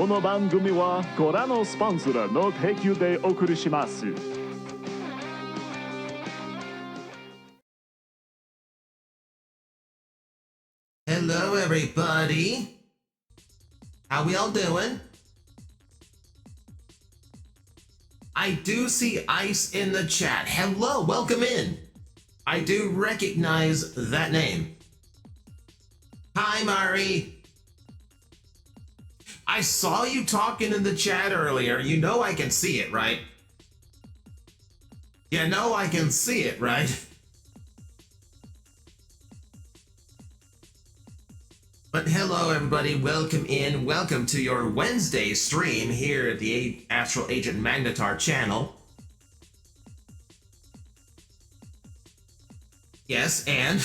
この番組はご覧のスポンサーの提供でお送りします。Hello, everybody. How we all doing? I do see Ice in the chat. Hello, welcome in. I do recognize that name. Hi, Mari. I saw you talking in the chat earlier. You know I can see it, right? You know I can see it, right? But hello, everybody. Welcome in. Welcome to your Wednesday stream here at the Astral Agent Magnetar channel. Yes, and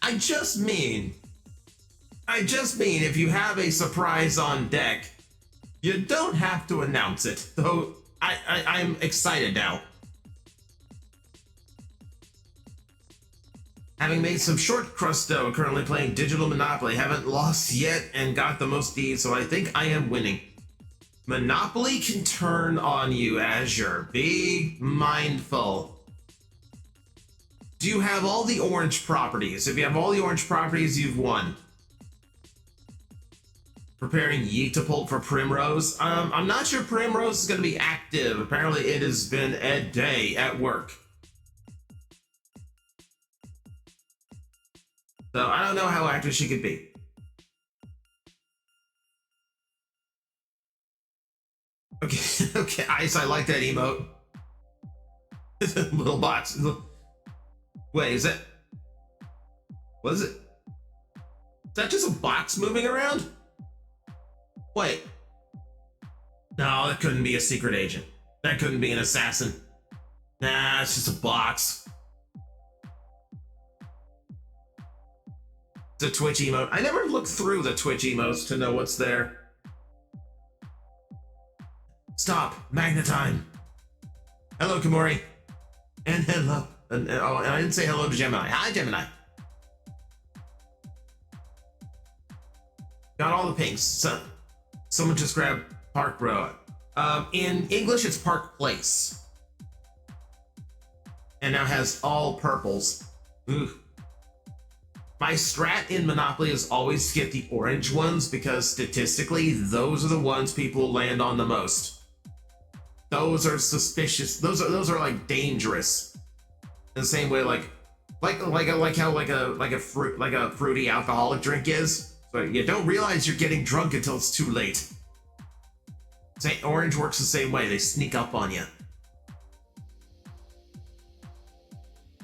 I just mean if you have a surprise on deck, you don't have to announce it. Though I'm excited now. Having made some short crust dough, currently playing Digital Monopoly. Haven't lost yet and got the most deeds, so I think I am winning. Monopoly can turn on you, Azure. Be mindful. Do you have all the orange properties? If you have all the orange properties, you've won. Preparing Yeetapult for Primrose. I'm not sure Primrose is going to be active. Apparently it has been a day at work. So I don't know how active she could be. Okay, okay, Ice, I like that emote. Little box. Wait, is that... What is it? Is that just a box moving around? Wait. No, that couldn't be a secret agent. That couldn't be an assassin. Nah, it's just a box. It's a Twitch emote. I never looked through the Twitch emotes to know what's there. Stop. Magna time. Hello, Kimori. And hello. And I didn't say hello to Gemini. Hi, Gemini. Got all the pinks. So, someone just grabbed Park Road. In English, it's Park Place. And now has all purples. Ooh. My strat in Monopoly is always to get the orange ones because statistically, those are the ones people land on the most. Those are suspicious. Those are like dangerous. In the same way, like how a fruity alcoholic drink is. So you don't realize you're getting drunk until it's too late. Say orange works the same way. They sneak up on you.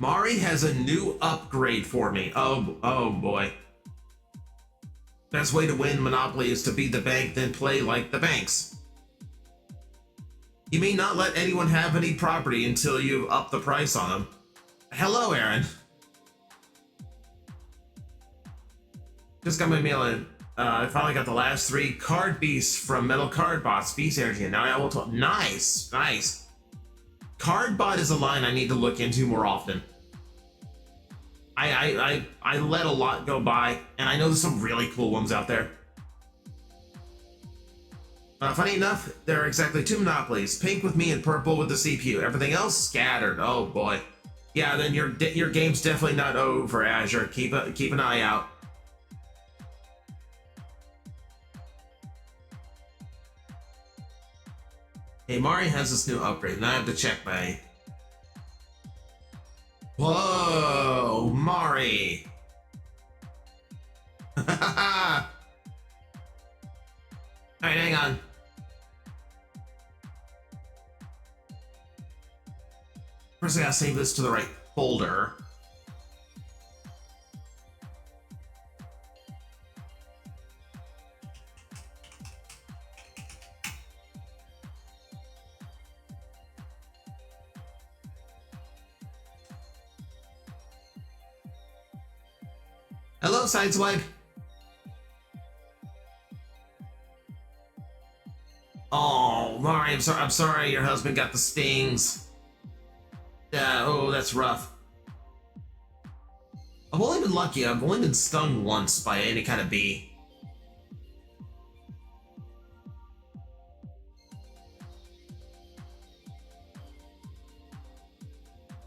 Mari has a new upgrade for me. Oh boy. Best way to win Monopoly is to beat the bank, then play like the banks. You may not let anyone have any property until you up the price on them. Hello, Aaron. Just got my mail in. I finally got the last 3 card beasts from Metal Card Bots, Beast Energy, and now I will talk. Nice, nice. Cardbot is a line I need to look into more often. I let a lot go by, and I know there's some really cool ones out there. Funny enough, there are exactly 2 monopolies: pink with me and purple with the CPU. Everything else scattered. Oh boy. Yeah, then your game's definitely not over, Azure. Keep an eye out. Hey, Mari has this new upgrade, and I have to check my... Whoa, Mari! Alright, hang on. First I gotta save this to the right folder. Hello, Sideswipe. Oh, Mari, I'm sorry your husband got the stings. Oh, that's rough. I've only been lucky. I've only been stung once by any kind of bee.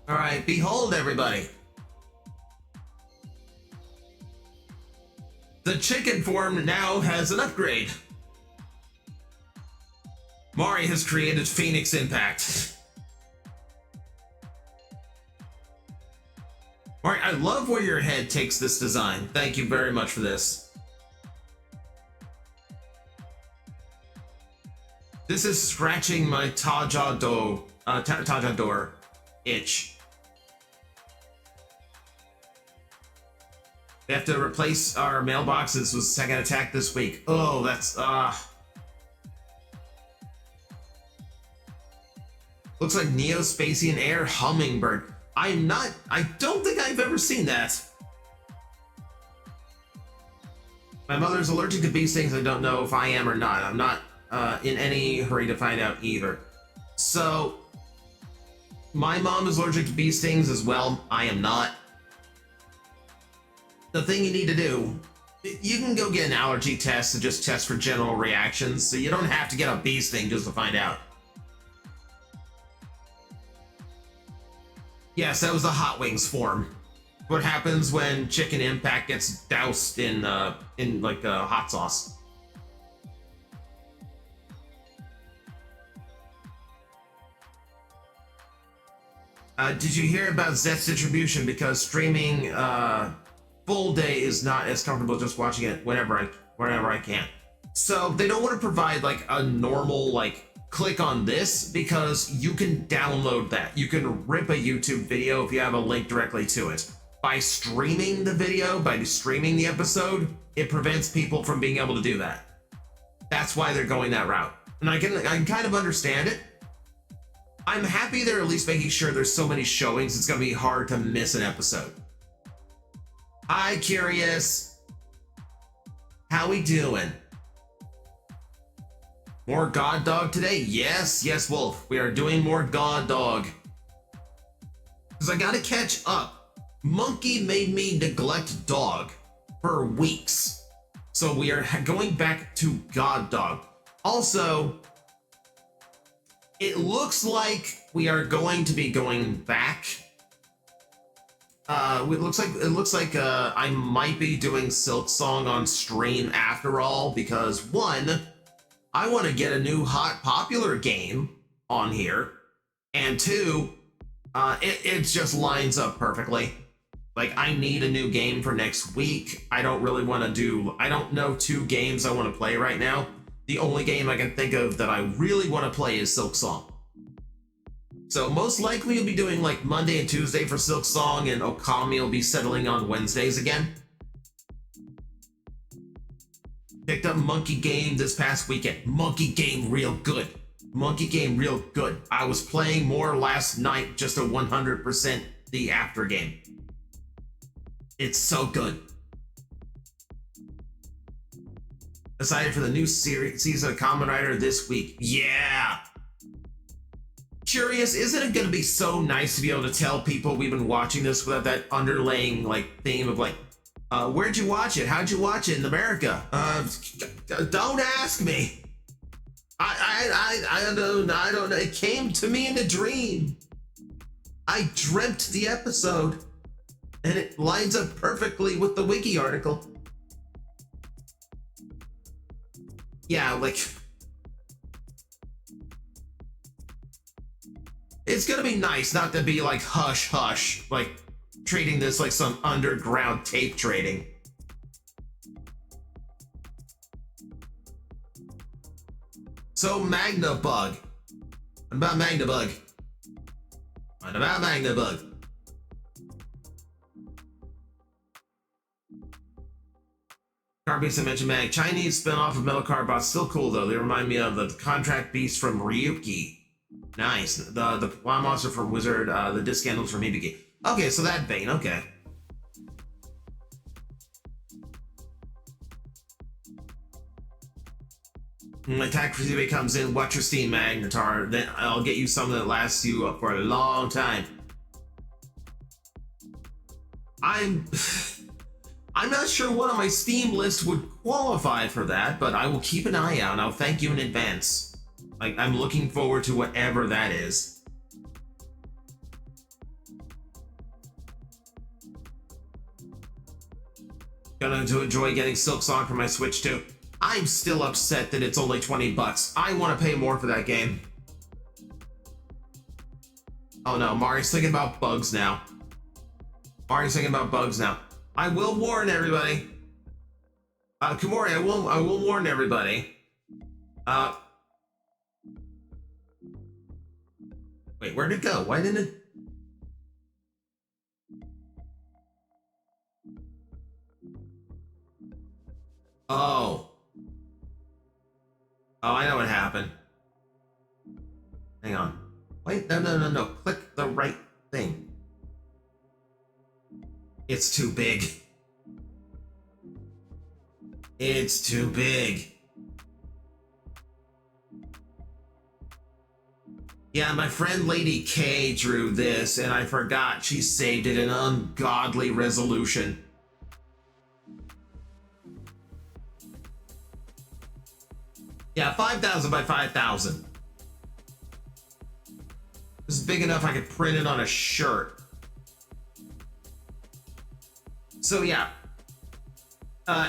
Alright, behold everybody. The chicken form now has an upgrade. Mari has created Phoenix Impact. Mari, I love where your head takes this design. Thank you very much for this. This is scratching my Tajador itch. We have to replace our mailboxes with second attack this week. Oh, that's looks like Neo-Spacian Air Hummingbird. I don't think I've ever seen that. My mother's allergic to bee stings. I don't know if I am or not. I'm not in any hurry to find out either. So, my mom is allergic to bee stings as well. I am not. The thing you need to do, you can go get an allergy test and just test for general reactions, so you don't have to get a bee sting just to find out. Yes, that was the Hot Wings form. What happens when Chicken Impact gets doused in like hot sauce. Did you hear about Zet's distribution? Because streaming full day is not as comfortable just watching it whenever I can. So they don't want to provide like a normal like click on this, because you can download that. You can rip a YouTube video if you have a link directly to it. By streaming the video, by streaming the episode, it prevents people from being able to do that. That's why they're going that route. And I can kind of understand it. I'm happy they're at least making sure there's so many showings, it's gonna be hard to miss an episode. Hi, Curious. How we doing? More God Dog today? Yes, yes, Wolf. We are doing more God Dog. Because I gotta catch up. Monkey made me neglect Dog for weeks. So we are going back to God Dog. Also, it looks like we are going to be going back. It looks like I might be doing Silk Song on stream after all, because one, I want to get a new hot popular game on here, and two, it just lines up perfectly. Like, I need a new game for next week. I don't know 2 games I want to play right now. The only game I can think of that I really want to play is Silk Song. So most likely you'll be doing like Monday and Tuesday for Silk Song, and Okami will be settling on Wednesdays again. Picked up Monkey Game this past weekend. Monkey Game real good. Monkey Game real good. I was playing more last night just to 100% the after game. It's so good. Excited for the new season of Kamen Rider this week. Yeah! Curious, isn't it going to be so nice to be able to tell people we've been watching this without that underlaying like theme of like, where'd you watch it? How'd you watch it in America? Don't ask me. I don't know. It came to me in a dream. I dreamt the episode, and it lines up perfectly with the wiki article. Yeah, like, it's gonna be nice not to be like hush hush, like treating this like some underground tape trading. So Magna Bug. What about Magna Bug? What about Magna Bug? Carbbeast I mentioned Mag. Chinese spin-off of Metal Carbot. Still cool though. They remind me of the contract beast from Ryuki. Nice. The wild monster from Wizard, the disc handles from Hibiki. Okay, so that vein, okay. When Attack for ZB comes in, watch your Steam Magnetar, then I'll get you something that lasts you for a long time. I'm not sure what on my Steam list would qualify for that, but I will keep an eye out and I'll thank you in advance. Like, I'm looking forward to whatever that is. Gonna enjoy getting Silk Song for my Switch too. I'm still upset that it's only 20 bucks. I want to pay more for that game. Oh no, Mari's thinking about bugs now. Mari's thinking about bugs now. I will warn everybody. Komori, I will warn everybody. Wait, where'd it go? Why didn't it? Oh. Oh, I know what happened. Hang on. Wait, no. Click the right thing. It's too big. It's too big. Yeah, my friend Lady K drew this, and I forgot she saved it in ungodly resolution. Yeah, 5,000 by 5,000. This is big enough I could print it on a shirt. So yeah,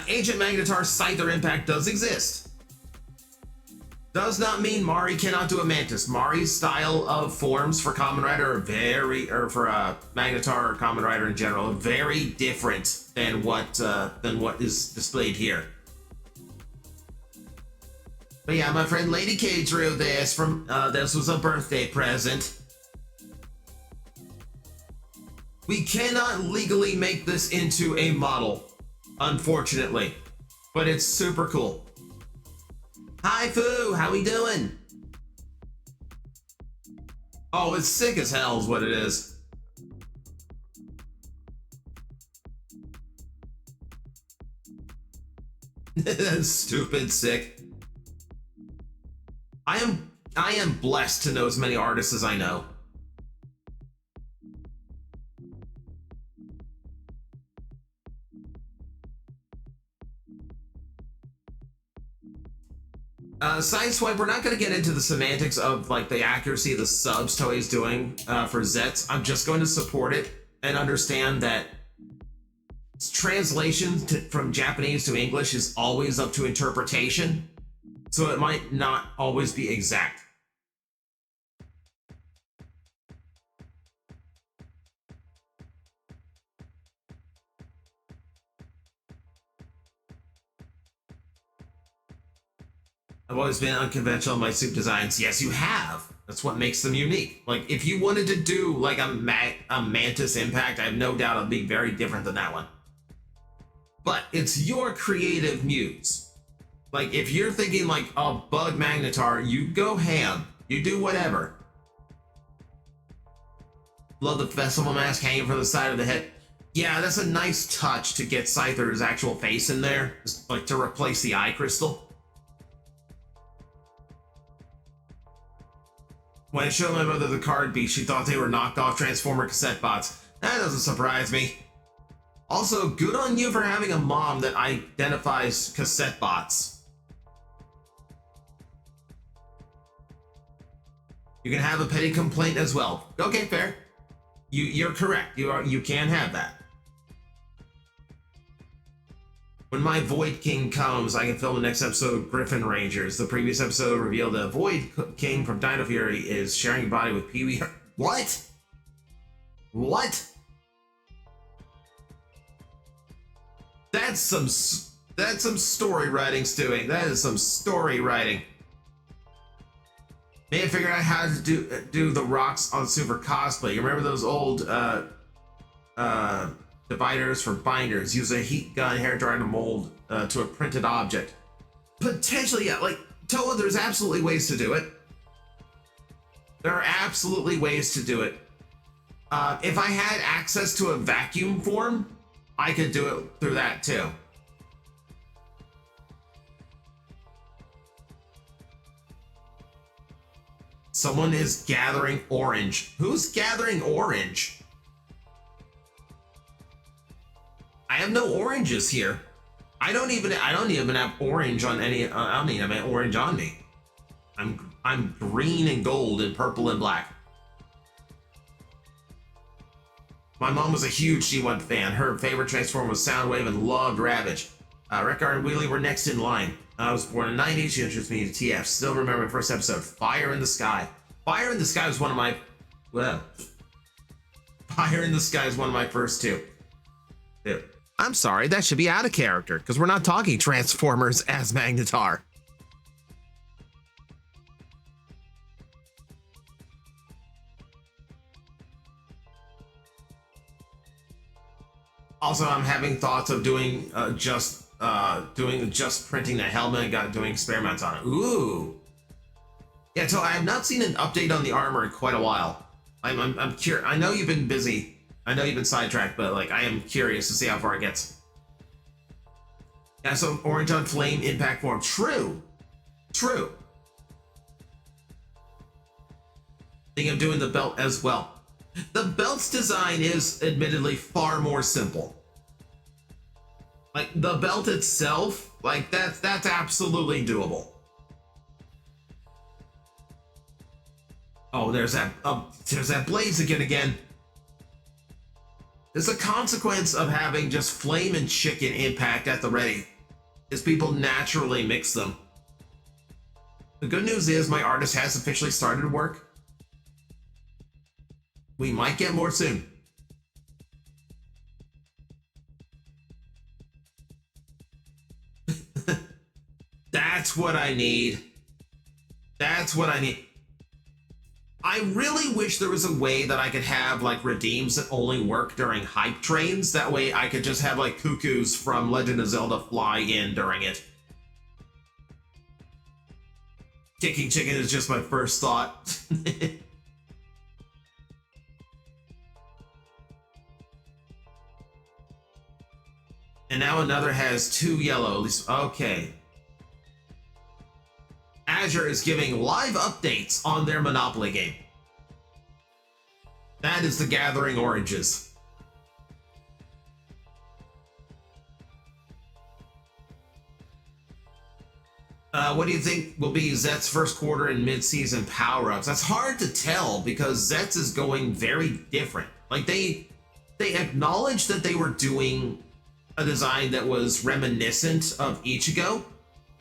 Agent Magnetar's Scyther Impact does exist. Does not mean Mari cannot do a Mantis. Mari's style of forms for Kamen Rider are for Magnetar or Kamen Rider in general, are very different than what is displayed here. But yeah, my friend Lady K drew this from, this was a birthday present. We cannot legally make this into a model, unfortunately, but it's super cool. Hi Fu, how we doing? Oh, it's sick as hell is what it is. Stupid sick. I am blessed to know as many artists as I know. Sideswipe, we're not going to get into the semantics of like the accuracy of the subs Toei's doing for Zets. I'm just going to support it and understand that translation from Japanese to English is always up to interpretation, so it might not always be exact. I've always been unconventional in my suit designs. Yes, you have. That's what makes them unique. Like, if you wanted to do like a Mantis Impact, I have no doubt it'd be very different than that one. But it's your creative muse. Like, if you're thinking like a Bug Magnetar, you go ham. You do whatever. Love the festival mask hanging from the side of the head. Yeah, that's a nice touch to get Scyther's actual face in there, just like to replace the eye crystal. When I showed my mother the card beat, she thought they were knocked off Transformer cassette bots. That doesn't surprise me. Also, good on you for having a mom that identifies cassette bots. You can have a petty complaint as well. Okay, fair. You're correct. You can have that. When my Void King comes, I can film the next episode of Griffin Rangers. The previous episode revealed that Void King from Dino Fury is sharing a body with Pee Wee. What? What? That's some story writing, Stewie. That is some story writing. May have figured out how to do the rocks on Super cosplay. You remember those old dividers for binders? Use a heat gun hair dryer to mold to a printed object. Potentially, yeah. Like, Toa, there's absolutely ways to do it. There are absolutely ways to do it. If I had access to a vacuum form, I could do it through that too. Someone is gathering orange. Who's gathering orange? I have no oranges here. I don't even have orange on any. I don't even have orange on me. I'm green and gold and purple and black. My mom was a huge G1 fan. Her favorite Transformer was Soundwave and loved Ravage. Rekgar and Wheelie were next in line. I was born in the 90s. She introduced me to TF. Still remember my first episode, Fire in the Sky. Fire in the Sky was one of my... Well, Fire in the Sky is one of my first two. Yeah. I'm sorry, that should be out of character, because we're not talking Transformers as Magnetar. Also, I'm having thoughts of doing just printing the helmet and doing experiments on it. Ooh. Yeah, so I have not seen an update on the armor in quite a while. I'm curious. I know you've been busy. I know you've been sidetracked, but like I am curious to see how far it gets. Yeah, so orange on flame impact form. True. True. Think of doing the belt as well. The belt's design is admittedly far more simple. Like the belt itself, like that's absolutely doable. Oh, there's that Blaziken again. There's a consequence of having just flame and chicken impact at the ready, is people naturally mix them. The good news is my artist has officially started work. We might get more soon. That's what I need. That's what I need. I really wish there was a way that I could have like redeems that only work during hype trains. That way I could just have like cuckoos from Legend of Zelda fly in during it. Kicking chicken is just my first thought. And now another has 2 yellow, at least. Okay. Azure is giving live updates on their Monopoly game. That is the Gathering Oranges. What do you think will be Zet's first quarter and mid-season power-ups? That's hard to tell because Zet's is going very different. Like they acknowledged that they were doing a design that was reminiscent of Ichigo.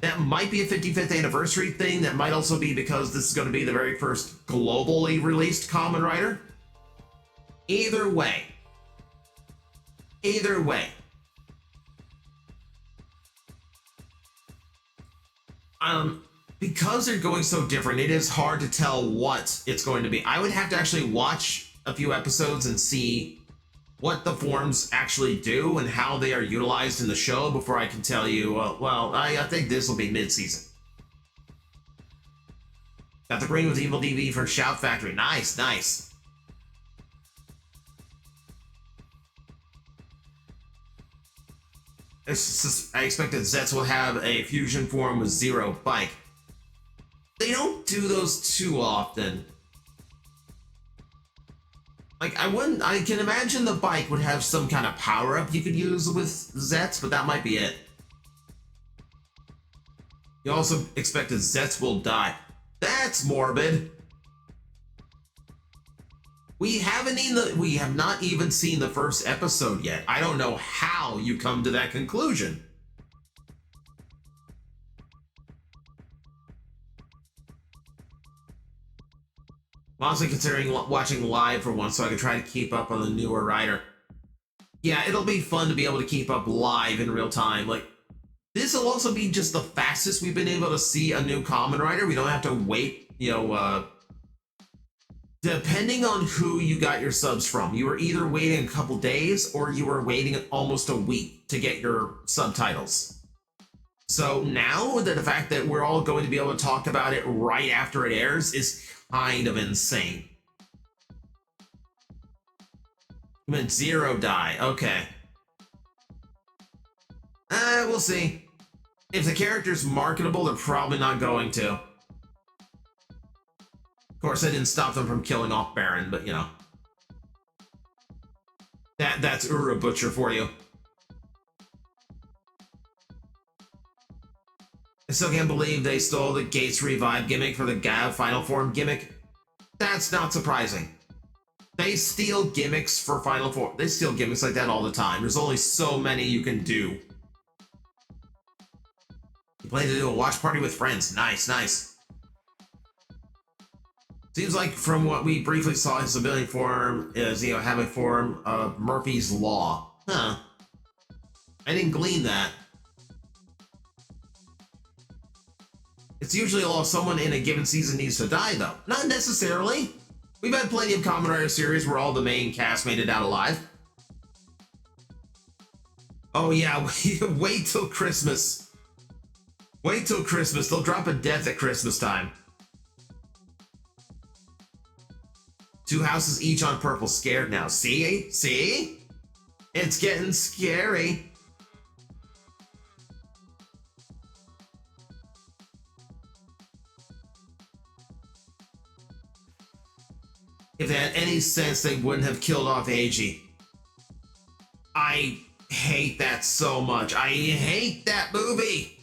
That might be a 55th anniversary thing. That might also be because this is going to be the very first globally released Kamen Rider. Either way. Either way. because they're going so different, it is hard to tell what it's going to be. I would have to actually watch a few episodes and see what the forms actually do and how they are utilized in the show before I can tell you, I think this will be mid-season. Got the green with Evil DV for Shout Factory. Nice, nice. I expect that Zets will have a fusion form with Zero Bike. They don't do those too often. Like, I can imagine the bike would have some kind of power-up you could use with Zets, but that might be it. You also expect that Zets will die. That's morbid. We have not even seen the first episode yet. I don't know how you come to that conclusion. I'm also considering watching live for once so I can try to keep up on the newer rider. Yeah, it'll be fun to be able to keep up live in real time. Like, this will also be just the fastest we've been able to see a new Kamen Rider. We don't have to wait, depending on who you got your subs from. You were either waiting a couple days or you were waiting almost a week to get your subtitles. So now the fact that we're all going to be able to talk about it right after it airs is kind of insane. You meant Zero die. Okay. We'll see. If the character's marketable, they're probably not going to. Of course, I didn't stop them from killing off Baron, but you know. That's Ura Butcher for you. I still can't believe they stole the Gates Revive gimmick for the Gav Final Form gimmick. That's not surprising. They steal gimmicks for Final Form. They steal gimmicks like that all the time. There's only so many you can do. You plan to do a watch party with friends. Nice, nice. Seems like from what we briefly saw, his civilian form is, having form of Murphy's Law. Huh. I didn't glean that. It's usually a law someone in a given season needs to die, though. Not necessarily. We've had plenty of Kamen Rider series where all the main cast made it out alive. Oh yeah, wait till Christmas. Wait till Christmas. They'll drop a death at Christmas time. 2 houses each on purple. Scared now. See? See? It's getting scary. If they had any sense, they wouldn't have killed off Eiji. I hate that so much. I hate that movie.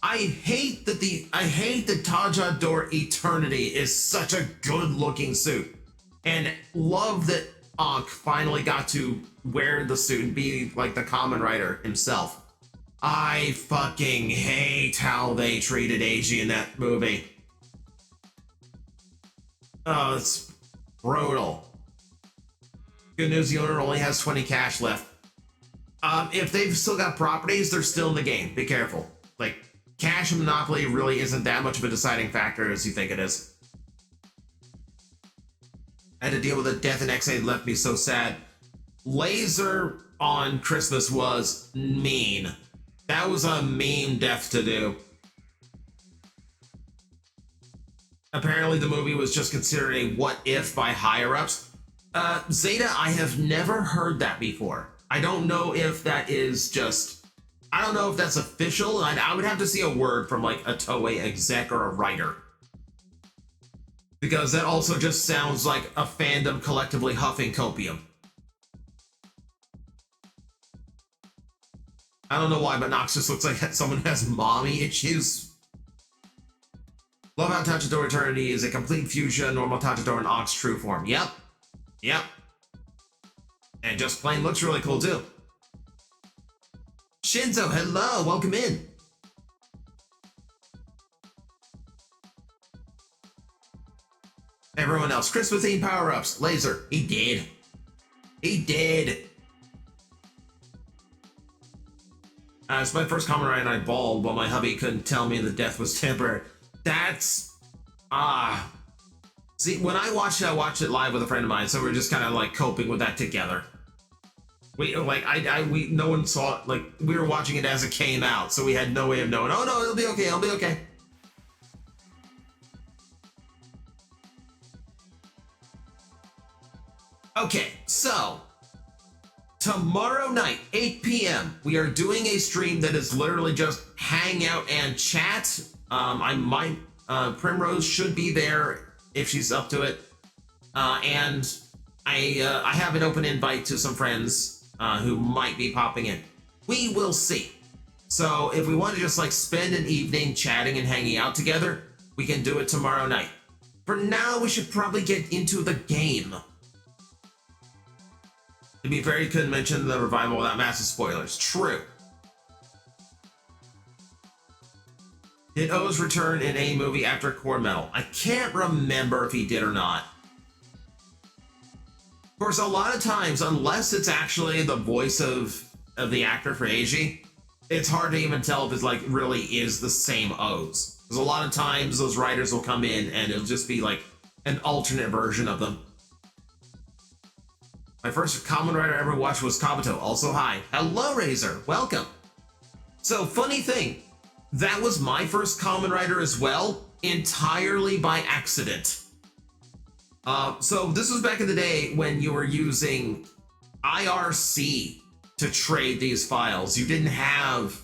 I hate that Tajador Eternity is such a good-looking suit. And love that Ankh finally got to wear the suit and be like the Kamen Rider himself. I fucking hate how they treated Eiji in that movie. Oh, it's brutal. Good news, the owner only has 20 cash left. If they've still got properties, they're still in the game. Be careful. Like, cash and Monopoly really isn't that much of a deciding factor as you think it is. I had to deal with the death in XA, left me so sad. Laser on Christmas was mean. That was a mean death to do. Apparently the movie was just considered a what if by higher-ups. Zeta, I have never heard that before. I don't know if that is just... I don't know if that's official. I would have to see a word from like a Toei exec or a writer. Because that also just sounds like a fandom collectively huffing copium. I don't know why, but Nox just looks like someone who has mommy issues. Love how Tachidor Eternity is a complete fusion, normal Tachidor and Ox true form. Yep. Yep. And just plain looks really cool too. Shinzo, hello, welcome in. Everyone else, Christmas themed power-ups. Laser, he did. He did. As my first Kamen Rider, I bawled while my hubby couldn't tell me the death was temporary. That's see, when I watched it live with a friend of mine, so we are just kind of like coping with that together. No one saw it. Like, we were watching it as it came out, so we had no way of knowing. Oh no, it'll be okay. It'll be okay. Okay, so tomorrow night, 8 p.m., we are doing a stream that is literally just hang out and chat. Primrose should be there if she's up to it. And I have an open invite to some friends who might be popping in. We will see. So if we want to just like spend an evening chatting and hanging out together, we can do it tomorrow night. For now, we should probably get into the game. To be fair, you couldn't mention the revival without massive spoilers. True. Did O's return in a movie after Core Metal? I can't remember if he did or not. Of course, a lot of times, unless it's actually the voice of the actor for Eiji, it's hard to even tell if it's like really is the same O's. Because a lot of times those writers will come in and it'll just be like an alternate version of them. My first Kamen Rider I ever watched was Kabuto. Also, hi. Hello, Razor. Welcome. So, funny thing, that was my first Kamen Rider as well, entirely by accident. So this was back in the day when you were using IRC to trade these files. You didn't have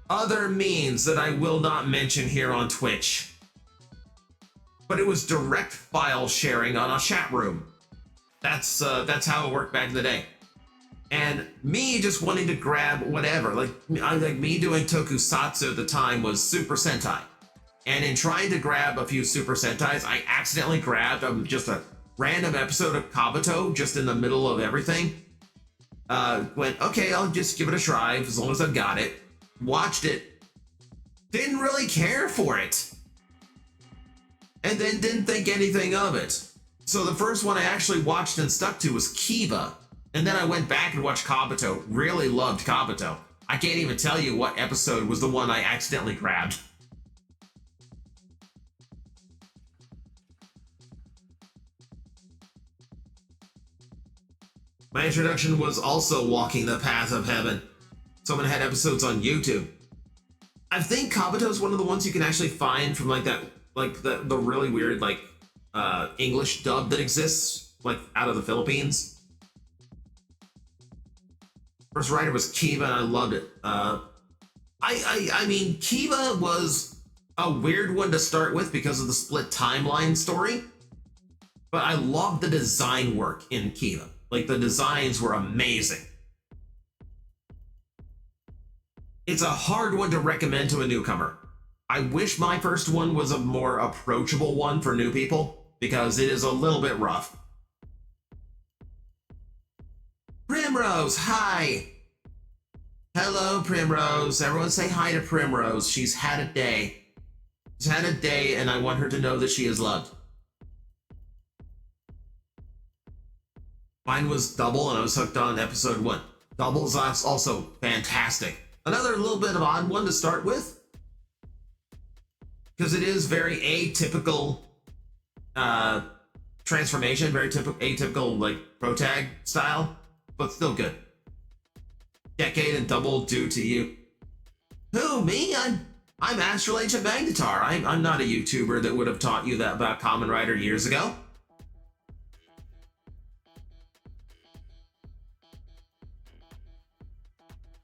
other means that I will not mention here on Twitch. But it was direct file sharing on a chat room. That's how it worked back in the day. And me just wanting to grab whatever, like me doing tokusatsu at the time was Super Sentai. And in trying to grab a few Super Sentais, I accidentally grabbed just a random episode of Kabuto just in the middle of everything. Went, okay, I'll just give it a try as long as I've got it. Watched it. Didn't really care for it. And then didn't think anything of it. So the first one I actually watched and stuck to was Kiva. And then I went back and watched Kabuto. Really loved Kabuto. I can't even tell you what episode was the one I accidentally grabbed. My introduction was also Walking the Path of Heaven. Someone had episodes on YouTube. I think Kabuto is one of the ones you can actually find from like that, like the really weird like English dub that exists like out of the Philippines. First writer was Kiva and I loved it. I mean Kiva was a weird one to start with because of the split timeline story, but I loved the design work in Kiva. Like, the designs were amazing. It's a hard one to recommend to a newcomer. I wish my first one was a more approachable one for new people, because it is a little bit rough. Primrose, hi! Hello, Primrose. Everyone say hi to Primrose. She's had a day. She's had a day, and I want her to know that she is loved. Mine was Double, and I was hooked on episode 1. Double is also fantastic. Another little bit of odd one to start with, because it is very atypical transformation, very atypical like protag style, but still good. Decade and Double due to you. Who, me? I'm Astral Ancient Magnetar. I'm not a YouTuber that would have taught you that about Kamen Rider years ago.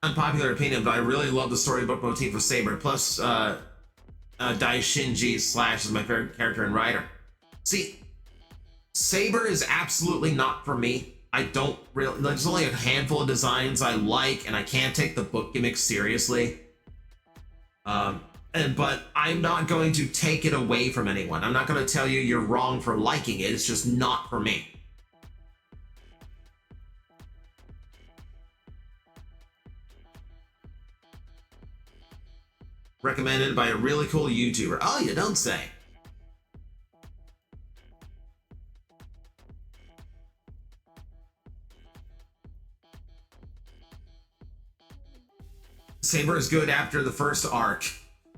Unpopular opinion, but I really love the storybook motif of Saber. Plus, Daishinji Slash is my favorite character and writer. See, Saber is absolutely not for me. I don't really. There's only a handful of designs I like, and I can't take the book gimmicks seriously. But I'm not going to take it away from anyone. I'm not going to tell you you're wrong for liking it. It's just not for me. Recommended by a really cool YouTuber. Oh, you don't say. Saber is good after the first arc.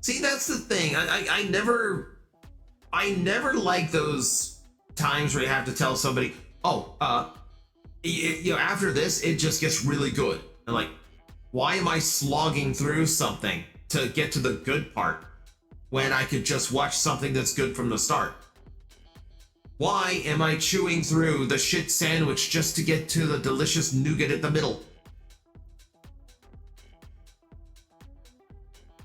See, that's the thing. I never like those times where you have to tell somebody, oh, after this, it just gets really good. And like, why am I slogging through something to get to the good part when I could just watch something that's good from the start? Why am I chewing through the shit sandwich just to get to the delicious nougat in the middle?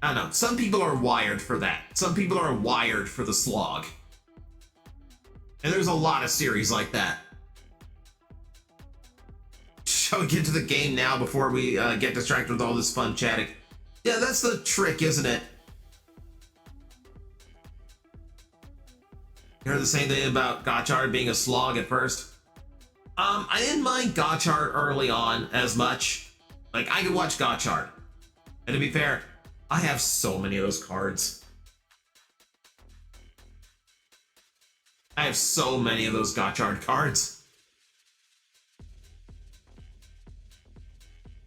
I don't know. Some people are wired for that. Some people are wired for the slog. And there's a lot of series like that. Shall we get to the game now before we get distracted with all this fun chatting? Yeah, that's the trick, isn't it? You heard the same thing about Gotchard being a slog at first? I didn't mind Gotchard early on as much. Like, I could watch Gotchard. And to be fair, I have so many of those cards. I have so many of those Gotchard cards.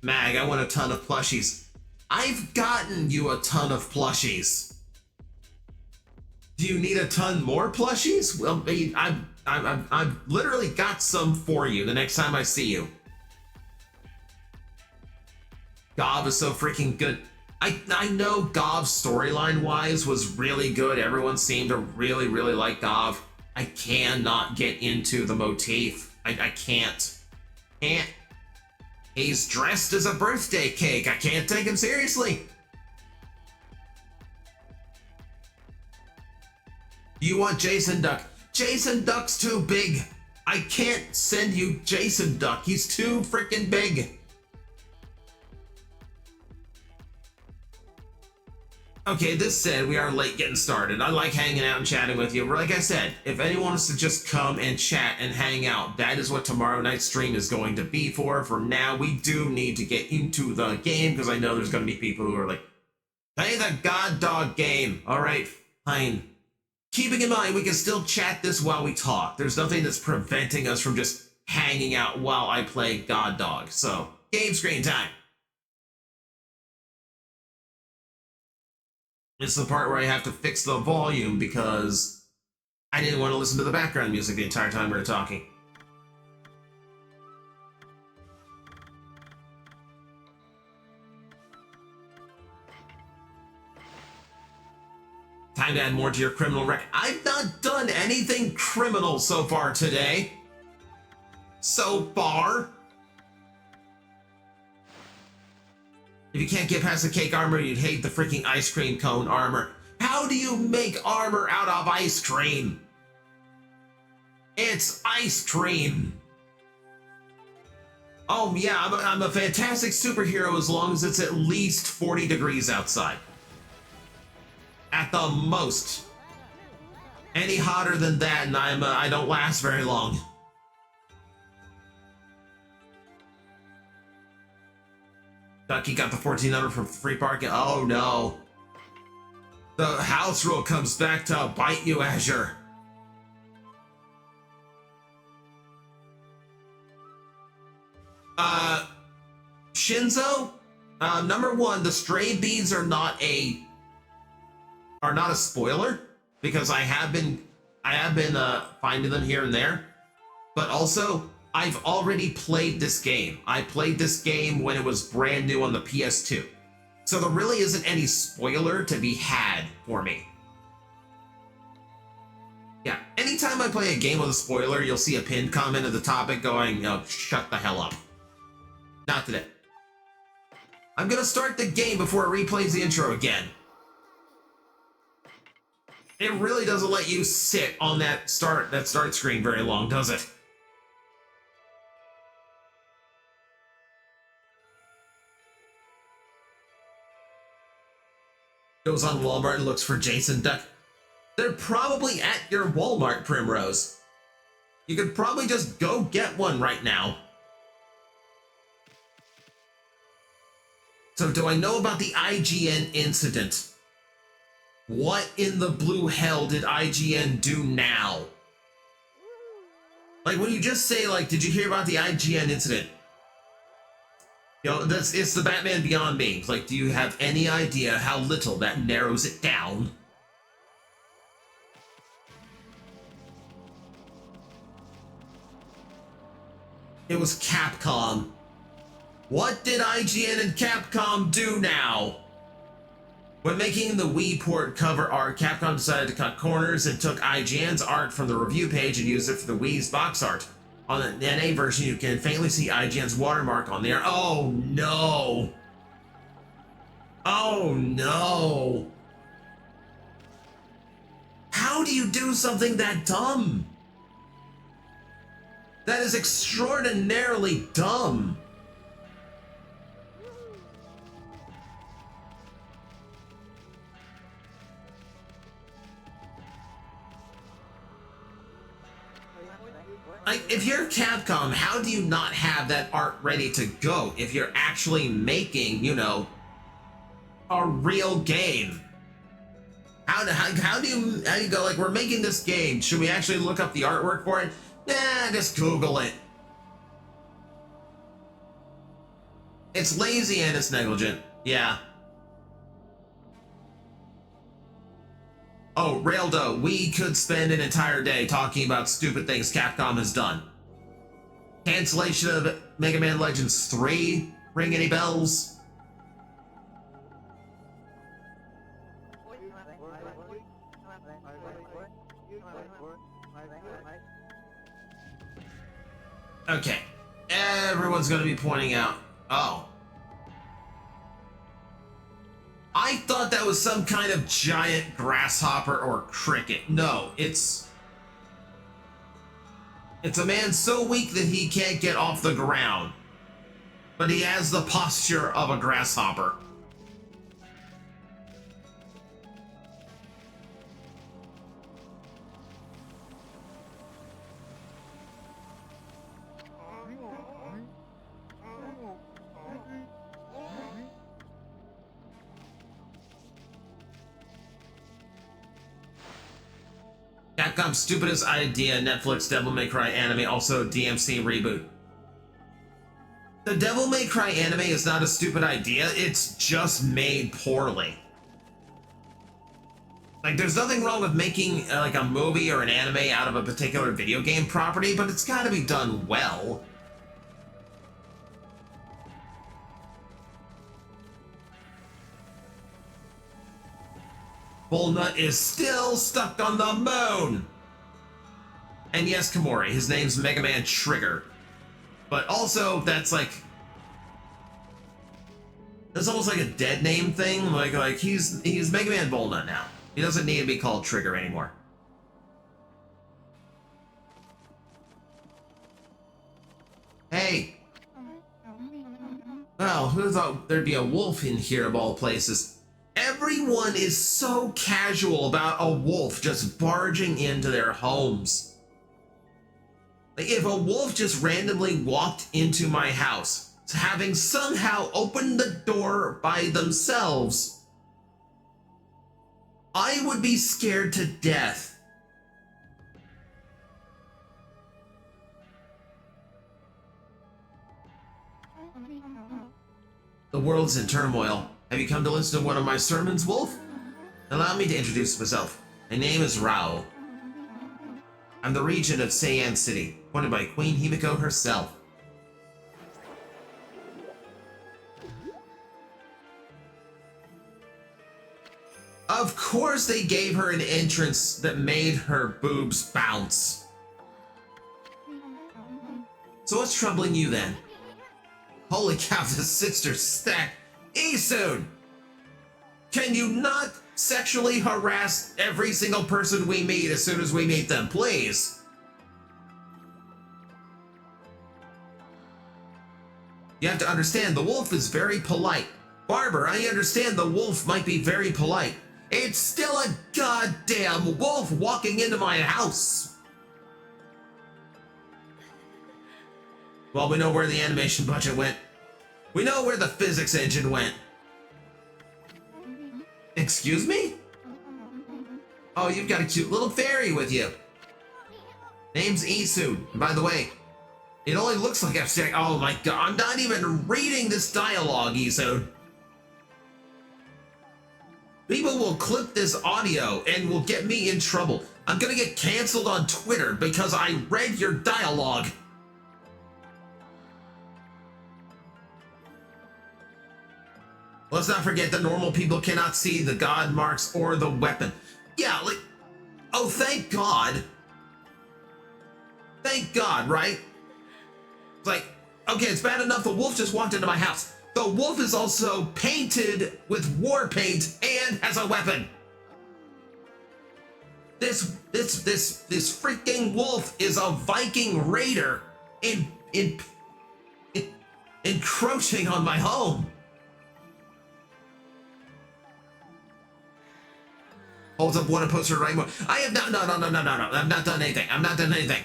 Mag, I want a ton of plushies. I've gotten you a ton of plushies. Do you need a ton more plushies? Well, I've literally got some for you the next time I see you. Gob is so freaking good. I know Gob storyline-wise was really good. Everyone seemed to really, really like Gob. I cannot get into the motif. I can't. He's dressed as a birthday cake. I can't take him seriously. You want Jason Duck? Jason Duck's too big. I can't send you Jason Duck. He's too freaking big. Okay, this said, we are late getting started. I like hanging out and chatting with you. Like I said, if anyone wants to just come and chat and hang out, that is what tomorrow night's stream is going to be for. For now, we do need to get into the game because I know there's going to be people who are like, play the God Dog game. All right, fine. Keeping in mind, we can still chat this while we talk. There's nothing that's preventing us from just hanging out while I play God Dog. So, game screen time. It's the part where I have to fix the volume because I didn't want to listen to the background music the entire time we were talking. Time to add more to your criminal record. I've not done anything criminal so far today. So far. If you can't get past the cake armor, you'd hate the freaking ice cream cone armor. How do you make armor out of ice cream? It's ice cream. Oh yeah, I'm a fantastic superhero as long as it's at least 40 degrees outside. At the most. Any hotter than that and I don't last very long. Ducky got the 1400 from free parking. Oh no. The house rule comes back to bite you, Azure. Shinzo, number one, the stray beads are not a spoiler because I have been finding them here and there, but also I've already played this game. I played this game when it was brand new on the PS2. So there really isn't any spoiler to be had for me. Yeah, anytime I play a game with a spoiler, you'll see a pinned comment at the topic going, oh, shut the hell up. Not today. I'm gonna start the game before it replays the intro again. It really doesn't let you sit on that start screen very long, does it? Goes on Walmart and looks for Jason Duck. They're probably at your Walmart, Primrose. You could probably just go get one right now. So do I know about the IGN incident? What in the blue hell did IGN do now? Like when you just say like, did you hear about the IGN incident? You know, it's the Batman Beyond memes. Like, do you have any idea how little that narrows it down? It was Capcom. What did IGN and Capcom do now? When making the Wii port cover art, Capcom decided to cut corners and took IGN's art from the review page and used it for the Wii's box art. On the NA version, you can faintly see IGN's watermark on there. Oh no! Oh no! How do you do something that dumb? That is extraordinarily dumb. Like, if you're Capcom, how do you not have that art ready to go if you're actually making, you know, a real game? How do you go, like, we're making this game, should we actually look up the artwork for it? Nah, just Google it. It's lazy and it's negligent. Yeah. Oh, Raildo, we could spend an entire day talking about stupid things Capcom has done. Cancellation of Mega Man Legends 3? Ring any bells? Okay. Everyone's gonna be pointing out, oh. I thought that was some kind of giant grasshopper or cricket. No, it's a man so weak that he can't get off the ground. But he has the posture of a grasshopper. Capcom's stupidest idea, Netflix Devil May Cry anime, also DMC reboot. The Devil May Cry anime is not a stupid idea, it's just made poorly. Like, there's nothing wrong with making like a movie or an anime out of a particular video game property, but it's gotta be done well. Bullnut is still stuck on the moon! And yes, Komori, his name's Mega Man Trigger. But also, that's like... that's almost like a dead name thing. Like he's Mega Man Bullnut now. He doesn't need to be called Trigger anymore. Hey! Well, who thought there'd be a wolf in here of all places? Everyone is so casual about a wolf just barging into their homes. Like, if a wolf just randomly walked into my house, having somehow opened the door by themselves, I would be scared to death. The world's in turmoil. Have you come to listen to one of my sermons, Wolf? Allow me to introduce myself. My name is Rao. I'm the regent of Seian City, appointed by Queen Himiko herself. Of course they gave her an entrance that made her boobs bounce. So what's troubling you then? Holy cow, the sisters stack. Isun! Can you not sexually harass every single person we meet as soon as we meet them, please? You have to understand, the wolf is very polite. Barber, I understand the wolf might be very polite. It's still a goddamn wolf walking into my house! Well, we know where the animation budget went. We know where the physics engine went. Excuse me? Oh, you've got a cute little fairy with you. Name's Isu. By the way, It only looks like I'm staring. Oh my god, I'm not even reading this dialogue, Iso. People will clip this audio and will get me in trouble. I'm gonna get canceled on Twitter because I read your dialogue. Let's not forget that normal people cannot see the god marks or the weapon. Yeah, like, oh, thank God. Thank God, right? It's like, okay, it's bad enough the wolf just walked into my house. The wolf is also painted with war paint and has a weapon. This freaking wolf is a Viking raider encroaching on my home. Holds up one poster right more. I have not. No. I've not done anything. I'm not done anything.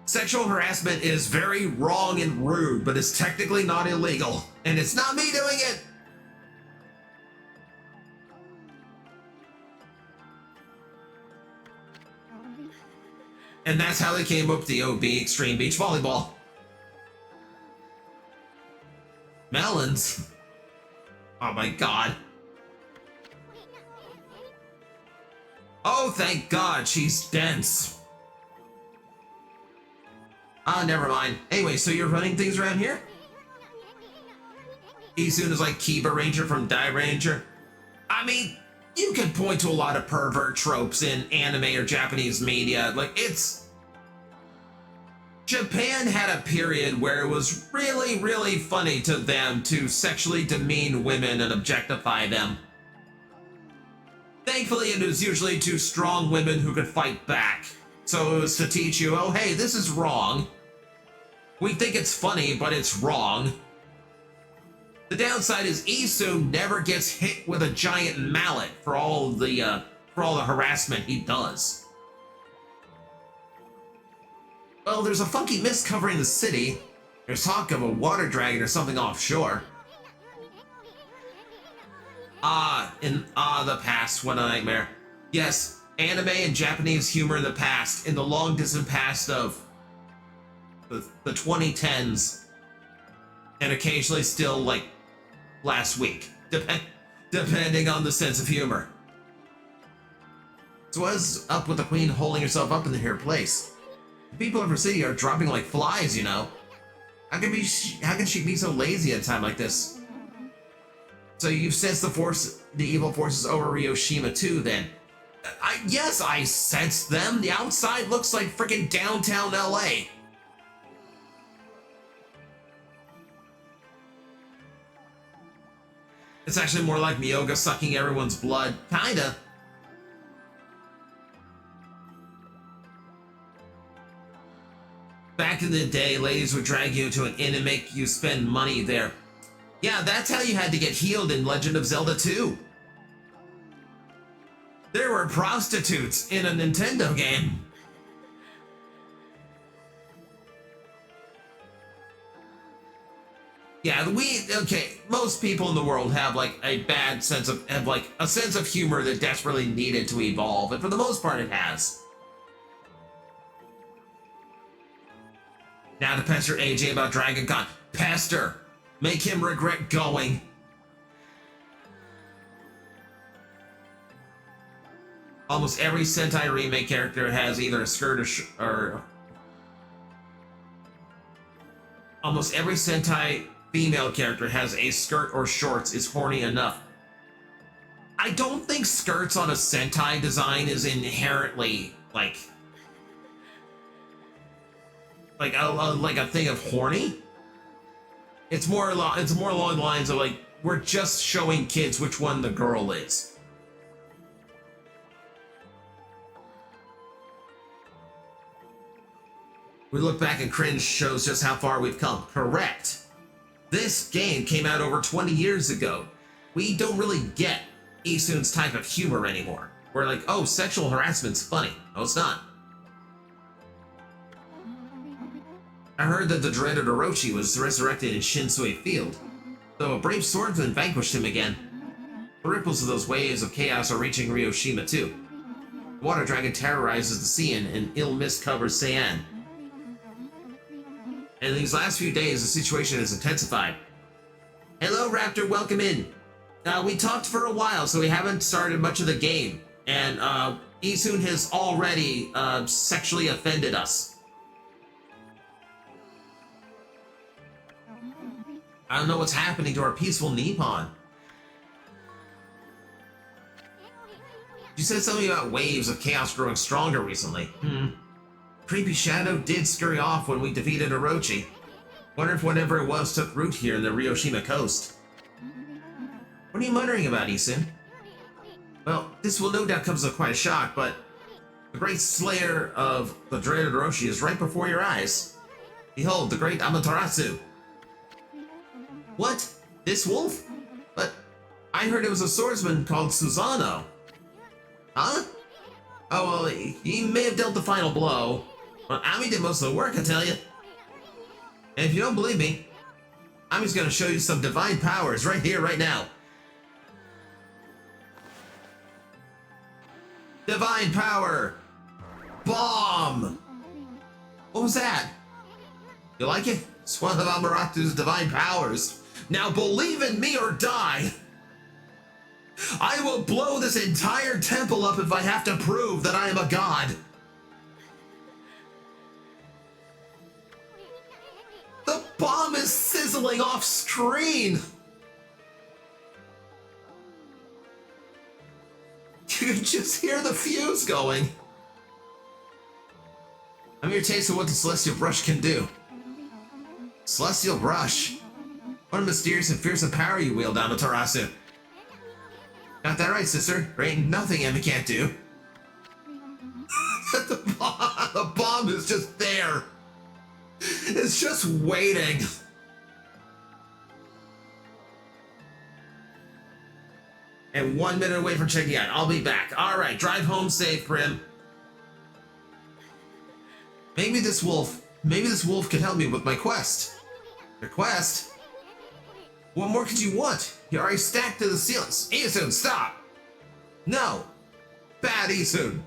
Sexual harassment is very wrong and rude, but it's technically not illegal. And it's not me doing it! And that's how they came up with the OB Extreme Beach Volleyball. Melons? Oh my god. Oh, thank God, she's dense. Oh, never mind. Anyway, so you're running things around here? Isun is like Kiba Ranger from Die Ranger. I mean, you can point to a lot of pervert tropes in anime or Japanese media. Like, it's... Japan had a period where it was really, really funny to them to sexually demean women and objectify them. Thankfully, it was usually to strong women who could fight back. So it was to teach you, oh hey, this is wrong. We think it's funny, but it's wrong. The downside is Isu never gets hit with a giant mallet for all the harassment he does. Well, there's a funky mist covering the city. There's talk of a water dragon or something offshore. The past, what a nightmare. Yes, anime and Japanese humor in the past, in the long distant past of the 2010s, and occasionally still like last week, depending on the sense of humor. So what's up with the queen holding herself up in her place? The people of her city are dropping like flies, you know. How can she be so lazy at a time like this? So you've sensed the evil forces over Ryoshima too, then? Yes, I sensed them. The outside looks like freaking downtown LA. It's actually more like Miyoga sucking everyone's blood. Kinda. Back in the day, ladies would drag you into an inn and make you spend money there. Yeah, that's how you had to get healed in Legend of Zelda 2. There were prostitutes in a Nintendo game. Yeah, most people in the world have like a sense of humor that desperately needed to evolve, and for the most part it has. Now to pester AJ about Dragon Con. Pester! Make him regret going. Almost every Sentai remake character has either a skirt or almost every Sentai female character has a skirt or shorts is horny enough. I don't think skirts on a Sentai design is inherently like a thing of horny. It's more along the lines of like, we're just showing kids which one the girl is. We look back and cringe shows just how far we've come. Correct. This game came out over 20 years ago. We don't really get Isun's type of humor anymore. We're like, oh, sexual harassment's funny. No, it's not. I heard that the dreaded Orochi was resurrected in Shinsui Field, though a brave swordsman vanquished him again. The ripples of those waves of chaos are reaching Ryoshima too. The water dragon terrorizes the sea and ill mist covers Cyan. And in these last few days, the situation has intensified. Hello, Raptor, welcome in. We talked for a while, so we haven't started much of the game. And Isun has already sexually offended us. I don't know what's happening to our peaceful Nippon. You said something about waves of chaos growing stronger recently. Creepy Shadow did scurry off when we defeated Orochi. Wonder if whatever it was took root here in the Ryoshima coast. What are you muttering about, Isun? Well, this will no doubt come as quite a shock, but the great slayer of the dreaded Orochi is right before your eyes. Behold, the great Amaterasu. What? This wolf? But I heard it was a swordsman called Susano. Huh? Oh, well, he may have dealt the final blow. But Ami did most of the work, I tell you. And if you don't believe me, I'm just gonna show you some divine powers right here, right now. Divine power! Bomb! What was that? You like it? It's one of Amaratu's divine powers. Now believe in me or die! I will blow this entire temple up if I have to prove that I am a god. The bomb is sizzling off screen! You can just hear the fuse going. I'm here to taste of what the Celestial Brush can do. Celestial Brush? What a mysterious and fearsome power you wield, Amaterasu. Got that right, sister. There ain't nothing Emma can't do. The bomb is just there. It's just waiting. And 1 minute away from checking out. I'll be back. All right, drive home safe, Prim. Maybe this wolf could help me with my quest. Your quest? What more could you want? You're already stacked to the ceilings. Isun, stop! No! Bad Isun!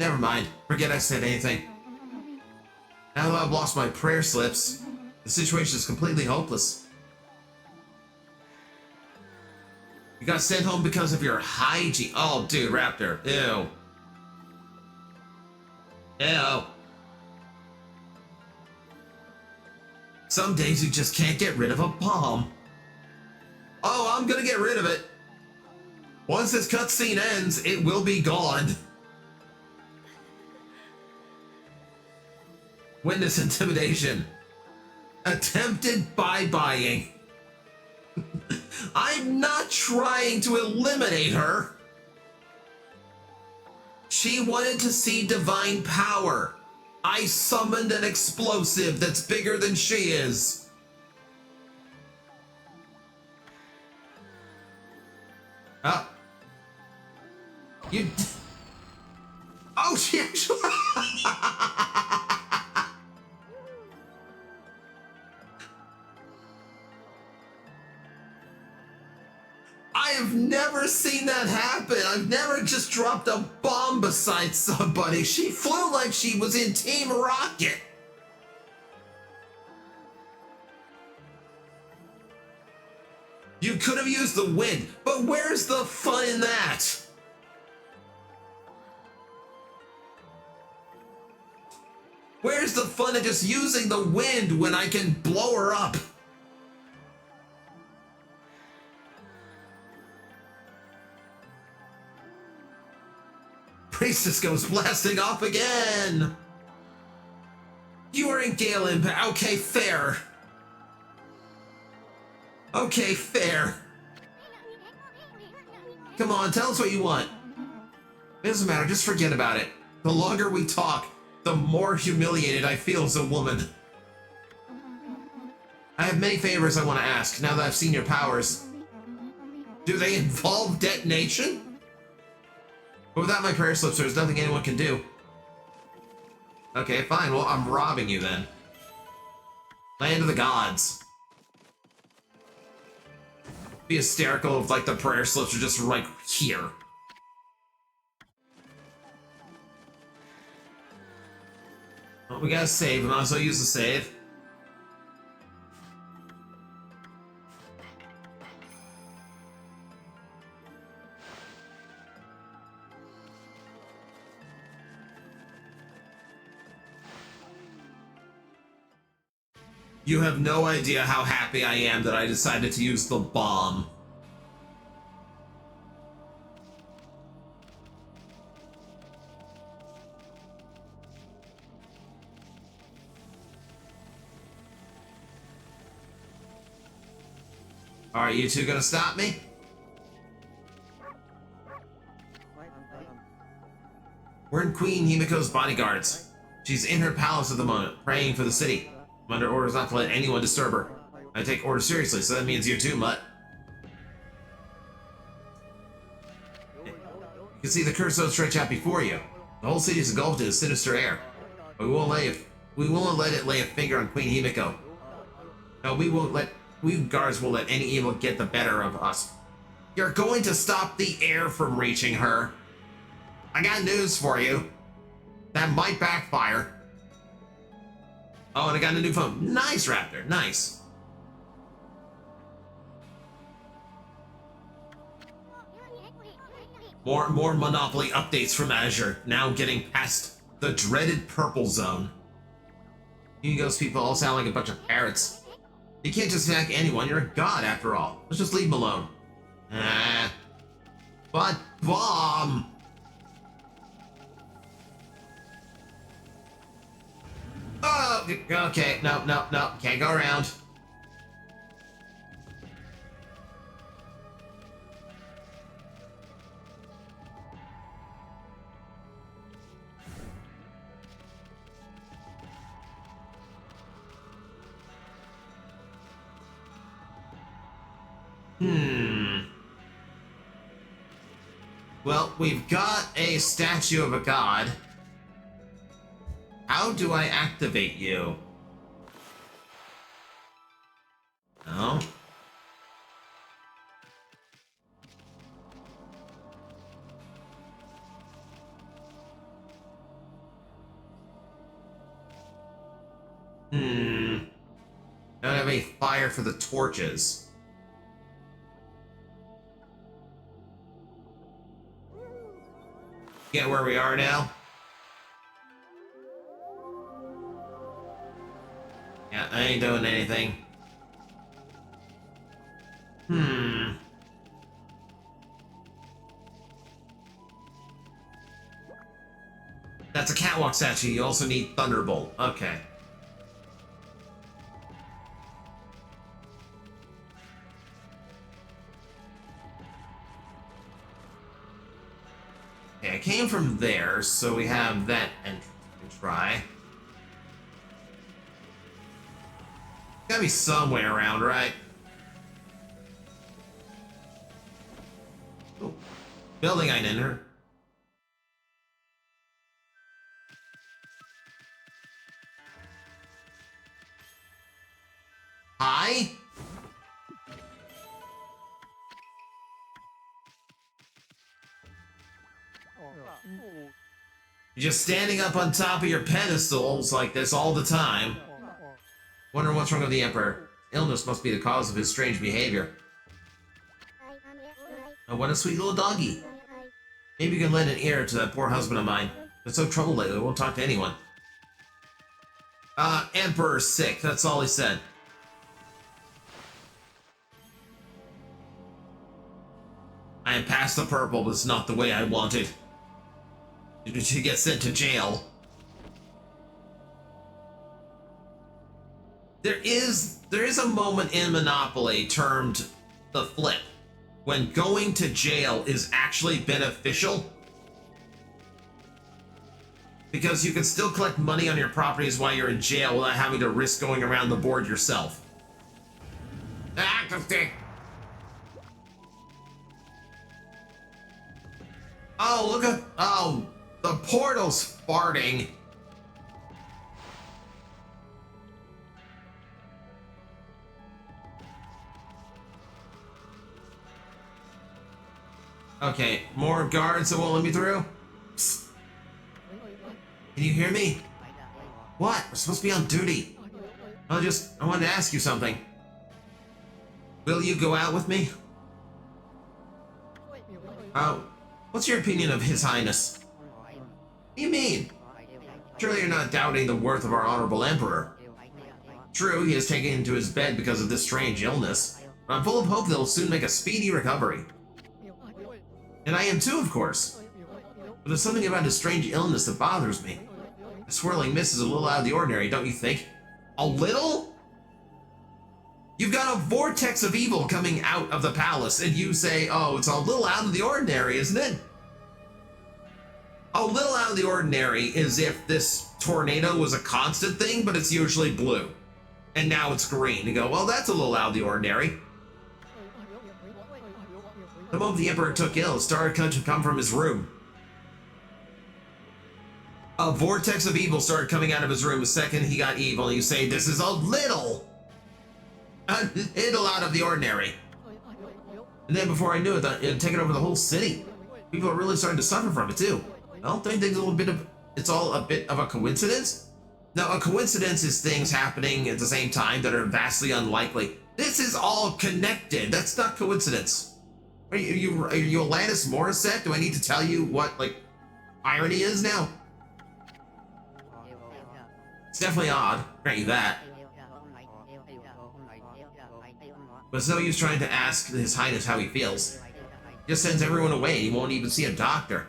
Never mind. Forget I said anything. Now that I've lost my prayer slips, the situation is completely hopeless. You got sent home because of your hygiene. Oh, dude, Raptor. Ew. Ew. Some days you just can't get rid of a bomb. Oh, I'm gonna get rid of it. Once this cutscene ends, it will be gone. Witness intimidation. Attempted bye-buying. I'm not trying to eliminate her. She wanted to see divine power. I summoned an explosive that's bigger than she is. Oh. You... Oh, she actually... I have never seen that happen. I've never just dropped a bomb beside somebody. She flew like she was in Team Rocket. You could have used the wind, but where's the fun in that? Where's the fun of just using the wind when I can blow her up? Priestess goes blasting off again! You are in Gale Impact. Okay, fair. Okay, fair. Come on, tell us what you want. It doesn't matter, just forget about it. The longer we talk, the more humiliated I feel as a woman. I have many favors I want to ask, now that I've seen your powers. Do they involve detonation? But without my prayer slips, there's nothing anyone can do. Okay, fine. Well, I'm robbing you then. Land of the gods. Be hysterical if, like, the prayer slips are just right here. Well, we gotta save. We might as well use the save. You have no idea how happy I am that I decided to use the bomb. Are you two gonna stop me? We're in Queen Himiko's bodyguards. She's in her palace at the moment, praying for the city. I'm under orders not to let anyone disturb her. I take orders seriously, so that means you too, Mutt. You can see the curse stretch out before you. The whole city is engulfed in a sinister air. But we won't let it lay a finger on Queen Himiko. No, we guards won't let any evil get the better of us. You're going to stop the air from reaching her. I got news for you. That might backfire. Oh, and I got a new phone. Nice, Raptor. Nice. More Monopoly updates from Azure. Now getting past the dreaded purple zone. Hugo's people all sound like a bunch of parrots. You can't just attack anyone. You're a god, after all. Let's just leave him alone. But bomb. Oh, okay. No. Can't go around. Well, we've got a statue of a god. How do I activate you? No. Don't have any fire for the torches. Get where we are now? Yeah, I ain't doing anything. That's a catwalk statue. You also need Thunderbolt. Okay. Okay, I came from there, so we have that entrance to try. Gotta be somewhere around, right? Oh, building I didn't enter. Hi? You're just standing up on top of your pedestals like this all the time. Wonder what's wrong with the Emperor. Illness must be the cause of his strange behavior. Oh, what a sweet little doggy. Maybe you can lend an ear to that poor husband of mine. Been so troubled lately, won't talk to anyone. Emperor's sick, that's all he said. I am past the purple, but it's not the way I wanted. To get sent to jail. There is a moment in Monopoly termed the flip, when going to jail is actually beneficial. Because you can still collect money on your properties while you're in jail without having to risk going around the board yourself. Oh, look at... Oh, the portal's farting. Okay, more guards that won't let me through? Psst. Can you hear me? What? We're supposed to be on duty. I wanted to ask you something. Will you go out with me? What's your opinion of His Highness? What do you mean? Surely you're not doubting the worth of our honorable emperor. True, he is taken into his bed because of this strange illness, but I'm full of hope that he'll soon make a speedy recovery. And I am too, of course. But there's something about his strange illness that bothers me. The swirling mist is a little out of the ordinary, don't you think? A little? You've got a vortex of evil coming out of the palace, and you say, oh, it's a little out of the ordinary, isn't it? A little out of the ordinary is if this tornado was a constant thing, but it's usually blue. And now it's green. You go, well, that's a little out of the ordinary. The moment the Emperor took ill, it started to come from his room. A vortex of evil started coming out of his room the second he got evil. And you say, this is a little out of the ordinary. And then before I knew it, it had taken over the whole city. People are really starting to suffer from it too. Well, don't you think it's all a bit of a coincidence? Now, a coincidence is things happening at the same time that are vastly unlikely. This is all connected. That's not coincidence. Are you Alanis Morissette? Do I need to tell you what, like, irony is now? It's definitely odd. Grant you that. But it's no use trying to ask His Highness how he feels. He just sends everyone away. He won't even see a doctor.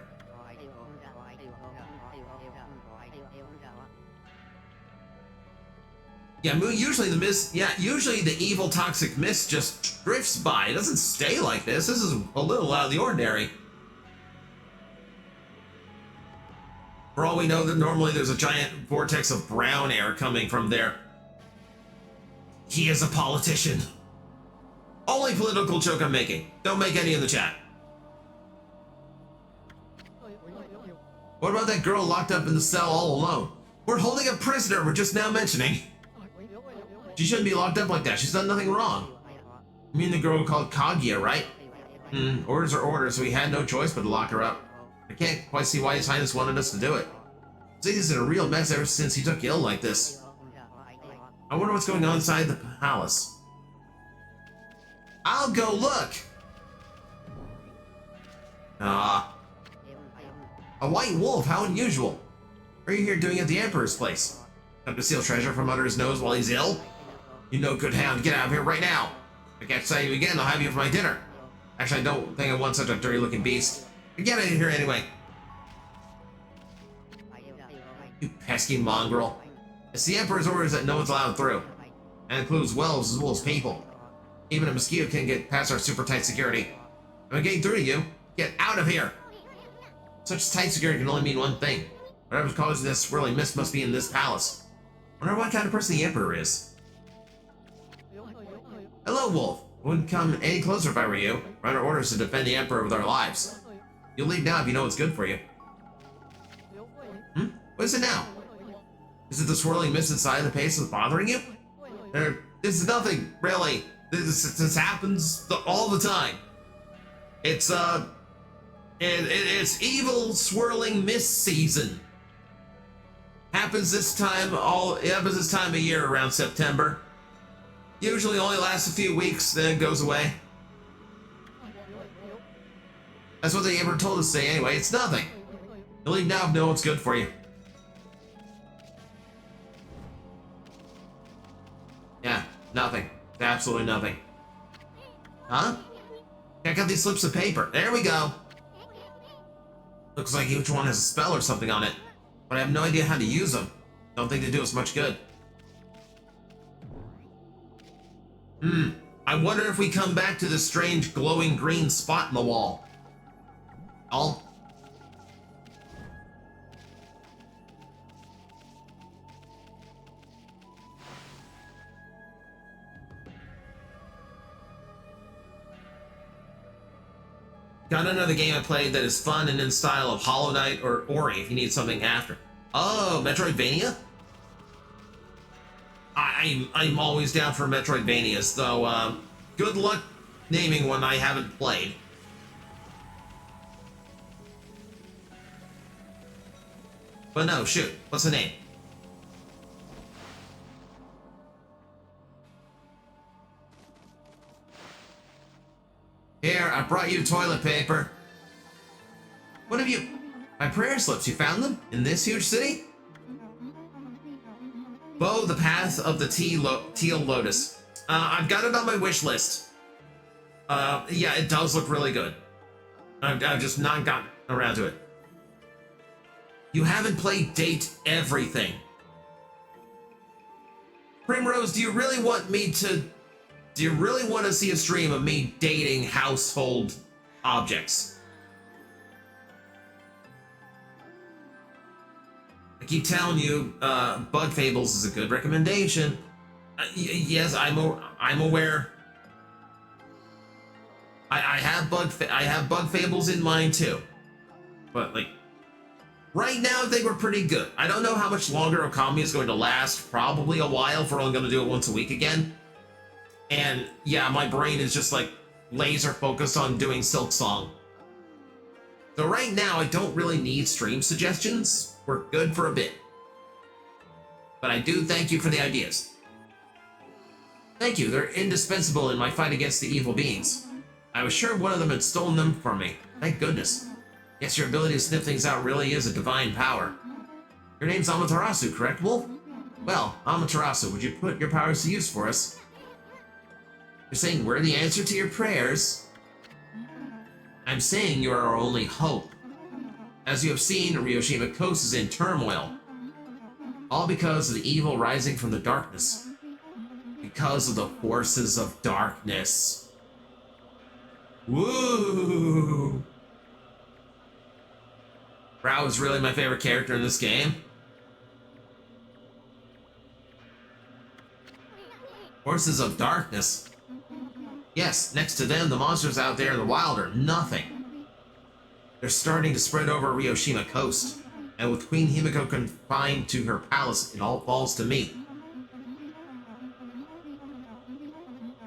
Yeah, usually the evil toxic mist just drifts by. It doesn't stay like this. This is a little out of the ordinary. For all we know, that normally there's a giant vortex of brown air coming from there. He is a politician. Only political joke I'm making. Don't make any in the chat. What about that girl locked up in the cell all alone? We're holding a prisoner we're just now mentioning. She shouldn't be locked up like that. She's done nothing wrong. You mean the girl called Kaguya, right? Orders are orders, so we had no choice but to lock her up. I can't quite see why His Highness wanted us to do it. City's in a real mess ever since he took ill like this. I wonder what's going on inside the palace. I'll go look! A white wolf, how unusual. What are you here doing at the Emperor's place? Come to steal treasure from under his nose while he's ill? You no good hound, get out of here right now! If I can't saw you again, I'll have you for my dinner. Actually, I don't think I want such a dirty looking beast. Get out of here anyway. You pesky mongrel. It's the Emperor's orders that no one's allowed through. That includes elves as well as people. Even a mosquito can get past our super tight security. I'm getting through to you. Get out of here! Such tight security can only mean one thing. Whatever's causing this swirling mist must be in this palace. I wonder what kind of person the Emperor is. Hello, Wolf. I wouldn't come any closer if I were you. We're under orders to defend the Emperor with our lives. You'll leave now if you know what's good for you. What is it now? Is it the swirling mist inside the pace that's bothering you? It's nothing, really. This happens all the time. It's evil swirling mist season. Happens this time of year around September. Usually only lasts a few weeks, then it goes away. That's what they ever told us to say anyway. It's nothing. You'll leave now if you know what's good for you. Yeah, nothing. Absolutely nothing. Huh? Check out these slips of paper. There we go. Looks like each one has a spell or something on it, but I have no idea how to use them. Don't think they do us much good. I wonder if we come back to this strange glowing green spot in the wall. Oh. Got another game I played that is fun and in style of Hollow Knight or Ori if you need something after. Oh, Metroidvania? I'm always down for Metroidvanias, though good luck naming one I haven't played. But no, shoot, what's the name? I brought you toilet paper. What have you... My prayer slips, you found them? In this huge city? Bow, the path of the teal lotus. I've got it on my wish list. Yeah, it does look really good. I've just not gotten around to it. You haven't played Date Everything. Primrose, do you really want to see a stream of me dating household objects? I keep telling you, Bug Fables is a good recommendation. Yes, I'm aware. I have Bug Fables in mind too, but like right now, I think we're pretty good. I don't know how much longer Okami is going to last. Probably a while if we're only going to do it once a week again. And yeah, my brain is just like laser focused on doing Silk Song. So right now, I don't really need stream suggestions. We're good for a bit. But I do thank you for the ideas. Thank you, they're indispensable in my fight against the evil beings. I was sure one of them had stolen them from me. Thank goodness. Yes, your ability to sniff things out really is a divine power. Your name's Amaterasu, correct, Wolf? Well, Amaterasu, would you put your powers to use for us? You're saying we're the answer to your prayers? I'm saying you are our only hope. As you have seen, Ryoshima Coast is in turmoil. All because of the evil rising from the darkness. Because of the forces of darkness. Woo! Rao is really my favorite character in this game. Forces of darkness. Yes, next to them, the monsters out there in the wild are nothing. They're starting to spread over Ryoshima Coast, and with Queen Himiko confined to her palace, it all falls to me.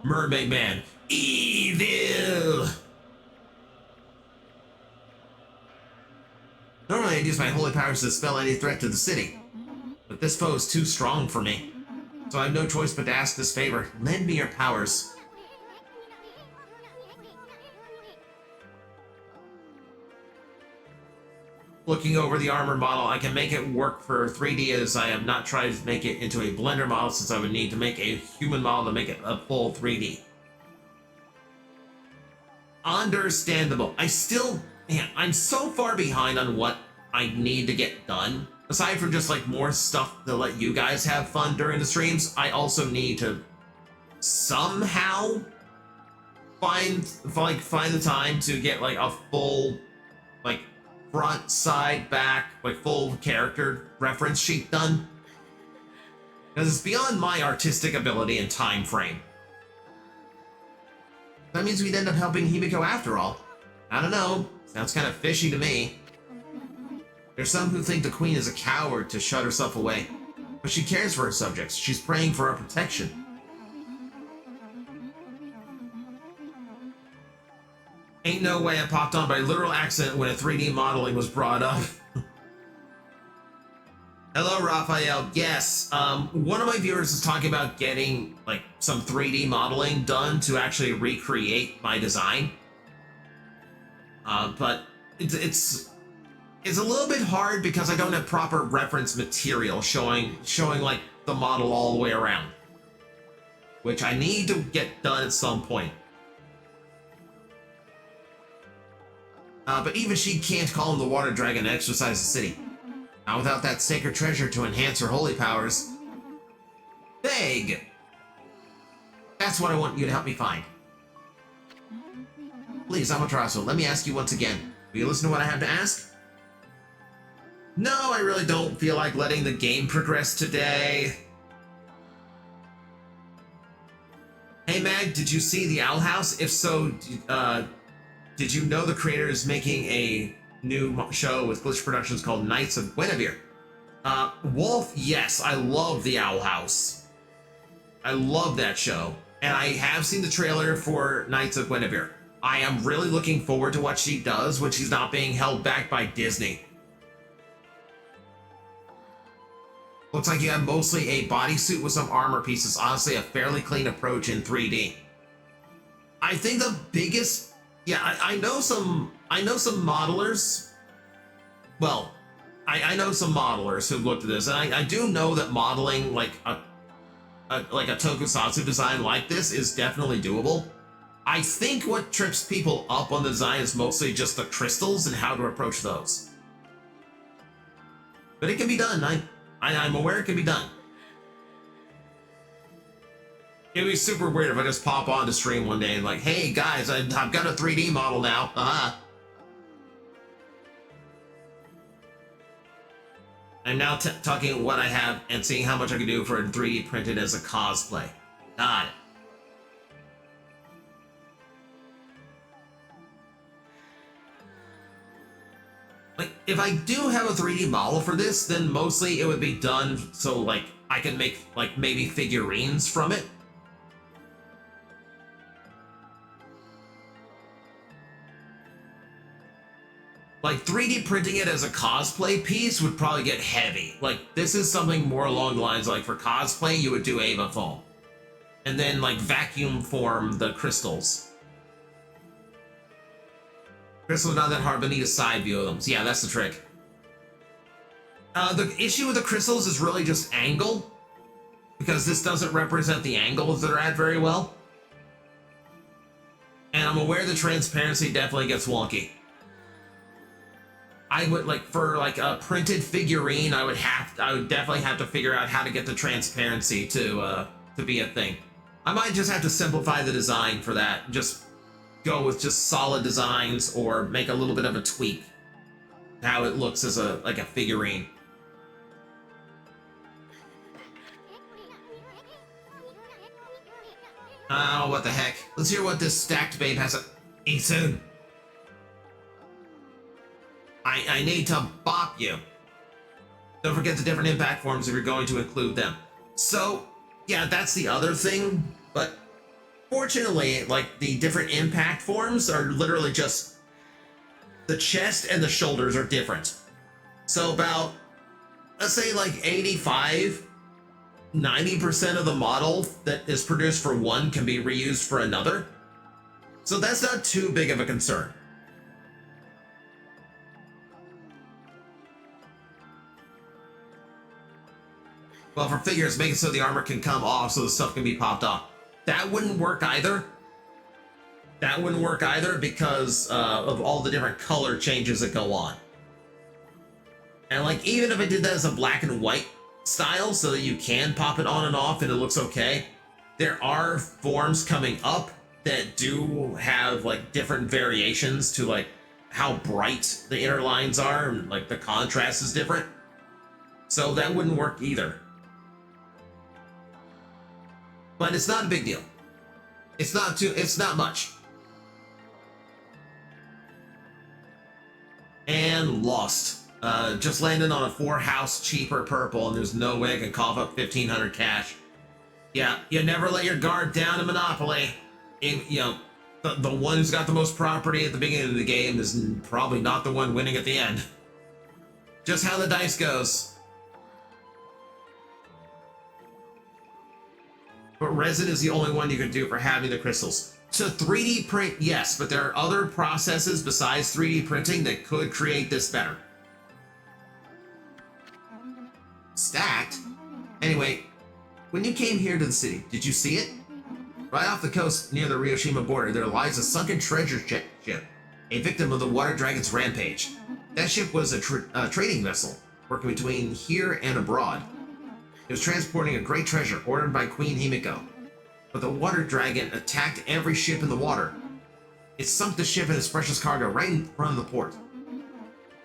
Mermaid Man, evil! Normally I'd use my holy powers to dispel any threat to the city, but this foe is too strong for me. So I have no choice but to ask this favor. Lend me your powers. Looking over the armor model, I can make it work for 3D as I have not tried to make it into a blender model since I would need to make a human model to make it a full 3D. Understandable. I'm so far behind on what I need to get done. Aside from just like more stuff to let you guys have fun during the streams, I also need to somehow find the time to get like a full like front, side, back, like full character reference sheet done. Because it's beyond my artistic ability and time frame. That means we'd end up helping Himiko after all. I don't know. Sounds kind of fishy to me. There's some who think the queen is a coward to shut herself away. But she cares for her subjects. She's praying for our protection. Ain't no way I popped on by literal accident when a 3D modeling was brought up. Hello, Raphael. Yes, one of my viewers is talking about getting like some 3D modeling done to actually recreate my design. But it's a little bit hard because I don't have proper reference material showing like the model all the way around, which I need to get done at some point. But even she can't calm the water dragon and exorcise the city. Not without that sacred treasure to enhance her holy powers. Vague! That's what I want you to help me find. Please, Amaterasu, let me ask you once again. Will you listen to what I have to ask? No, I really don't feel like letting the game progress today. Hey Mag, did you see the Owl House? If so, did you know the creator is making a new show with Glitch Productions called Knights of Guinevere? Wolf, yes, I love the Owl House. I love that show. And I have seen the trailer for Knights of Guinevere. I am really looking forward to what she does when she's not being held back by Disney. Looks like you have mostly a bodysuit with some armor pieces. Honestly, a fairly clean approach in 3D. I think the biggest Yeah, I know some modelers. Well, I know some modelers who've looked at this, and I do know that modeling like a tokusatsu design like this is definitely doable. I think what trips people up on the design is mostly just the crystals and how to approach those. But it can be done. I'm aware it can be done. It'd be super weird if I just pop on to stream one day and like, hey guys, I've got a 3D model now. I'm now talking what I have and seeing how much I can do for it 3D printed as a cosplay. Got it. Like, if I do have a 3D model for this, then mostly it would be done so like I can make like maybe figurines from it. Like 3D printing it as a cosplay piece would probably get heavy. Like this is something more along the lines like for cosplay you would do Ava foam. And then like vacuum form the crystals. Crystals are not that hard, but need a side view of them. So yeah, that's the trick. The issue with the crystals is really just angle. Because this doesn't represent the angles that are at very well. And I'm aware the transparency definitely gets wonky. I would like for like a printed figurine, I would definitely have to figure out how to get the transparency to be a thing. I might just have to simplify the design for that and just go with just solid designs or make a little bit of a tweak how it looks as a figurine. Oh, what the heck. Let's hear what this stacked babe has to eat soon. I need to bop you. Don't forget the different impact forms if you're going to include them. So, yeah, that's the other thing. But fortunately, like, the different impact forms are literally just... the chest and the shoulders are different. So about, let's say like 90% of the model that is produced for one can be reused for another. So that's not too big of a concern. Well, for figures, make it so the armor can come off so the stuff can be popped off. That wouldn't work either. That wouldn't work either because of all the different color changes that go on. And like, even if I did that as a black and white style so that you can pop it on and off and it looks okay, there are forms coming up that do have like different variations to like how bright the inner lines are and like the contrast is different. So that wouldn't work either. But it's not a big deal. It's not much. And lost. Just landed on a 4-house cheaper purple and there's no way I can cough up 1,500 cash. Yeah, you never let your guard down in Monopoly. The one who's got the most property at the beginning of the game is probably not the one winning at the end. Just how the dice goes. But resin is the only one you can do for having the crystals. To 3D print, yes, but there are other processes besides 3D printing that could create this better. Stacked? Anyway, when you came here to the city, did you see it? Right off the coast near the Ryoshima border, there lies a sunken treasure ship, a victim of the water dragon's rampage. That ship was a trading vessel, working between here and abroad. It was transporting a great treasure ordered by Queen Himiko. But the water dragon attacked every ship in the water. It sunk the ship and its precious cargo right in front of the port.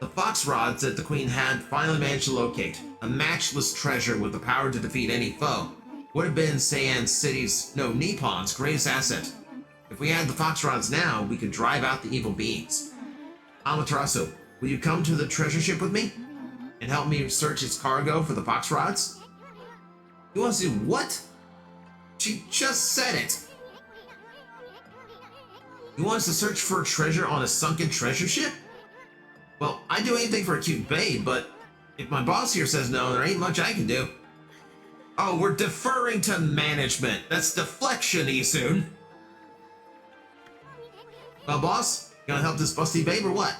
The fox rods that the queen had finally managed to locate, a matchless treasure with the power to defeat any foe, would have been Nippon's greatest asset. If we had the fox rods now, we could drive out the evil beings. Amaterasu, will you come to the treasure ship with me? And help me search its cargo for the fox rods? You want to do what? She just said it. You want us to search for treasure on a sunken treasure ship? Well, I'd do anything for a cute babe, but if my boss here says no, there ain't much I can do. Oh, we're deferring to management. That's deflection, Isun. Well, boss, gonna help this busty babe or what?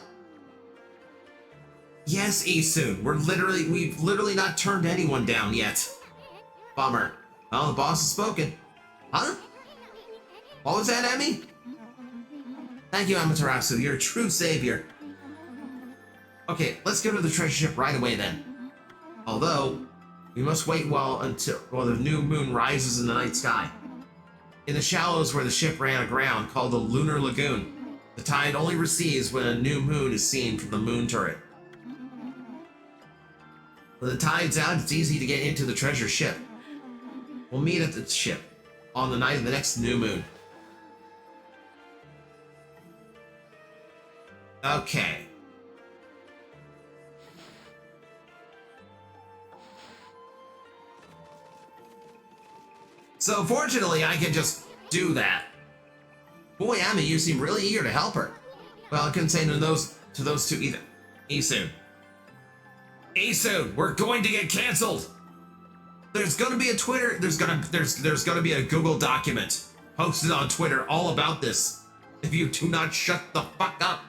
Yes, Isun. We've literally not turned anyone down yet. Bummer. Well, the boss has spoken. Huh? What was that, Emmy? Thank you, Amaterasu. You're a true savior. Okay, let's go to the treasure ship right away then. Although, we must wait while the new moon rises in the night sky. In the shallows where the ship ran aground, called the Lunar Lagoon, the tide only recedes when a new moon is seen from the moon turret. When the tide's out, it's easy to get into the treasure ship. We'll meet at the ship on the night of the next new moon. Okay. So fortunately, I can just do that. Boy, Ami, you seem really eager to help her. Well, I couldn't say to those two either. Isun. Isun, we're going to get canceled. There's gonna be a Twitter. There's gonna be a Google document posted on Twitter all about this. If you do not shut the fuck up.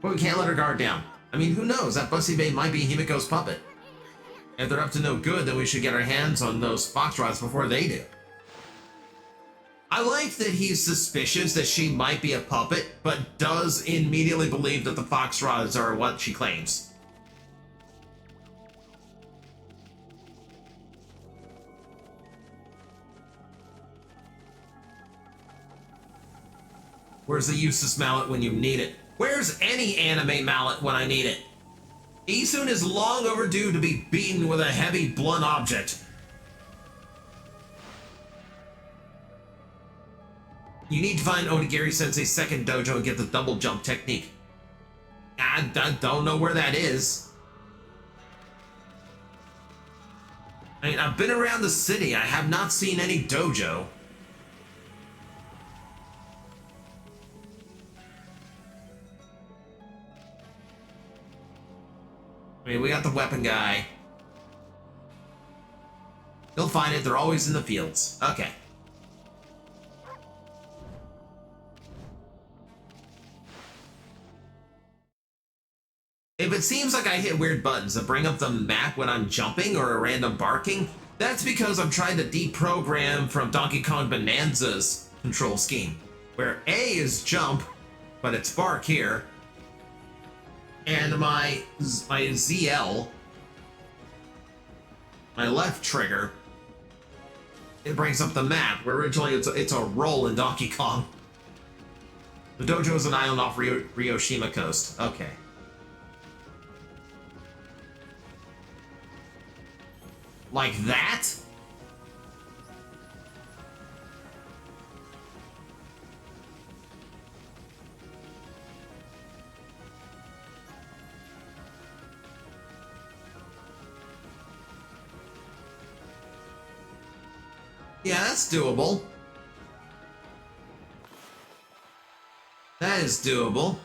But we can't let her guard down. I mean, who knows? That Bussy Babe might be Himiko's puppet. If they're up to no good, then we should get our hands on those fox rods before they do. I like that he's suspicious that she might be a puppet, but does immediately believe that the fox rods are what she claims. Where's the useless mallet when you need it? Where's any anime mallet when I need it? Isun is long overdue to be beaten with a heavy, blunt object. You need to find Onigiri-sensei's second dojo and get the double jump technique. I don't know where that is. I mean, I've been around the city. I have not seen any dojo. I mean, we got the weapon guy. You'll find it. They're always in the fields. Okay. If it seems like I hit weird buttons that bring up the map when I'm jumping or a random barking, that's because I'm trying to deprogram from Donkey Kong Bonanza's control scheme, where A is jump, but it's bark here, and my ZL, my left trigger, it brings up the map, where originally it's a roll in Donkey Kong. The dojo is an island off Ryoshima coast. Okay. Like that? Yeah, that's doable. That is doable.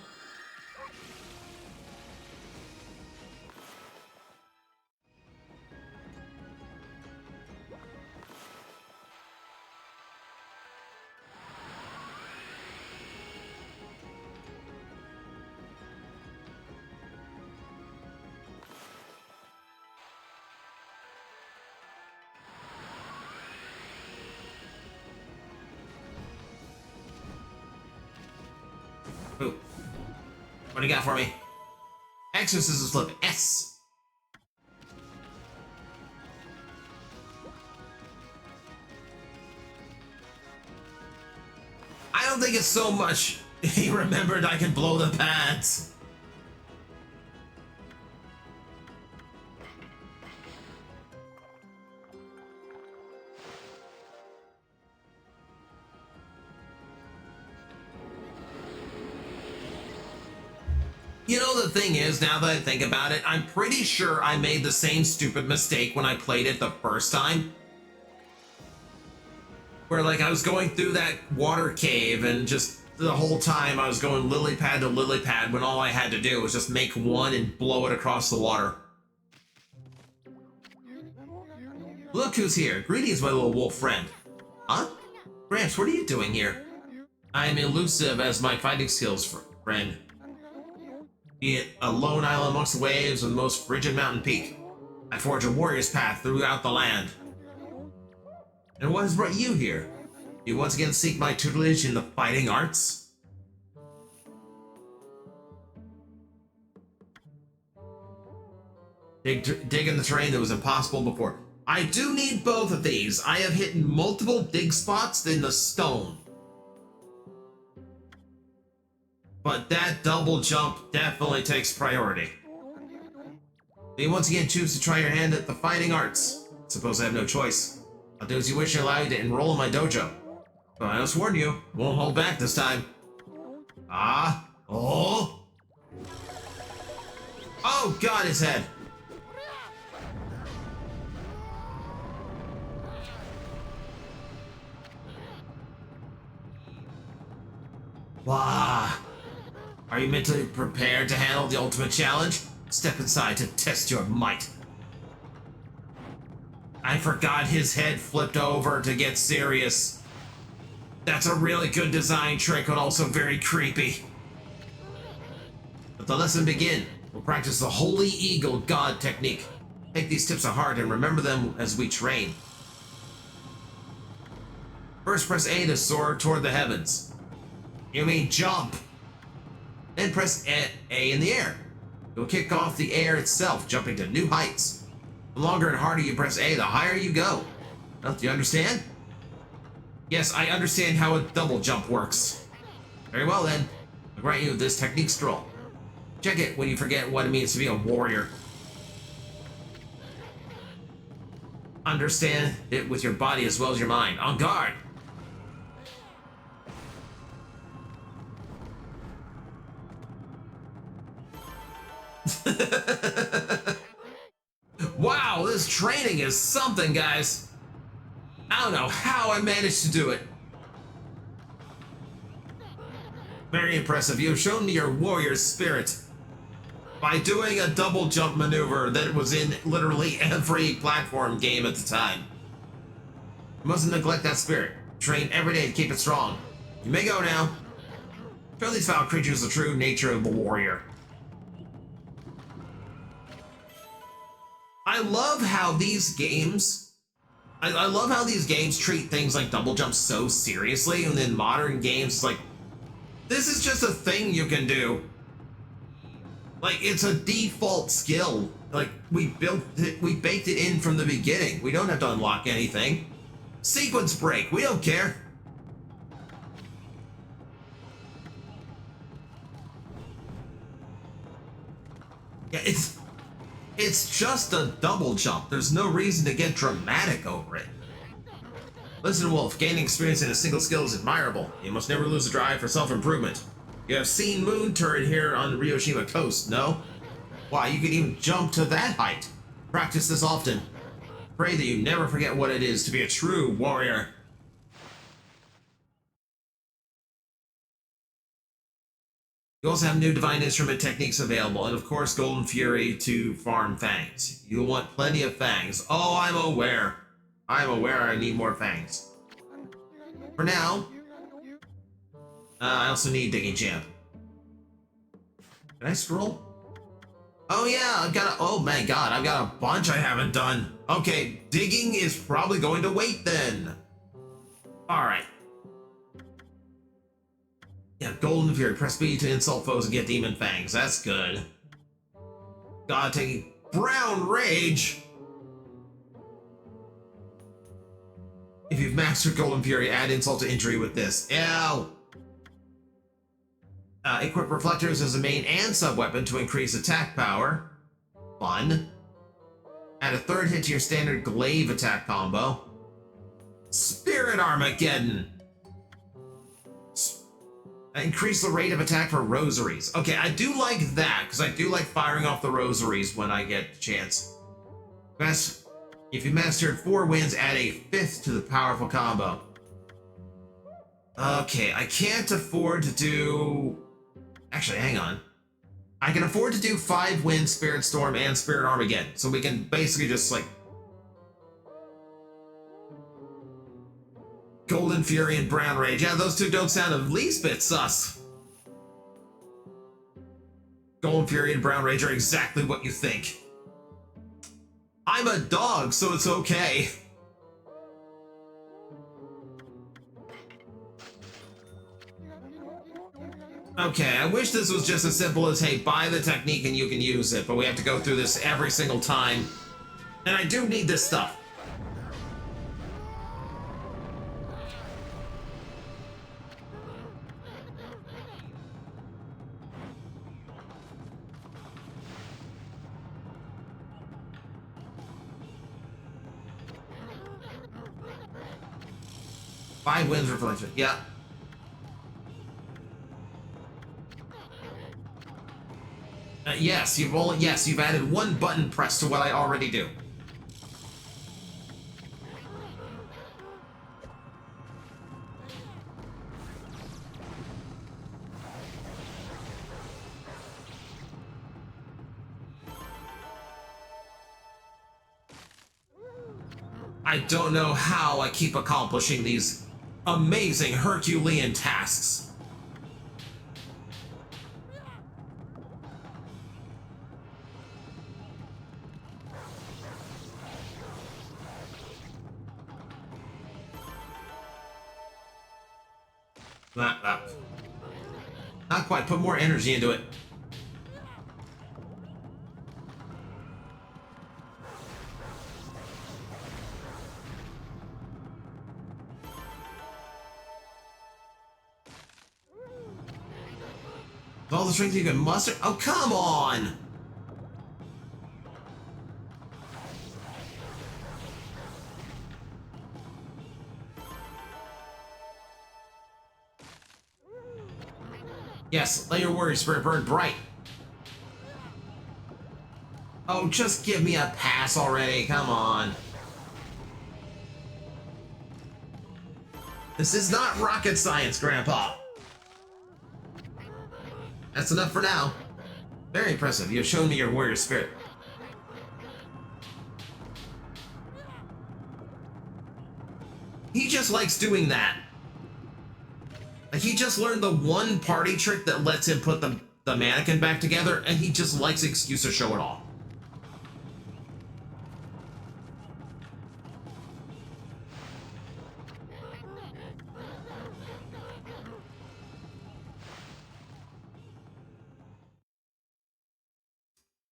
Ooh. What do you got for me? Exorcism slip. S. I don't think it's so much. He remembered I can blow the pads. You know, the thing is, now that I think about it, I'm pretty sure I made the same stupid mistake when I played it the first time. Where, like, I was going through that water cave and just the whole time I was going lily pad to lily pad when all I had to do was just make one and blow it across the water. Look who's here. Greetings, my little wolf friend. Huh? Gramps, what are you doing here? I am elusive as my fighting skills, friend. Be it a lone island amongst the waves or the most frigid mountain peak, I forge a warrior's path throughout the land. And what has brought you here? You once again seek my tutelage in the fighting arts? Dig in the terrain that was impossible before. I do need both of these. I have hit multiple dig spots in the stone. But that double jump definitely takes priority. You once again choose to try your hand at the fighting arts. Suppose I have no choice. I'll do as you wish and allow you to enroll in my dojo. But I just warn you, won't hold back this time. Oh god, his head. Wow. Are you mentally prepared to handle the ultimate challenge? Step inside to test your might. I forgot his head flipped over to get serious. That's a really good design trick, but also very creepy. Let the lesson begin. We'll practice the Holy Eagle God technique. Take these tips to heart and remember them as we train. First, press A to soar toward the heavens. You mean jump. Then press A in the air. You'll kick off the air itself, jumping to new heights. The longer and harder you press A, the higher you go. Well, do you understand? Yes, I understand how a double jump works. Very well then. I'll grant you this technique scroll. Check it when you forget what it means to be a warrior. Understand it with your body as well as your mind. On guard! Wow, this training is something, guys. I don't know how I managed to do it. Very impressive. You have shown me your warrior spirit by doing a double jump maneuver that was in literally every platform game at the time. You mustn't neglect that spirit. Train every day to keep it strong. You may go now. Show these foul creatures the true nature of the warrior. I love how these games I love how these games treat things like double jump so seriously, and then modern games, it's like, this is just a thing you can do. Like, it's a default skill. Like, we baked it in from the beginning. We don't have to unlock anything. Sequence break, we don't care. Yeah, it's just a double jump. There's no reason to get dramatic over it. Listen, Wolf, gaining experience in a single skill is admirable. You must never lose a drive for self-improvement. You have seen Moon Turret here on Ryoshima Coast, no? Why, you can even jump to that height. Practice this often. Pray that you never forget what it is to be a true warrior. You also have new divine instrument techniques available, and of course Golden Fury to farm fangs. You'll want plenty of fangs. Oh, I'm aware. I'm aware I need more fangs. For now, I also need Digging Champ. Can I scroll? Oh yeah, I've got oh my god, I've got a bunch I haven't done. Okay, digging is probably going to wait then. Alright. Yeah, Golden Fury. Press B to insult foes and get demon fangs. That's good. God, taking Brown Rage. If you've mastered Golden Fury, add insult to injury with this. Ew. Equip reflectors as a main and sub-weapon to increase attack power. Fun. Add a third hit to your standard glaive attack combo. Spirit Armageddon. Increase the rate of attack for rosaries. Okay, I do like that, because I do like firing off the rosaries when I get the chance. If you mastered 4 wins, add a 5th to the powerful combo. Okay, I can't afford to do... Actually, hang on. I can afford to do 5 wins, Spirit Storm, and Spirit Armageddon. So we can basically just, like... Golden Fury and Brown Rage. Yeah, those two don't sound the least bit sus. Golden Fury and Brown Rage are exactly what you think. I'm a dog, so it's okay. Okay, I wish this was just as simple as, hey, buy the technique and you can use it, but we have to go through this every single time. And I do need this stuff. Five wins reflection. Yeah. Yes, you've added one button press to what I already do. I don't know how I keep accomplishing these amazing Herculean tasks. Not quite. Put more energy into it. With all the strength you can muster? Oh, come on! Yes, let your warrior spirit burn bright. Oh, just give me a pass already, come on. This is not rocket science, Grandpa. That's enough for now. Very impressive, you have shown me your warrior spirit. He just likes doing that. Like, he just learned the one party trick that lets him put the mannequin back together, and he just likes an excuse to show it off.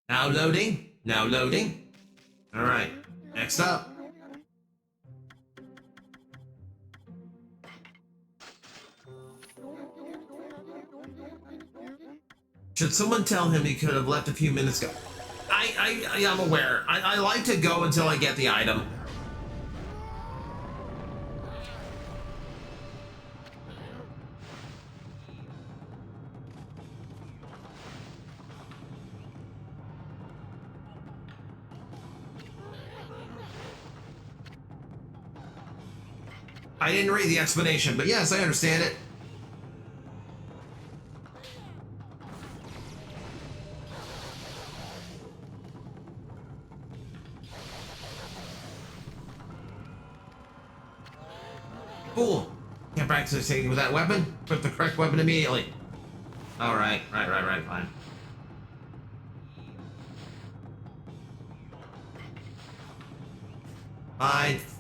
Now loading. Now loading. All right. Next up. Should someone tell him he could have left a few minutes ago? I'm aware. I like to go until I get the item. I didn't read the explanation, but yes, I understand it. Cool. Can't practice taking with that weapon? Put the correct weapon immediately. Alright, right, fine.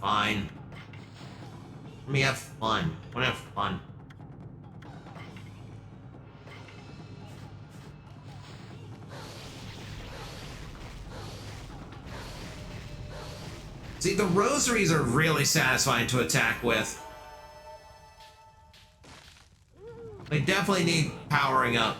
Fine. Let me have fun. I wanna have fun. See, the rosaries are really satisfying to attack with. They definitely need powering up.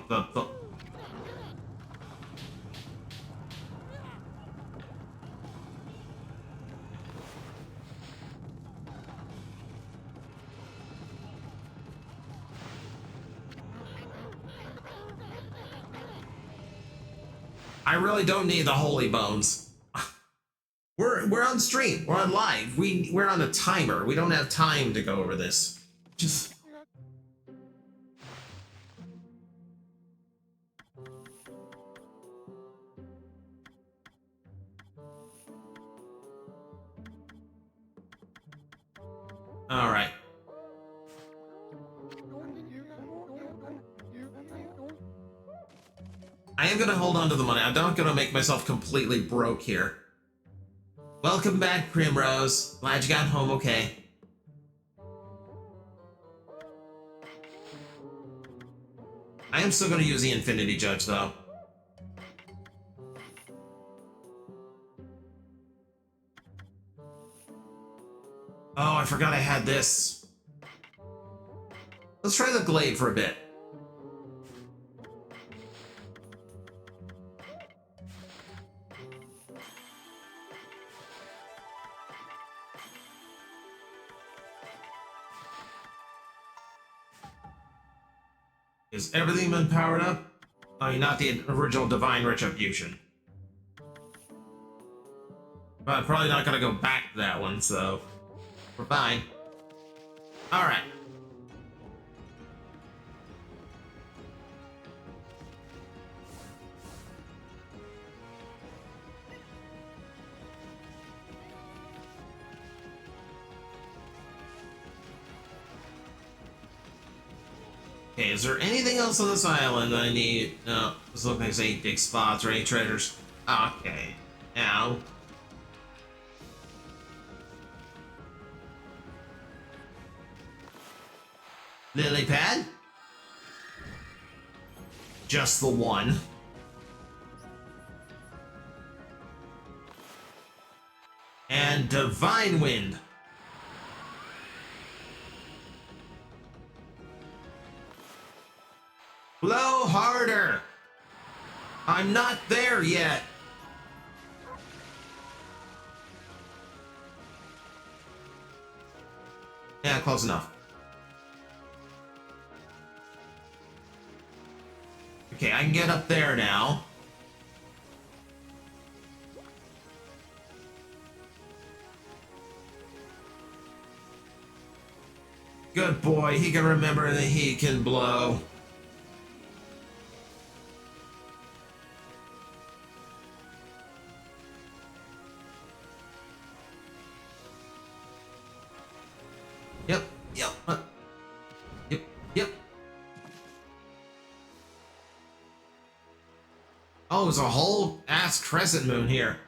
Thump. I really don't need the holy bones. We're on stream. We're on live. We're on a timer. We don't have time to go over this. Just... Alright. I am gonna hold on to the money. I'm not gonna make myself completely broke here. Welcome back, Primrose. Glad you got home okay. I am still gonna use the Infinity Judge, though. Oh, I forgot I had this. Let's try the Glaive for a bit. Is everything been powered up? I mean, not the original Divine Retribution. But I'm probably not gonna go back to that one, so we're fine. Alright. Okay, is there anything else on this island I need? No, this looks like there's any big spots or any treasures. Okay, now. Lily pad? Just the one. And Divine Wind. Blow harder! I'm not there yet! Yeah, close enough. Okay, I can get up there now. Good boy, he can remember that he can blow. Yep. Oh, there's a whole ass crescent moon here.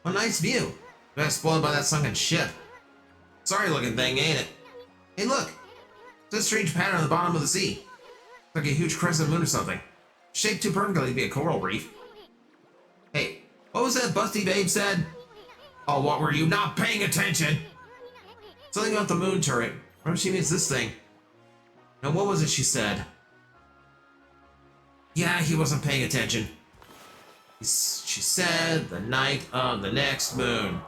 A nice view. Got spoiled by that sunken ship. Sorry looking thing, ain't it? Hey look! It's a strange pattern on the bottom of the sea. Like a huge crescent moon or something. Shaped too perfectly to be a coral reef. Hey, what was that busty babe said? Oh, what were you not paying attention? Something about the moon turret. What if she means this thing? Now what was it she said? Yeah, he wasn't paying attention. She said the night of the next moon.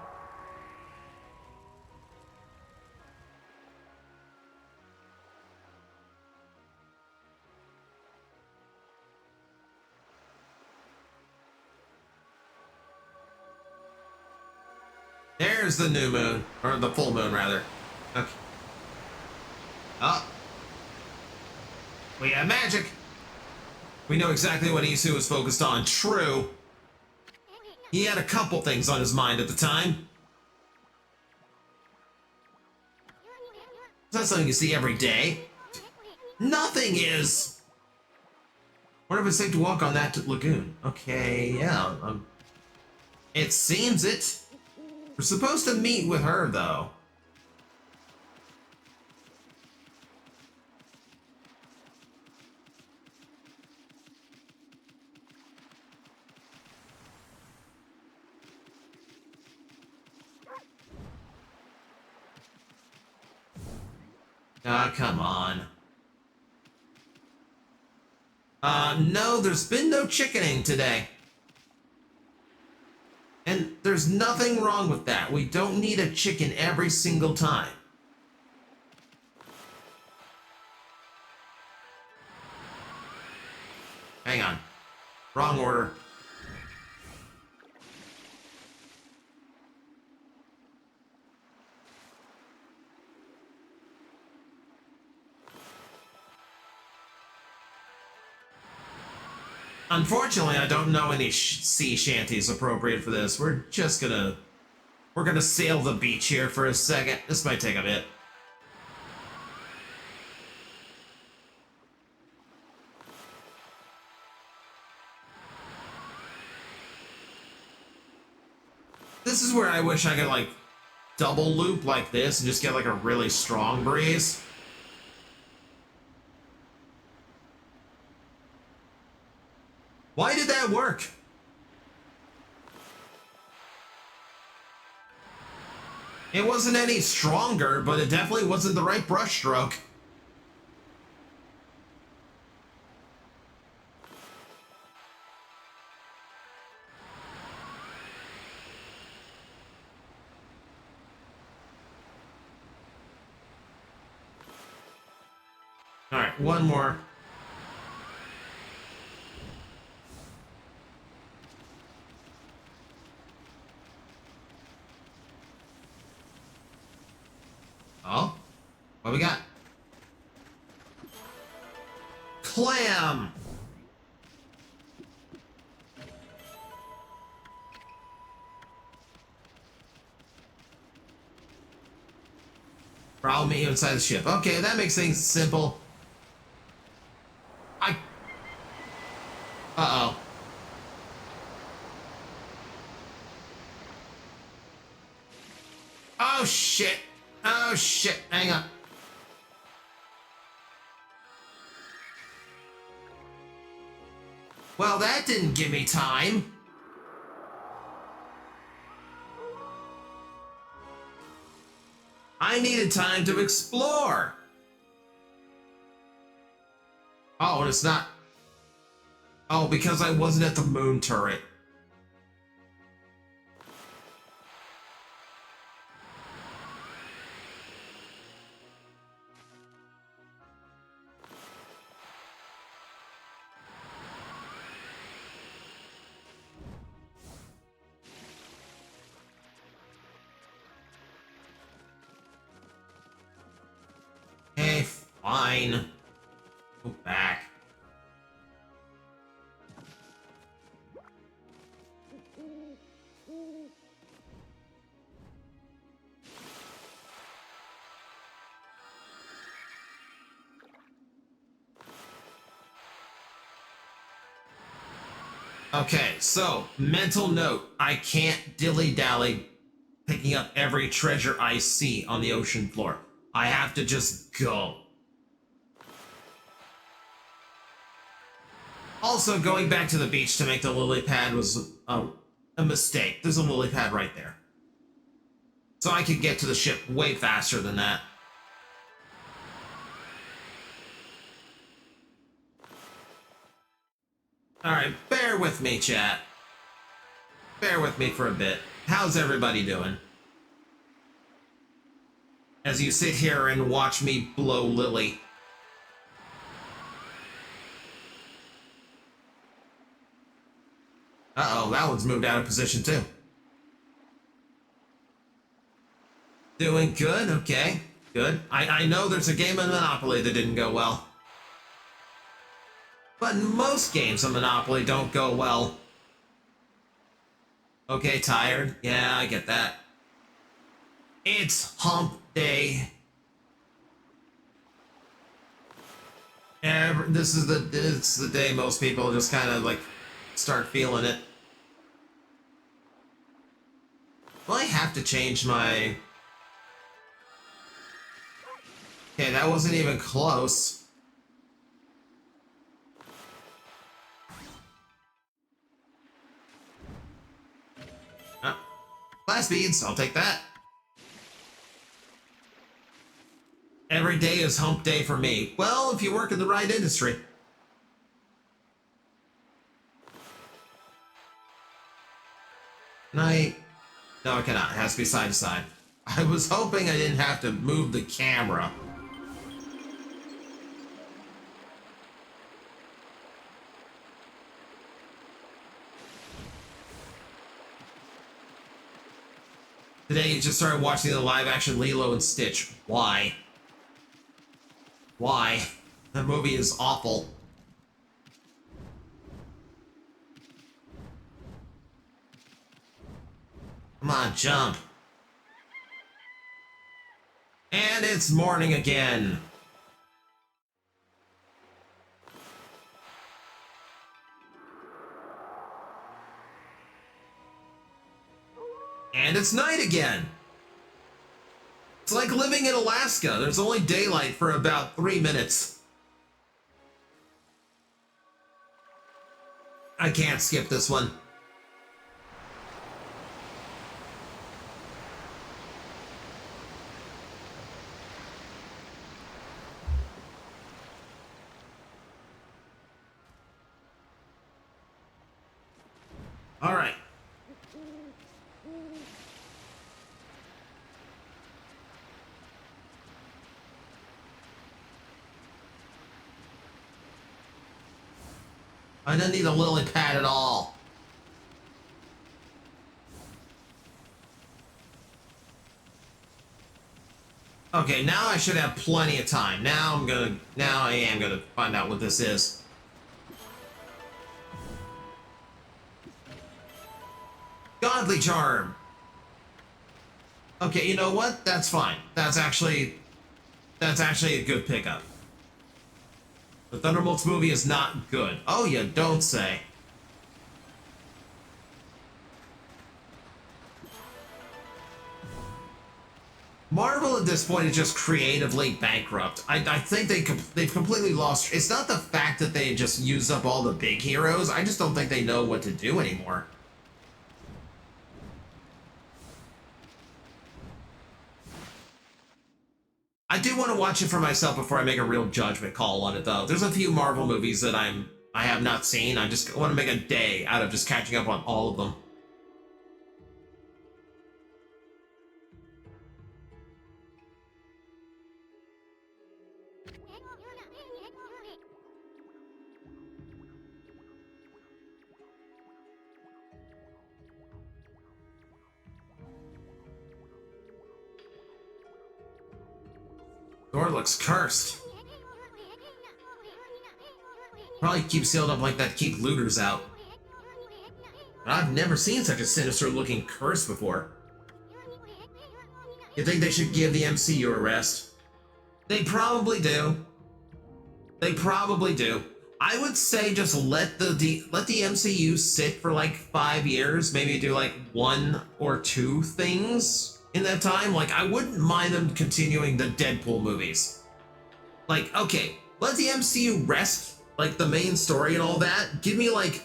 There's the new moon. Or the full moon, rather. Okay. Oh. We have magic. We know exactly what Isu was focused on. True. He had a couple things on his mind at the time. It's not something you see every day. Nothing is. Wonder if it's safe to walk on that lagoon. Okay, yeah. It seems it. We're supposed to meet with her, though. Ah, come on. No, there's been no chickening today. And there's nothing wrong with that. We don't need a chicken every single time. Hang on. Wrong order. Unfortunately, I don't know any sea shanties appropriate for this. We're gonna sail the beach here for a second. This might take a bit. This is where I wish I could like double loop like this and just get like a really strong breeze. Why did that work? It wasn't any stronger, but it definitely wasn't the right brush stroke. All right, one more. Oh, what we got? Clam! I'll meet you inside the ship. Okay, that makes things simple. Uh-oh. Oh, shit. Oh, shit. Hang on. Well, that didn't give me time. I needed time to explore. Oh, and it's not... Oh, because I wasn't at the moon turret. Hey, fine. Go back. Okay, so, mental note. I can't dilly-dally picking up every treasure I see on the ocean floor. I have to just go. Also, going back to the beach to make the lily pad was a mistake. There's a lily pad right there. So I could get to the ship way faster than that. Alright, bear with me, chat. Bear with me for a bit. How's everybody doing? As you sit here and watch me blow Lily. Uh-oh, that one's moved out of position too. Doing good, okay. Good. I know there's a game of Monopoly that didn't go well. But most games of Monopoly don't go well. Okay, tired? Yeah, I get that. It's hump day. It's the day most people just kind of like start feeling it. Well, I have to change my... Okay, that wasn't even close. Class beads, I'll take that. Every day is hump day for me. Well, if you work in the right industry. No, I cannot. It has to be side to side. I was hoping I didn't have to move the camera. Today you just started watching the live-action Lilo and Stitch. Why? Why? That movie is awful. Come on, jump. And it's morning again. And it's night again. It's like living in Alaska. There's only daylight for about 3 minutes. I can't skip this one. All right. I don't need a lily pad at all. Okay, now I should have plenty of time. Now I am gonna find out what this is. Godly charm. Okay, you know what? That's fine. That's actually a good pickup. The Thunderbolts movie is not good. Oh, you don't say. Marvel at this point is just creatively bankrupt. I think they've completely lost. It's not the fact that they just used up all the big heroes. I just don't think they know what to do anymore. I do want to watch it for myself before I make a real judgment call on it, though. There's a few Marvel movies that I have not seen. I just want to make a day out of just catching up on all of them. Door looks cursed. Probably keep sealed up like that to keep looters out. But I've never seen such a sinister looking curse before. You think they should give the MCU a rest? They probably do. They probably do. I would say just let the MCU sit for like 5 years, maybe do like 1 or 2 things in that time. Like, I wouldn't mind them continuing the Deadpool movies. Like, okay, let the MCU rest, like the main story and all that. Give me like,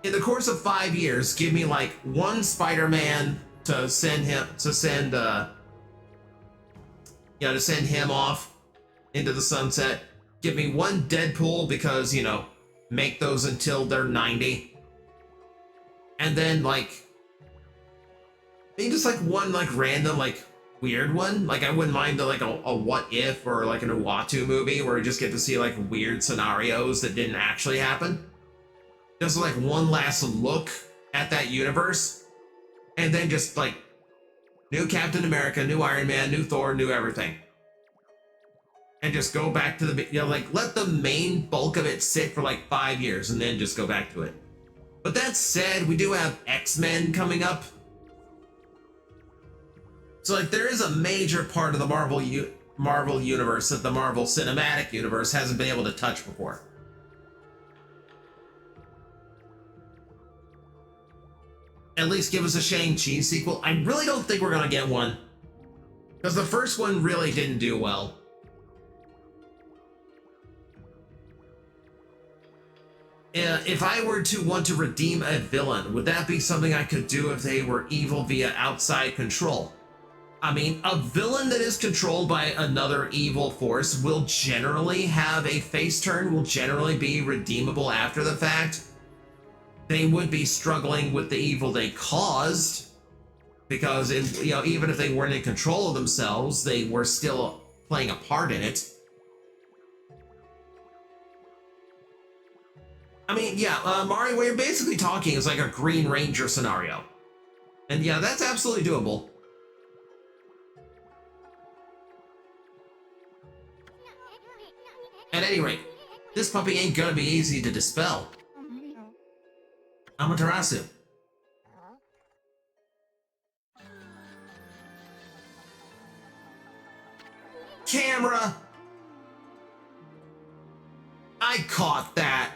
in the course of 5 years, give me like 1 Spider-Man to send him off into the sunset. Give me 1 Deadpool because, you know, make those until they're 90. And then like, maybe just like 1 like random like weird one. Like, I wouldn't mind like a What If or like an Uatu movie where we just get to see like weird scenarios that didn't actually happen. Just like 1 last look at that universe. And then just like new Captain America, new Iron Man, new Thor, new everything. And just go back to the, you know, like let the main bulk of it sit for like 5 years and then just go back to it. But that said, we do have X-Men coming up. So like there is a major part of the Marvel universe that the Marvel Cinematic Universe hasn't been able to touch before. At least give us a Shang-Chi sequel. I really don't think we're gonna get one, because the first one really didn't do well. If I were to want to redeem a villain, would that be something I could do if they were evil via outside control? I mean, a villain that is controlled by another evil force will generally have a face turn, will generally be redeemable after the fact. They would be struggling with the evil they caused, because even if they weren't in control of themselves, they were still playing a part in it. I mean, yeah, Mario, what you're basically talking is like a Green Ranger scenario. And yeah, that's absolutely doable. At any rate, this puppy ain't gonna be easy to dispel. Amaterasu. camera! I caught that.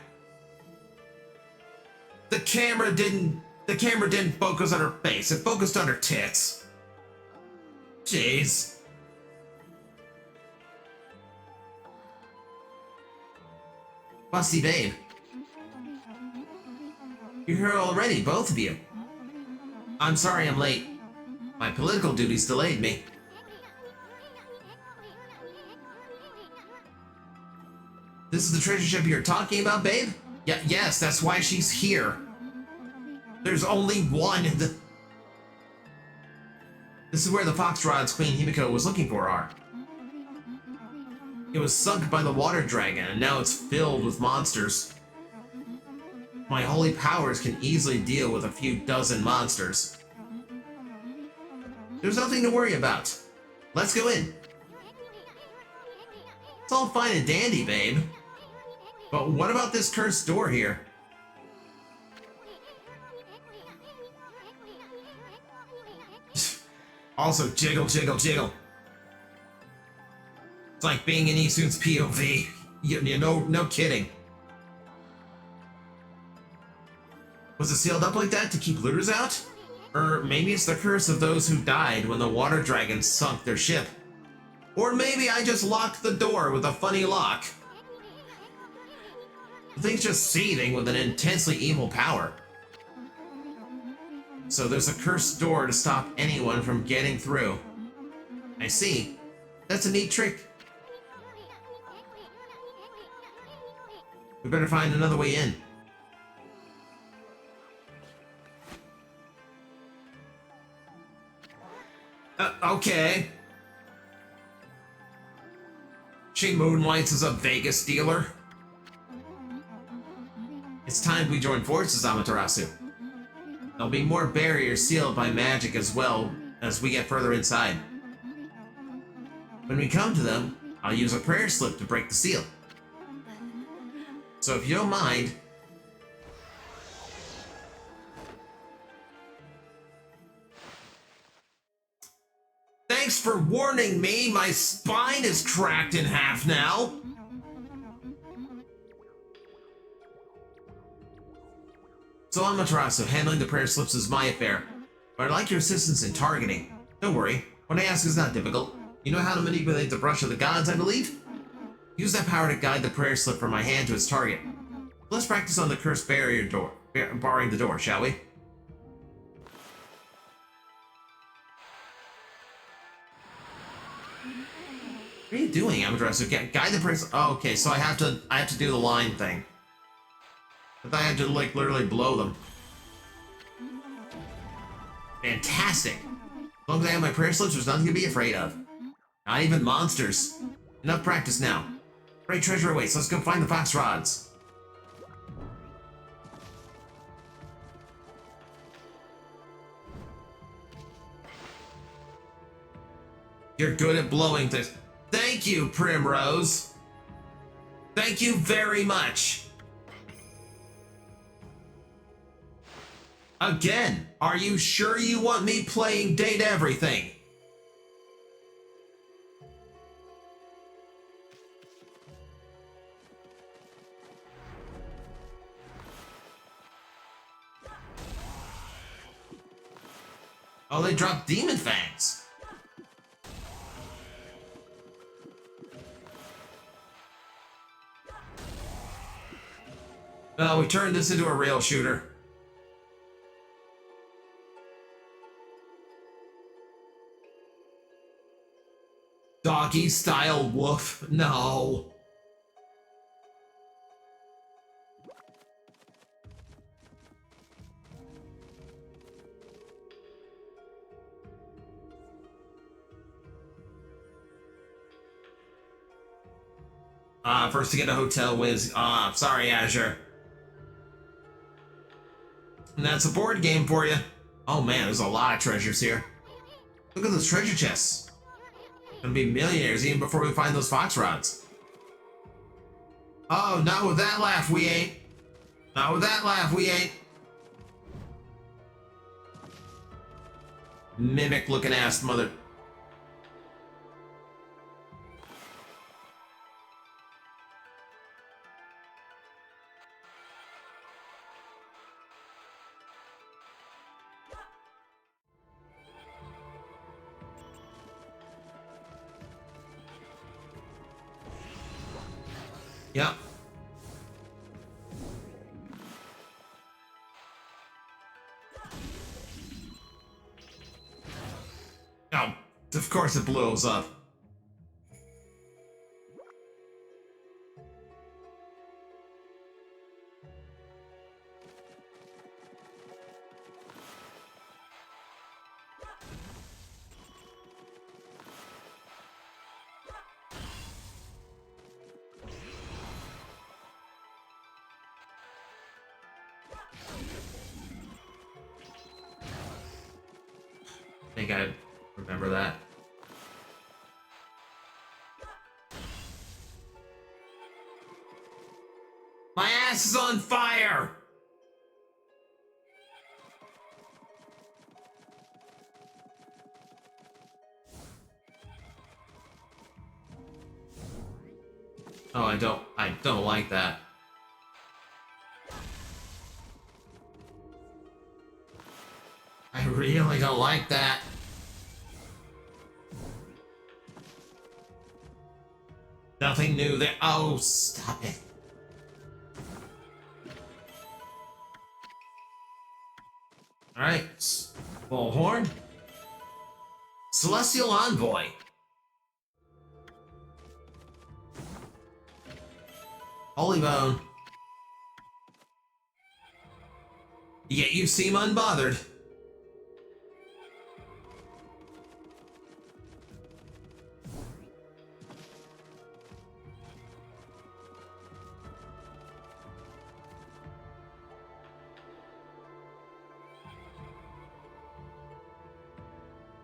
The camera didn't focus on her face. It focused on her tits. Jeez. Busty babe. You're here already, both of you. I'm sorry I'm late. My political duties delayed me. This is the treasure ship you're talking about, babe? Yes, that's why she's here. There's only one in the... This is where the Foxrods Queen Himiko was looking for are. It was sunk by the water dragon, and now it's filled with monsters. My holy powers can easily deal with a few dozen monsters. There's nothing to worry about. Let's go in. It's all fine and dandy, babe. But what about this cursed door here? Also, jiggle, jiggle, jiggle. It's like being in Isun's POV. You know, no kidding. Was it sealed up like that to keep looters out? Or maybe it's the curse of those who died when the water dragon sunk their ship. Or maybe I just locked the door with a funny lock. The thing's just seething with an intensely evil power. So there's a cursed door to stop anyone from getting through. I see. That's a neat trick. We better find another way in. Okay. She moonlights as a Vegas dealer. It's time we join forces, Amaterasu. There'll be more barriers sealed by magic as well as we get further inside. When we come to them, I'll use a prayer slip to break the seal. So if you don't mind... Thanks for warning me! My spine is cracked in half now! So Amaterasu, handling the prayer slips is my affair. But I'd like your assistance in targeting. Don't worry, what I ask is not difficult. You know how to manipulate the brush of the gods, I believe? Use that power to guide the prayer slip from my hand to its target. Let's practice on the cursed barrier door, barring the door, shall we? What are you doing, Amaterasu? Guide the prayer slip. Oh, okay, so I have to do the line thing. I thought I had to, like, literally blow them. Fantastic! As long as I have my prayer slips, there's nothing to be afraid of. Not even monsters. Enough practice now. Great treasure awaits. Let's go find the fox rods. You're good at blowing things. Thank you, Primrose. Thank you very much. Again, are you sure you want me playing Date Everything? Oh, they dropped Demon Fangs. Oh, we turned this into a rail shooter. Doggy style woof. No. First to get a hotel whiz. Sorry, Azure. And that's a board game for you. Oh man, there's a lot of treasures here. Look at those treasure chests. Gonna be millionaires even before we find those fox rods. Oh, not with that laugh, we ain't. Not with that laugh, we ain't. Mimic looking ass mother. Yep. Oh, of course it blows up. I think I remember that. My ass is on fire! Oh, I don't like that. I really don't like that. Nothing new there. Oh, stop it. Alright. Bullhorn. Celestial Envoy. Holy Bone. Yet you seem unbothered.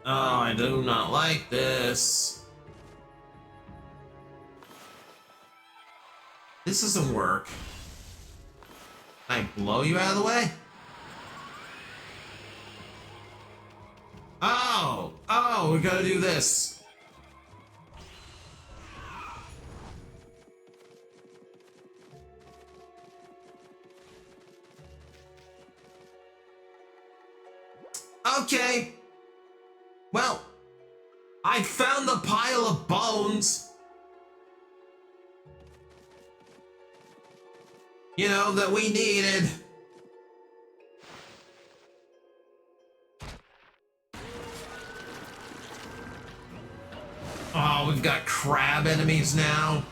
Oh, I do not like this. This doesn't work. Can I blow you out of the way? Oh, we gotta do this. Okay. Well, I found the pile of bones. You know, that we needed. Oh, we've got crab enemies now.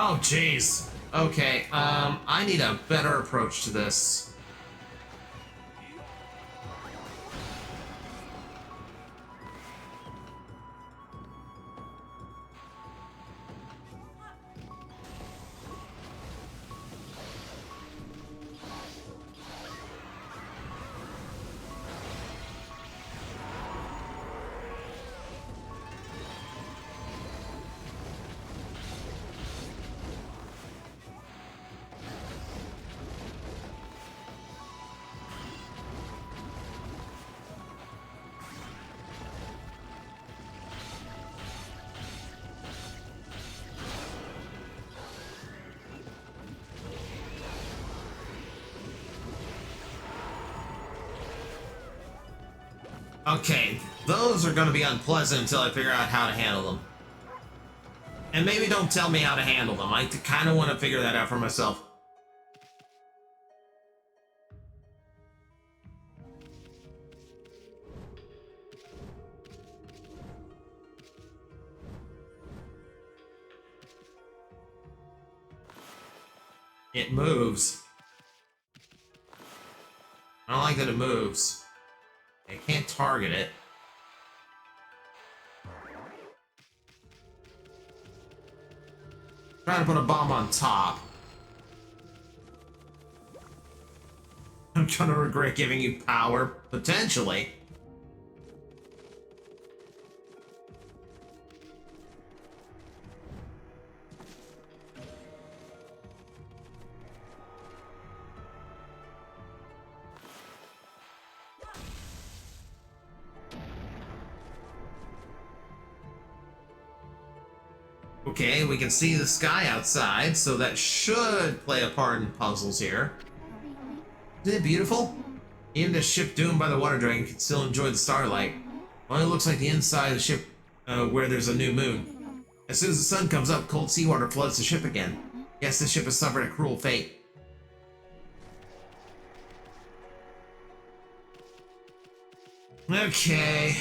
Oh, jeez. Okay, I need a better approach to this. Okay, those are gonna be unpleasant until I figure out how to handle them. And maybe don't tell me how to handle them. I kind of want to figure that out for myself. It moves. I don't like that it moves. I can't target it. Trying to put a bomb on top. I'm gonna regret giving you power, potentially. Okay, we can see the sky outside, so that should play a part in puzzles here. Isn't it beautiful? Even a ship doomed by the water dragon can still enjoy the starlight. Well, it looks like the inside of the ship where there's a new moon. As soon as the sun comes up, cold seawater floods the ship again. Yes, this ship has suffered a cruel fate. Okay.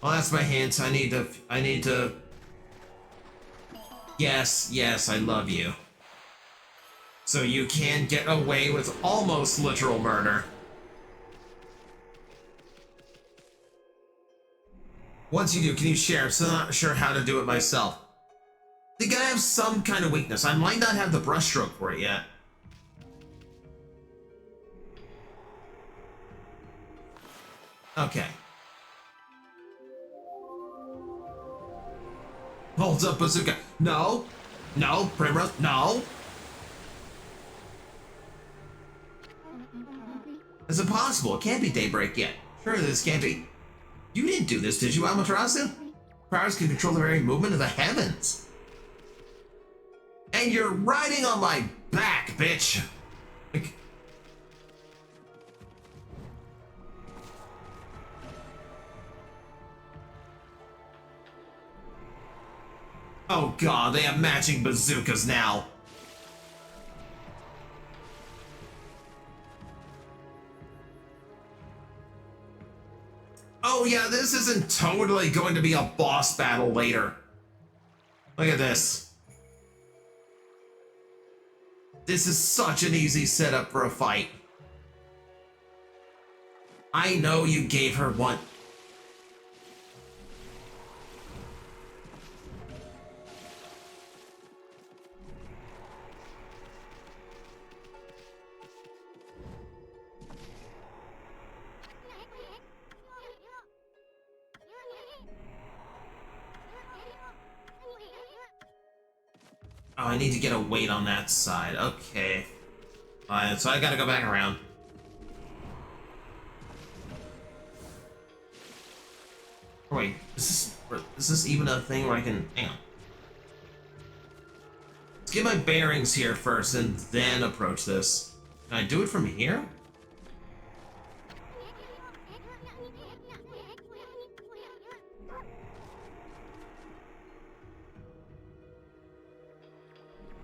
Well, that's my hint. I need to... Yes, I love you. So you can get away with almost literal murder. Once you do, can you share? I'm still not sure how to do it myself. I think I have some kind of weakness. I might not have the brushstroke for it yet. Okay. Holds up bazooka. No. No, Primrose, no. It's impossible. It can't be daybreak yet. Surely this can't be. You didn't do this, did you, Amaterasu? Powers can control the very movement of the heavens. And you're riding on my back, bitch. Like... Oh god, they have matching bazookas now. Oh yeah, this isn't totally going to be a boss battle later. Look at this. This is such an easy setup for a fight. I know you gave her one. Oh, I need to get a weight on that side. Okay. Alright, so I gotta go back around. Oh, wait, is this even a thing where I can... Hang on. Let's get my bearings here first and then approach this. Can I do it from here?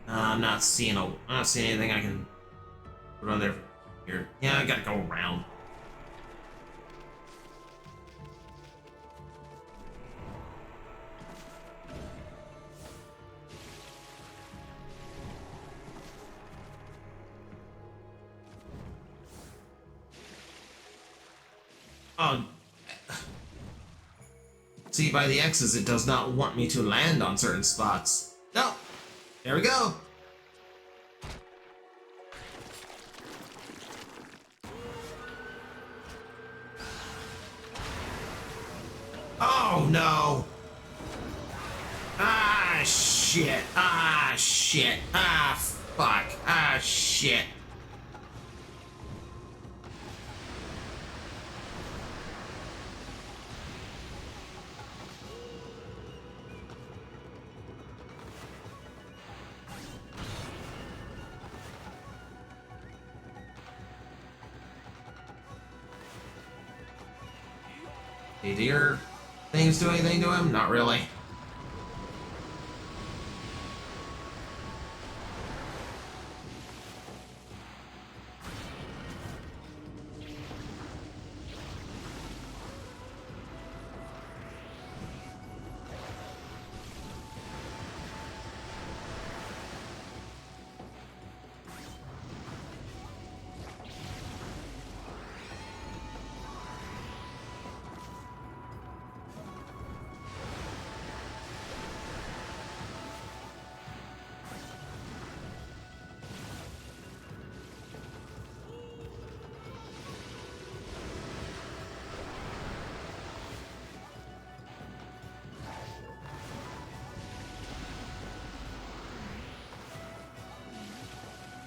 I'm not seeing anything I can put on there here. Yeah, I gotta go around. Oh. See, by the X's, it does not want me to land on certain spots. No! There we go! Oh no! Ah shit! Ah shit! Ah fuck! Ah shit! Hey, do your things do anything to him? Not really.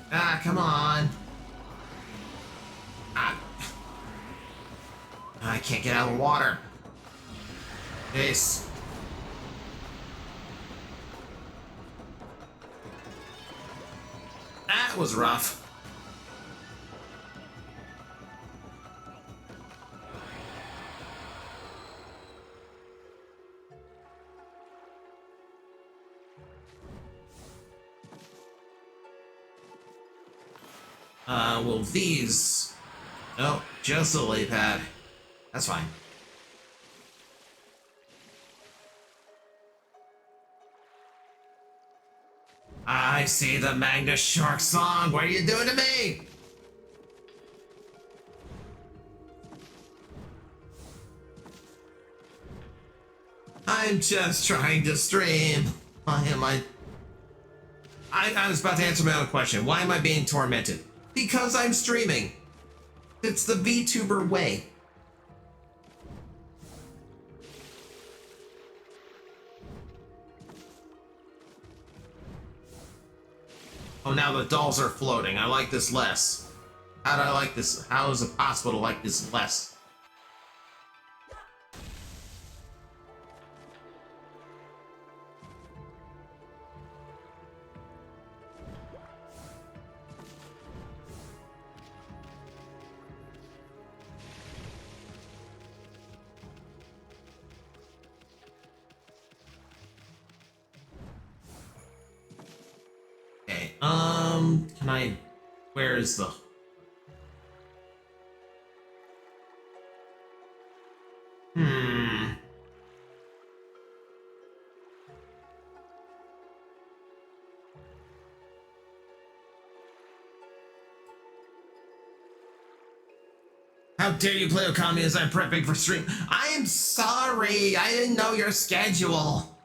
Ah, come on. Ah. I can't get out of the water. This. that was rough. Well, these... No, just a lay pad. That's fine. I see the Magnus Shark song. What are you doing to me? I'm just trying to stream. Why am I was about to answer my own question. Why am I being tormented? Because I'm streaming. It's the VTuber way. Oh, now the dolls are floating. I like this less. How do I like this? How is it possible to like this less? Can I... Where is the... How dare you play Okami as I'm prepping for stream? I am sorry! I didn't know your schedule!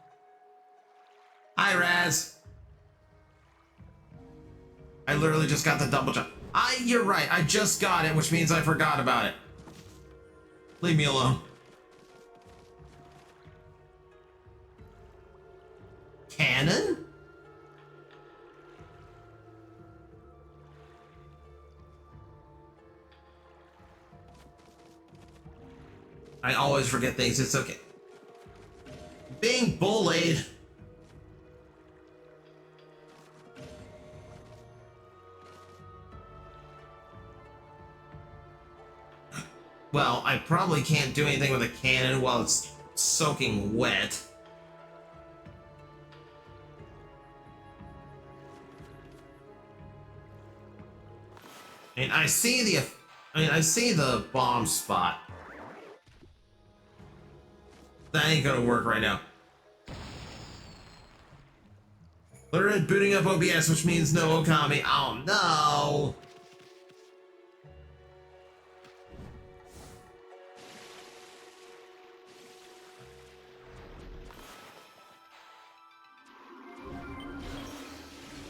Hi, Raz. I literally just got the double jump. You're right, I just got it, which means I forgot about it. Leave me alone. Cannon? I always forget things, it's okay. Being bullied. Well, I probably can't do anything with a cannon while it's soaking wet. And I see the bomb spot. That ain't gonna work right now. Literally booting up OBS, which means no Okami. Oh no!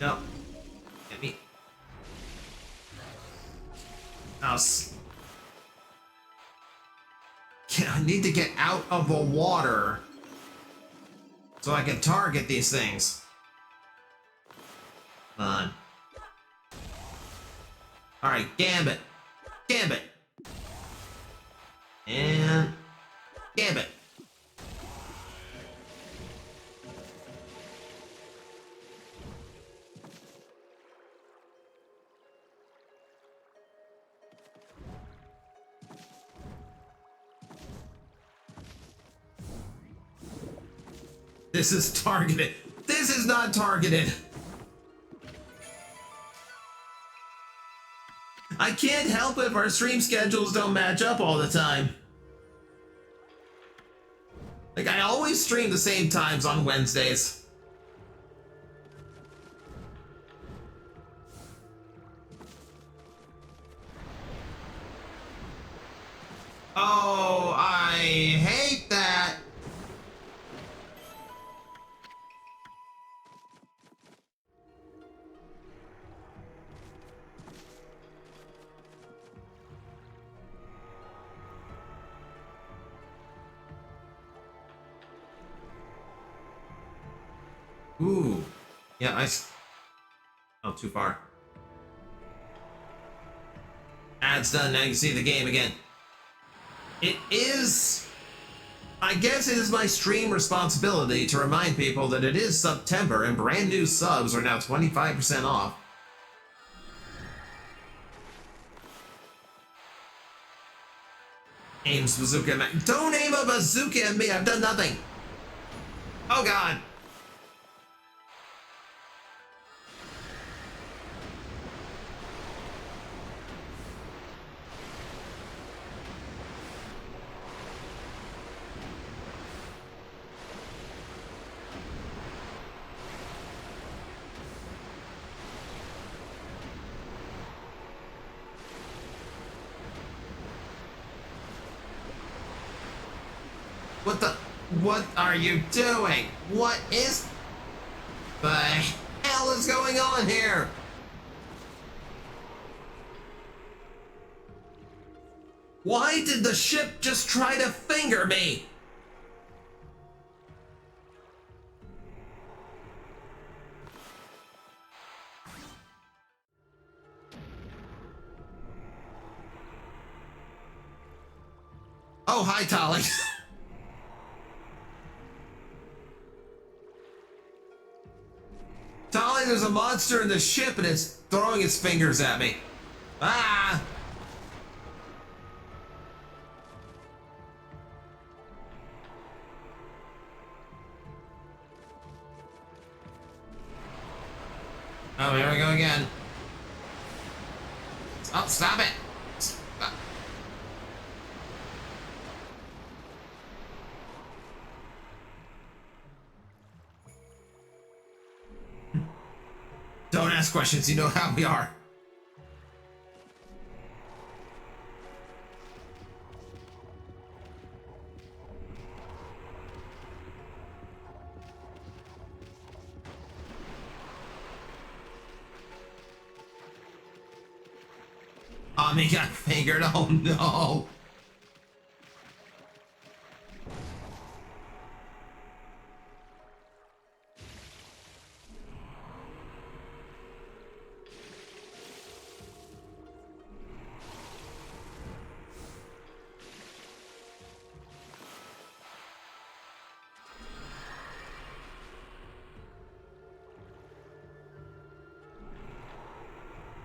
No. Get me. I need to get out of the water so I can target these things. Come on. Alright, Gambit. Gambit. And Gambit. This is targeted. This is not targeted. I can't help it if our stream schedules don't match up all the time. Like, I always stream the same times on Wednesdays. Oh, I hate that. Ooh. Yeah, oh, too far. Ad's done, now you can see the game again. It is... I guess it is my stream responsibility to remind people that it is September and brand new subs are now 25% off. Aims bazooka at me. Don't aim a bazooka at me. I've done nothing. Oh God. What are you doing? What is the hell is going on here? Why did the ship just try to finger me? Oh, hi, Tolly. Tolly, there's a monster in the ship and it's throwing its fingers at me. Ah! Oh, here we go again. Oh, stop it! Stop. Don't ask questions, you know how we are. He got fingered. Oh no.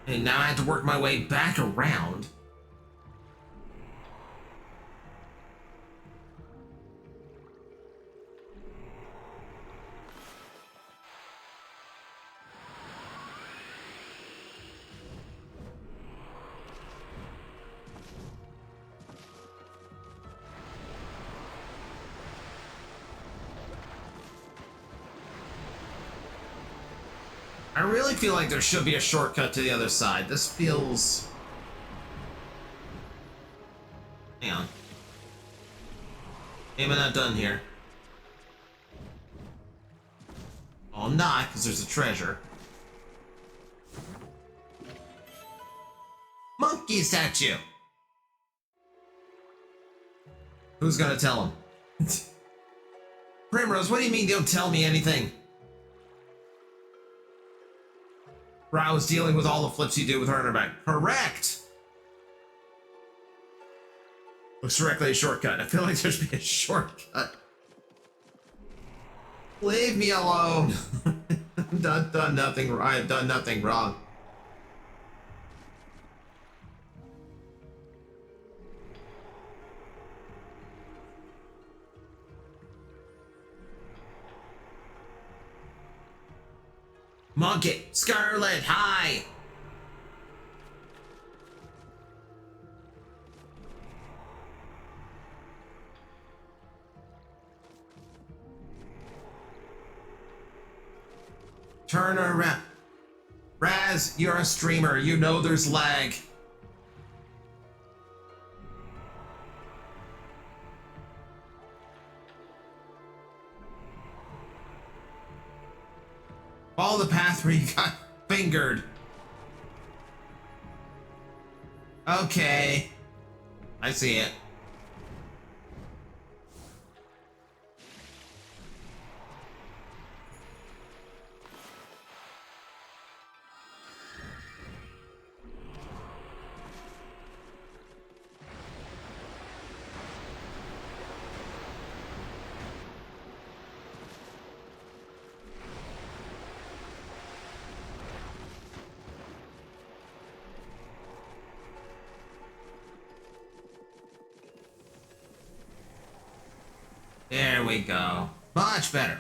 And now I have to work my way back around. I really feel like there should be a shortcut to the other side. This feels... Hang on. Maybe I'm not done here. Well, I'm not, because there's a treasure. Monkey statue! Who's gonna tell him? Primrose, what do you mean don't tell me anything? Ra was dealing with all the flips you do with her in her back. Correct! Looks directly a shortcut. I feel like there should be a shortcut. Leave me alone. I've done nothing. I have done nothing wrong. Monkey, Scarlet, hi! Turn around. Raz, you're a streamer. You know there's lag. Follow the path where you got fingered. Okay. I see it. There we go. Much better.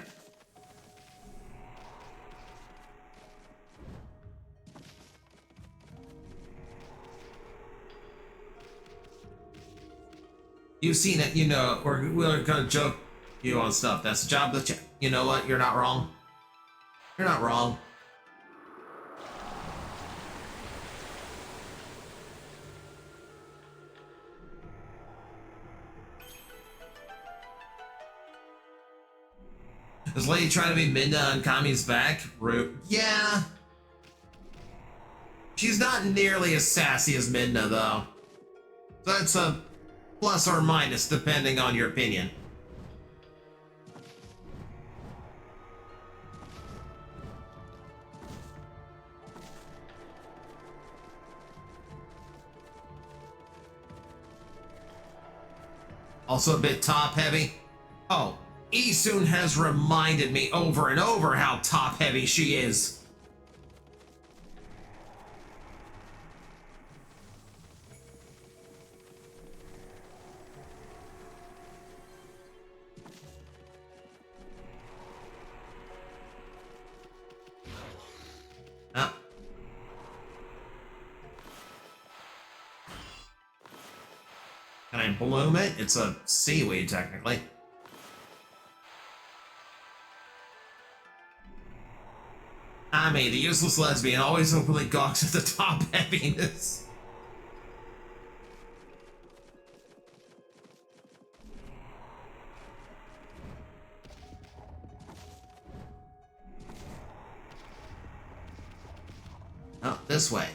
You've seen it, you know, we're gonna joke you on stuff. That's the job that you know what? You're not wrong. You're not wrong. This lady trying to be Minda on Kami's back? Rude. Yeah. She's not nearly as sassy as Minda, though. So that's a plus or minus, depending on your opinion. Also a bit top-heavy. Oh, Isun has reminded me over and over how top-heavy she is. Oh. Can I bloom it? It's a seaweed, technically. Ami, the useless lesbian, always openly gawks at the top heaviness. Oh, this way.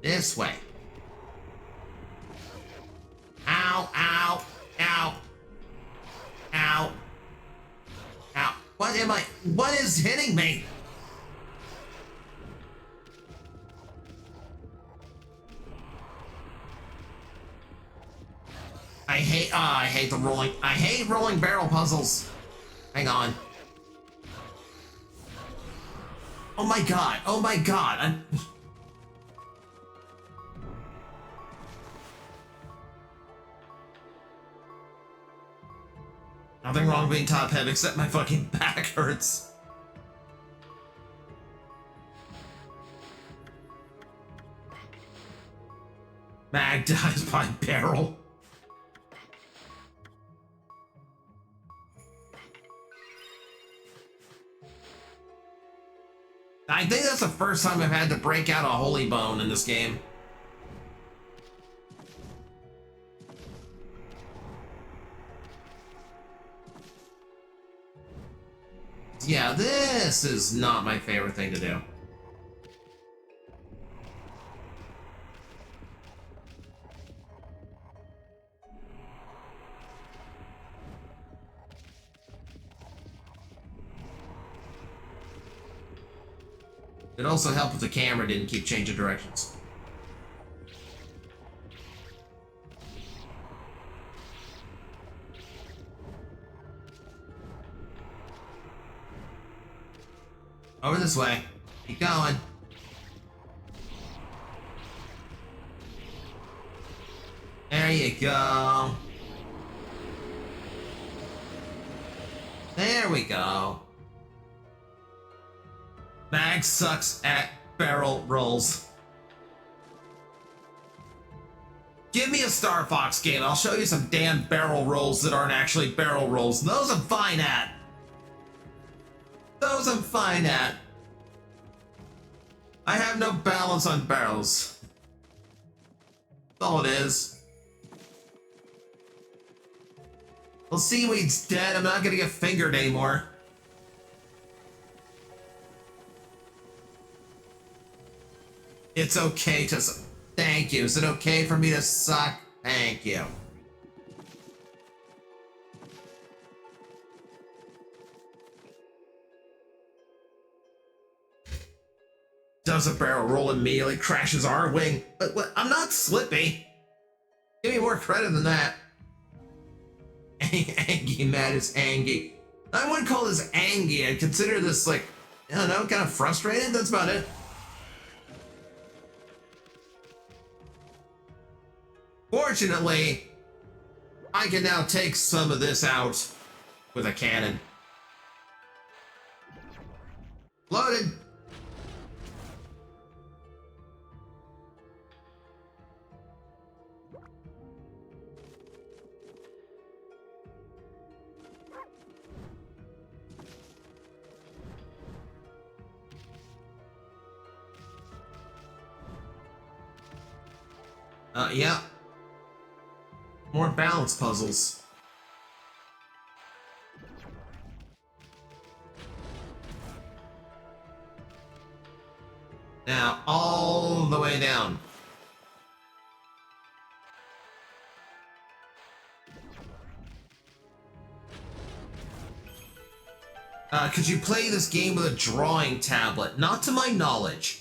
This way. Ow, ow, ow. Ow. Ow. What is hitting me? I hate rolling barrel puzzles. Hang on. Oh my god. Nothing wrong being top heavy except my fucking back hurts. Mag dies by barrel. I think that's the first time I've had to break out a holy bone in this game. Yeah, this is not my favorite thing to do. It also helped if the camera didn't keep changing directions. Over this way. Keep going. There you go. There we go. Mag sucks at barrel rolls. Give me a Star Fox game. I'll show you some damn barrel rolls that aren't actually barrel rolls. Those I'm fine at. Those I'm fine at. I have no balance on barrels. That's all it is. Well, seaweed's dead. I'm not gonna get fingered anymore. It's okay to... Thank you. Is it okay for me to suck? Thank you. Does a barrel roll immediately, crashes our wing. But what? I'm not Slippy. Give me more credit than that. Angie, mad is Angie. I wouldn't call this Angie. I'd consider this like, I don't know, kind of frustrated. That's about it. Fortunately, I can now take some of this out. with a cannon. Loaded. Yeah. More balance puzzles. Now, all the way down. Could you play this game with a drawing tablet? Not to my knowledge.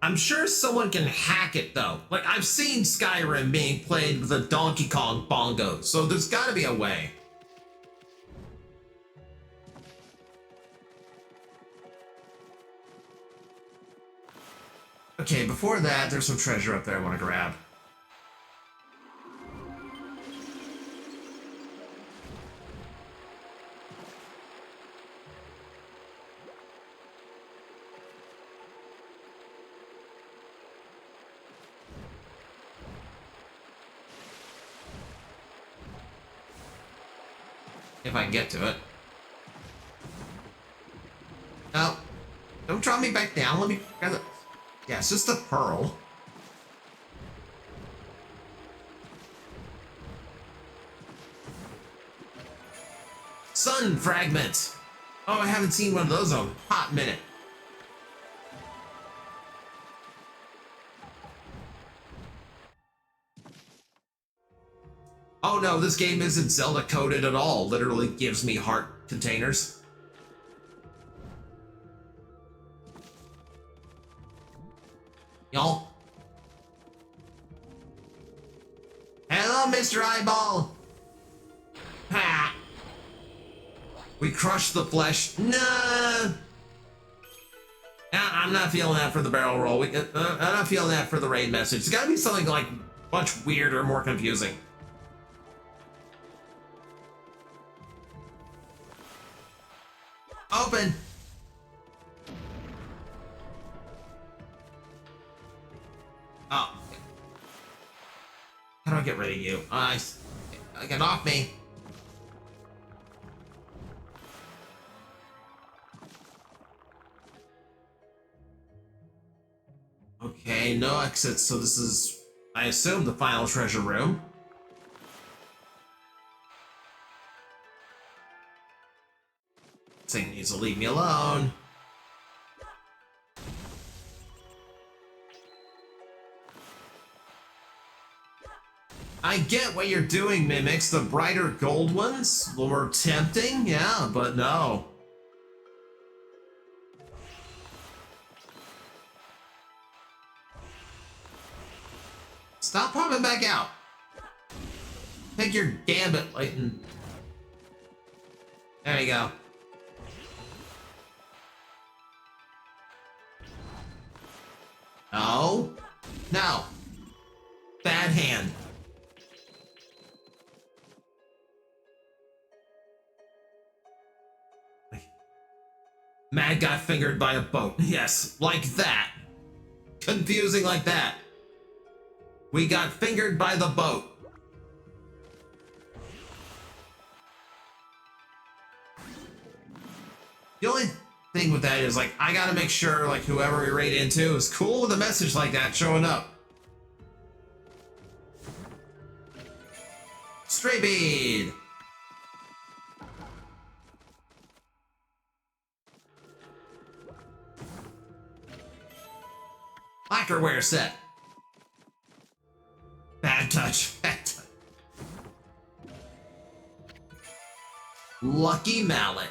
I'm sure someone can hack it though. Like, I've seen Skyrim being played with a Donkey Kong bongo, so there's gotta be a way. Okay, before that, there's some treasure up there I want to grab. If I can get to it. No. Don't drop me back down. Let me grab it. Yeah, it's just a pearl. Sun fragment. Oh, I haven't seen one of those in a hot minute. Oh no, this game isn't Zelda coded at all. Literally gives me heart containers. Y'all. Hello, Mr. Eyeball. Ha! We crushed the flesh. Nah. I'm not feeling that for the barrel roll. I'm not feeling that for the raid message. It's gotta be something like much weirder, more confusing. Open. Oh. How do I get rid of you? Get off me. Okay, no exits, so this is, I assume, the final treasure room. This thing needs to leave me alone. I get what you're doing, Mimics. The brighter gold ones were tempting, yeah, but no. Stop popping back out. Take your gambit, Layton. There you go. No. No. Bad hand. Mad got fingered by a boat. Yes, like that. Confusing like that. We got fingered by the boat. The only thing with that is, like, I gotta make sure, like, whoever we raid into is cool with a message like that showing up. Stray bead. Lacquerware set. Bad touch. Bad touch. Lucky mallet.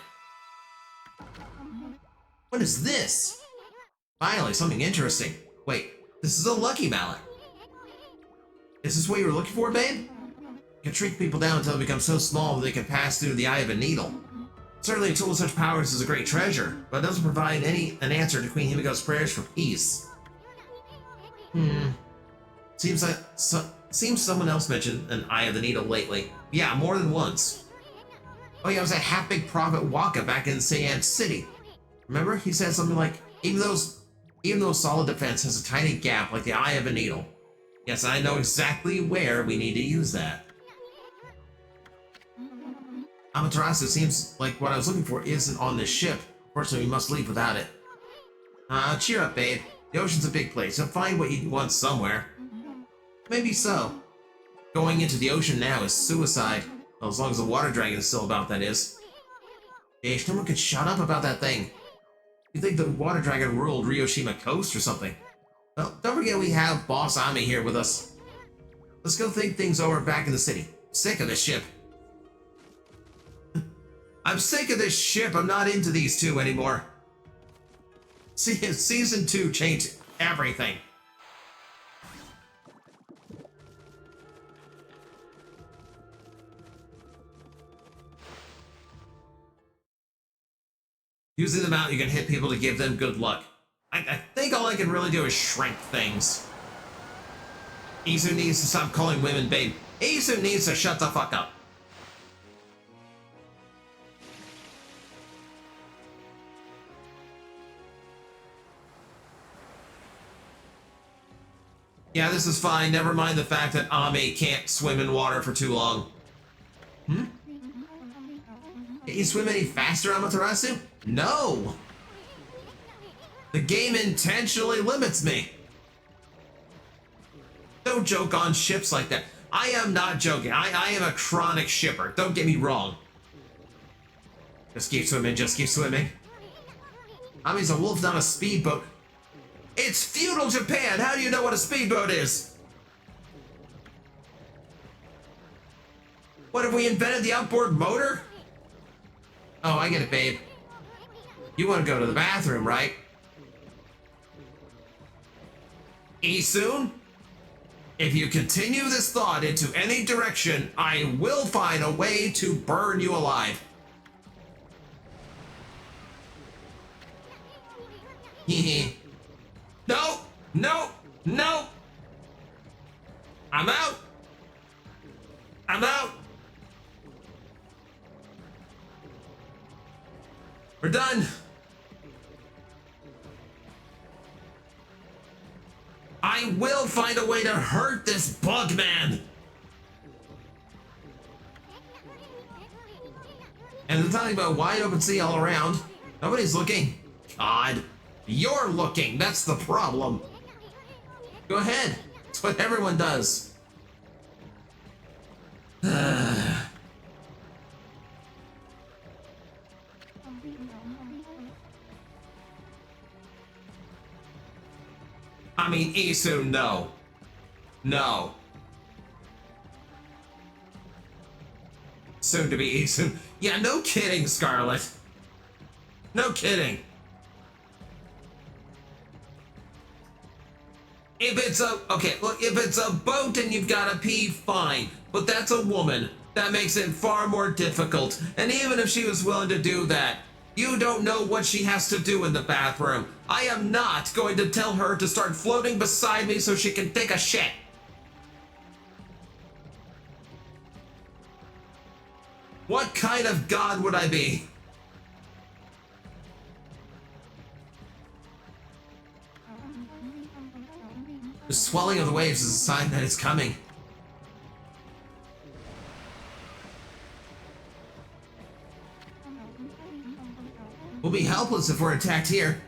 What is this? Finally, something interesting. Wait, this is a lucky mallet. Is this what you were looking for, babe? You can shrink people down until they become so small that they can pass through the eye of a needle. Certainly a tool with such powers is a great treasure, but it doesn't provide an answer to Queen Himiko's prayers for peace. Seems someone else mentioned an eye of the needle lately. Yeah, more than once. Oh yeah, it was at Half Big Profit Waka back in Saiyan City. Remember? He said something like, even though solid defense has a tiny gap like the eye of a needle. Yes, I know exactly where we need to use that. Amaterasu seems like what I was looking for isn't on this ship. Fortunately, we must leave without it. Cheer up, babe. The ocean's a big place. You'll find what you want somewhere. Maybe so. Going into the ocean now is suicide. Well, as long as the water dragon is still about, that is. Hey, someone could shut up about that thing. You think the water dragon ruled Ryoshima Coast or something? Well, don't forget we have Boss Ami here with us. Let's go think things over back in the city. Sick of this ship. I'm sick of this ship. I'm not into these two anymore. See, season 2 changed everything. Using them out, you can hit people to give them good luck. I think all I can really do is shrink things. Isu needs to stop calling women babe. Isu needs to shut the fuck up. Yeah, this is fine. Never mind the fact that Ami can't swim in water for too long. Hmm? Can you swim any faster, Amaterasu? No! The game intentionally limits me. Don't joke on ships like that. I am not joking. I am a chronic shipper. Don't get me wrong. Just keep swimming, just keep swimming. Ami's a wolf, not a speedboat. It's feudal Japan! How do you know what a speedboat is? What, have we invented the outboard motor? Oh, I get it, babe. You want to go to the bathroom, right? Isun? If you continue this thought into any direction, I will find a way to burn you alive. Hehe. No! No! No! I'm out! I'm out! We're done! I will find a way to hurt this bug man! And they're talking about wide open sea all around. Nobody's looking. God. You're looking, that's the problem. Go ahead, it's what everyone does. I mean, Isu, no. No. Soon to be Isu. Yeah, no kidding, Scarlet. No kidding. If it's a, okay, look, if it's a boat and you've got to pee, fine. But that's a woman. That makes it far more difficult. And even if she was willing to do that, you don't know what she has to do in the bathroom. I am not going to tell her to start floating beside me so she can take a shit. What kind of god would I be? The swelling of the waves is a sign that it's coming. We'll be helpless if we're attacked here.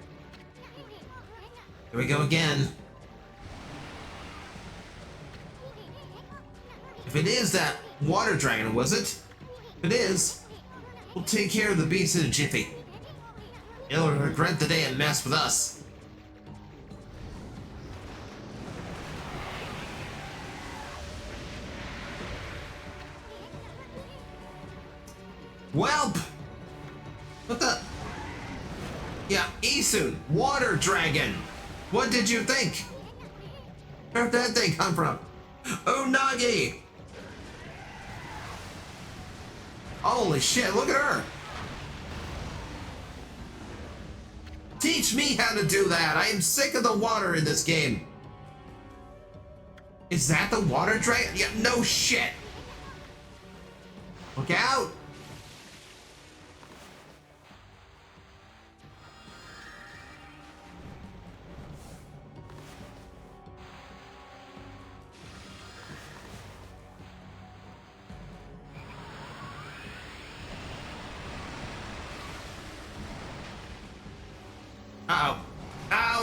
Here we go again. If it is that water dragon, was it? If it is, we'll take care of the beast in a jiffy. It'll regret the day it messed with us. Welp! What the? Yeah, Isun, water dragon. What did you think? Where'd that thing come from? Unagi! Holy shit, look at her! Teach me how to do that! I am sick of the water in this game! Is that the water dragon? Yeah, no shit! Look out!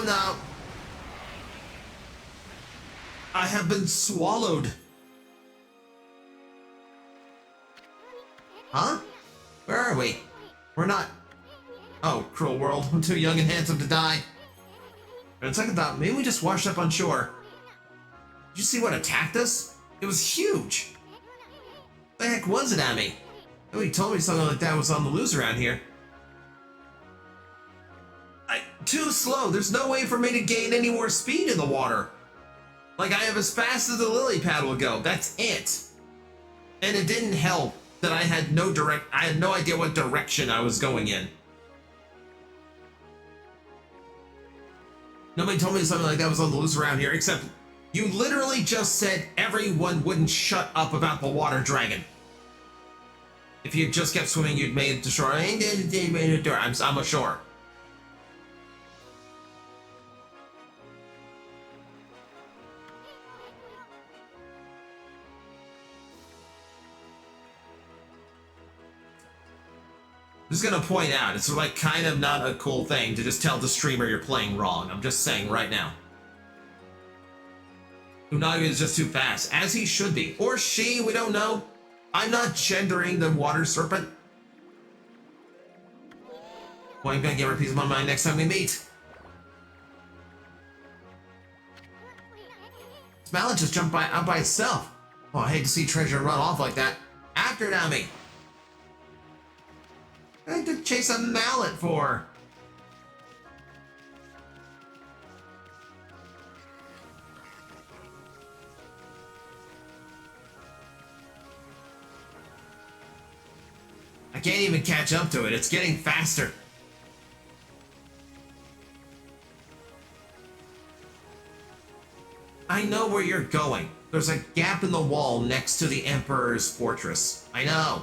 Oh no! I have been swallowed. Huh? Where are we? We're not... Oh, cruel world. I'm too young and handsome to die. For a second thought, maybe we just washed up on shore. Did you see what attacked us? It was huge. The heck was it, Amy? Nobody told me something like that was on the loose around here. Too slow. There's no way for me to gain any more speed in the water. Like, I have as fast as the lily pad will go. That's it. And it didn't help that I had no idea what direction I was going in. Nobody told me something like that was on the loose around here, except you literally just said everyone wouldn't shut up about the water dragon. If you just kept swimming, you'd made it to shore. I'm ashore. I'm just gonna point out, it's like kind of not a cool thing to just tell the streamer you're playing wrong. I'm just saying right now. Unagi is just too fast, as he should be. Or she, we don't know. I'm not gendering the water serpent. Well, I'm gonna give her a piece of my mind next time we meet. This mallet just jumped out by itself. Oh, I hate to see treasure run off like that. After it, Amy. I had to chase a mallet for. I can't even catch up to it. It's getting faster. I know where you're going. There's a gap in the wall next to the Emperor's fortress. I know.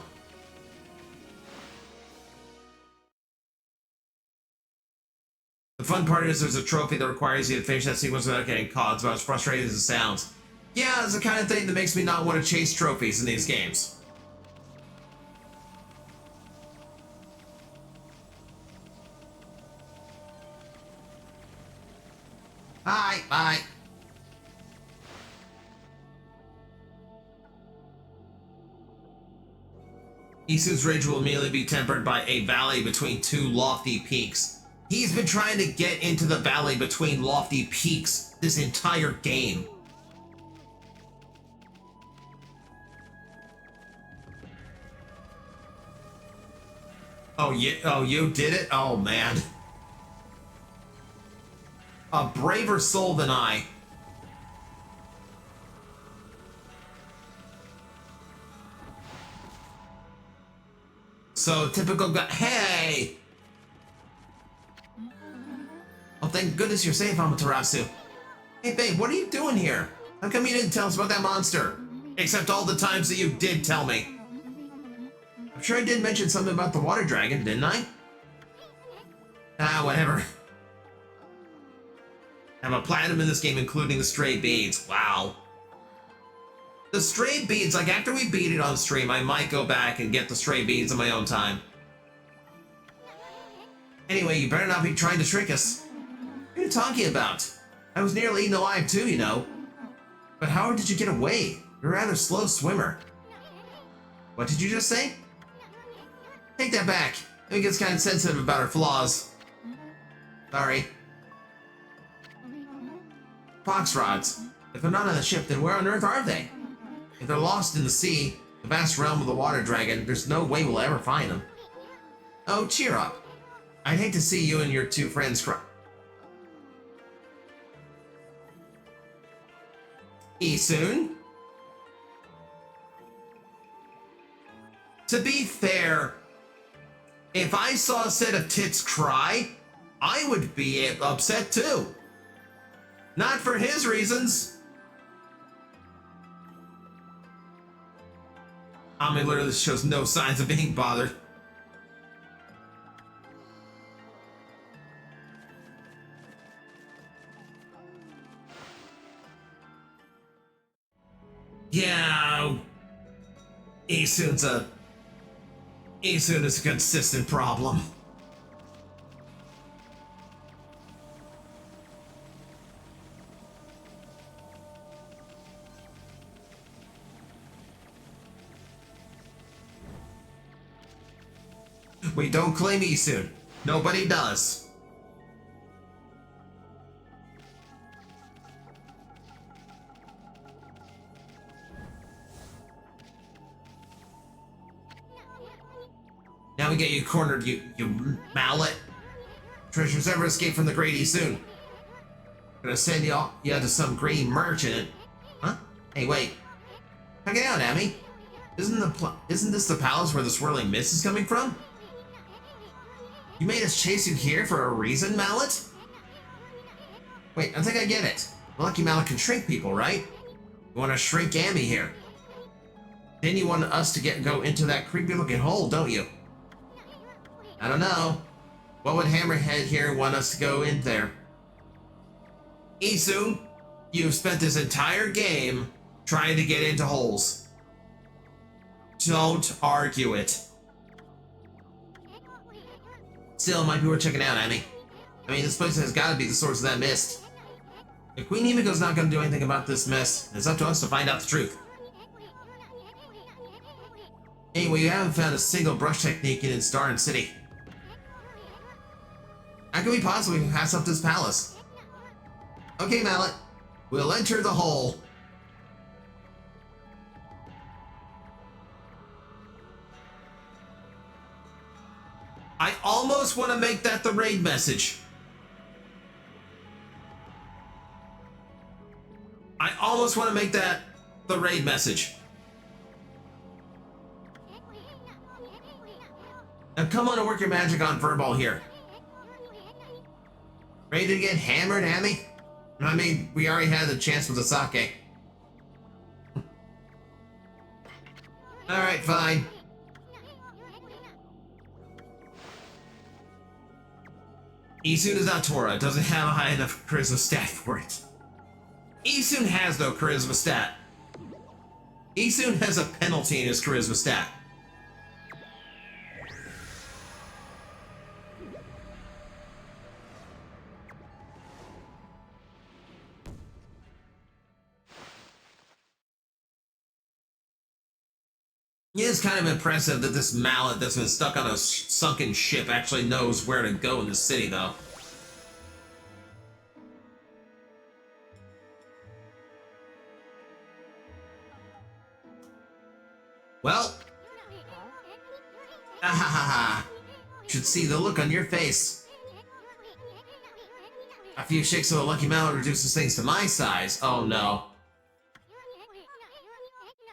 The fun part is there's a trophy that requires you to finish that sequence without getting caught. It's about as frustrating as it sounds. Yeah, it's the kind of thing that makes me not want to chase trophies in these games. Bye. Isu's rage will immediately be tempered by a valley between two lofty peaks. He's been trying to get into the valley between lofty peaks this entire game. Oh, you did it? Oh, man. A braver soul than I. So, typical guy. Hey! Oh, thank goodness you're safe, Amaterasu. Hey, babe, what are you doing here? How come you didn't tell us about that monster? Except all the times that you did tell me. I'm sure I did mention something about the water dragon, didn't I? Ah, whatever. I have a platinum in this game, including the stray beads. Wow. The stray beads, like after we beat it on stream, I might go back and get the stray beads on my own time. Anyway, you better not be trying to trick us. What are you talking about? I was nearly eaten alive too, you know. But how did you get away? You're a rather slow swimmer. What did you just say? Take that back. I think it's kind of sensitive about her flaws. Sorry. Fox rods. If they're not on the ship, then where on earth are they? If they're lost in the sea, the vast realm of the water dragon, there's no way we'll ever find them. Oh, cheer up. I'd hate to see you and your two friends cry. Isun? To be fair, if I saw a set of tits cry, I would be upset too. Not for his reasons. Ami literally shows no signs of being bothered. Yeah, Isun is a consistent problem. We don't claim Isun. Nobody does. Now we get you cornered, you mallet. Treasures ever escape from the Great Isun. Gonna send you to some green merchant. Huh? Hey, wait. Check it out, Amy. Isn't this the palace where the swirling mist is coming from? You made us chase you here for a reason, Mallet? Wait, I think I get it. Lucky Mallet can shrink people, right? You want to shrink Amy here. Then you want us to go into that creepy-looking hole, don't you? I don't know. What would Hammerhead here want us to go in there? Isun, you've spent this entire game trying to get into holes. Don't argue it. Still, it might be worth checking out, Amy. I mean, this place has got to be the source of that mist. If Queen Himiko's not going to do anything about this mess, it's up to us to find out the truth. Anyway, you haven't found a single brush technique in Starn City. How can we possibly pass up this palace? Okay, Mallet. We'll enter the hole. I almost want to make that the raid message. I almost want to make that the raid message. Now come on and work your magic on Furball here. Ready to get hammered, Amy? I mean, we already had the chance with the sake. Alright, fine. Isun is not Tora. It doesn't have a high enough charisma stat for it. Isun has no charisma stat. Isun has a penalty in his charisma stat. It is kind of impressive that this mallet that's been stuck on a sunken ship actually knows where to go in the city, though. Well, should see the look on your face. A few shakes of a lucky mallet reduces things to my size. Oh no.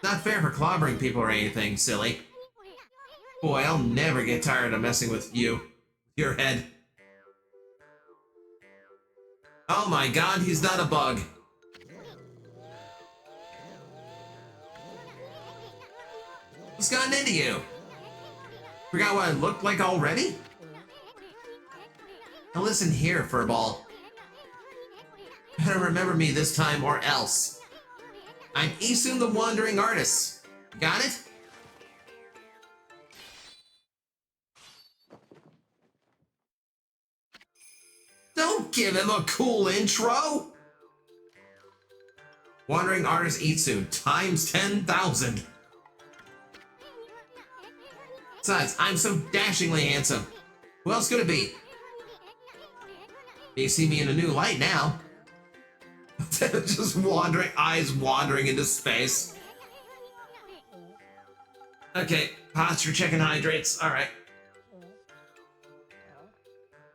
Not fair for clobbering people or anything, silly. Boy, I'll never get tired of messing with you. Your head. Oh my god, he's not a bug. What's gotten into you? Forgot what I looked like already? Now listen here, Furball. Better remember me this time or else. I'm Isun the Wandering Artist. Got it? Don't give him a cool intro! Wandering Artist Isun times 10,000. Besides, I'm so dashingly handsome. Who else could it be? You see me in a new light now. Just wandering, eyes wandering into space. Okay, posture checking hydrates. Alright.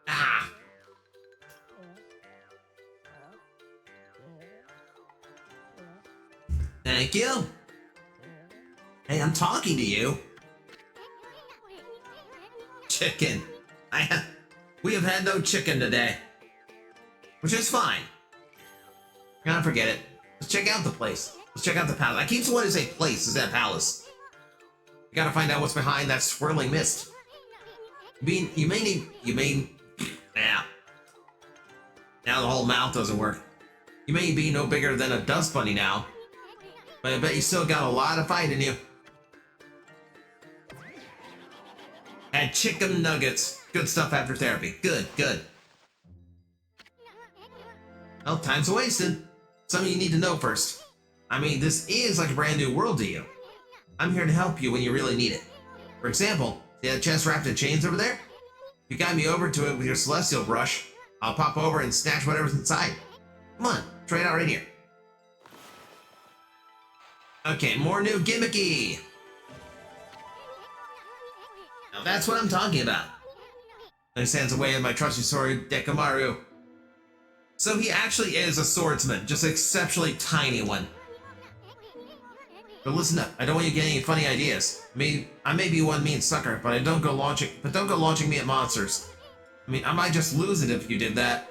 Ah. Thank you. Hey, I'm talking to you. Chicken. We have had no chicken today. Which is fine. Can't forget it. Let's check out the place. Let's check out the palace. I keep wanting to say place. Is that palace? You gotta find out what's behind that swirling mist. You may yeah. Now the whole mouth doesn't work. You may be no bigger than a dust bunny now. But I bet you still got a lot of fight in you. And chicken nuggets. Good stuff after therapy. Good, good. Well, time's wasted. Something you need to know first. I mean, this is like a brand new world to you. I'm here to help you when you really need it. For example, See that chest wrapped in chains over there? If you guide me over to it with your celestial brush, I'll pop over and snatch whatever's inside. Come on, try it out right here. Okay, more new gimmicky. Now that's what I'm talking about. And he stands away in my trusty sword, Dekamaru. So he actually is a swordsman, just an exceptionally tiny one. But listen up, I don't want you getting any funny ideas. I may be one mean sucker, but don't go launching me at monsters. I mean, I might just lose it if you did that.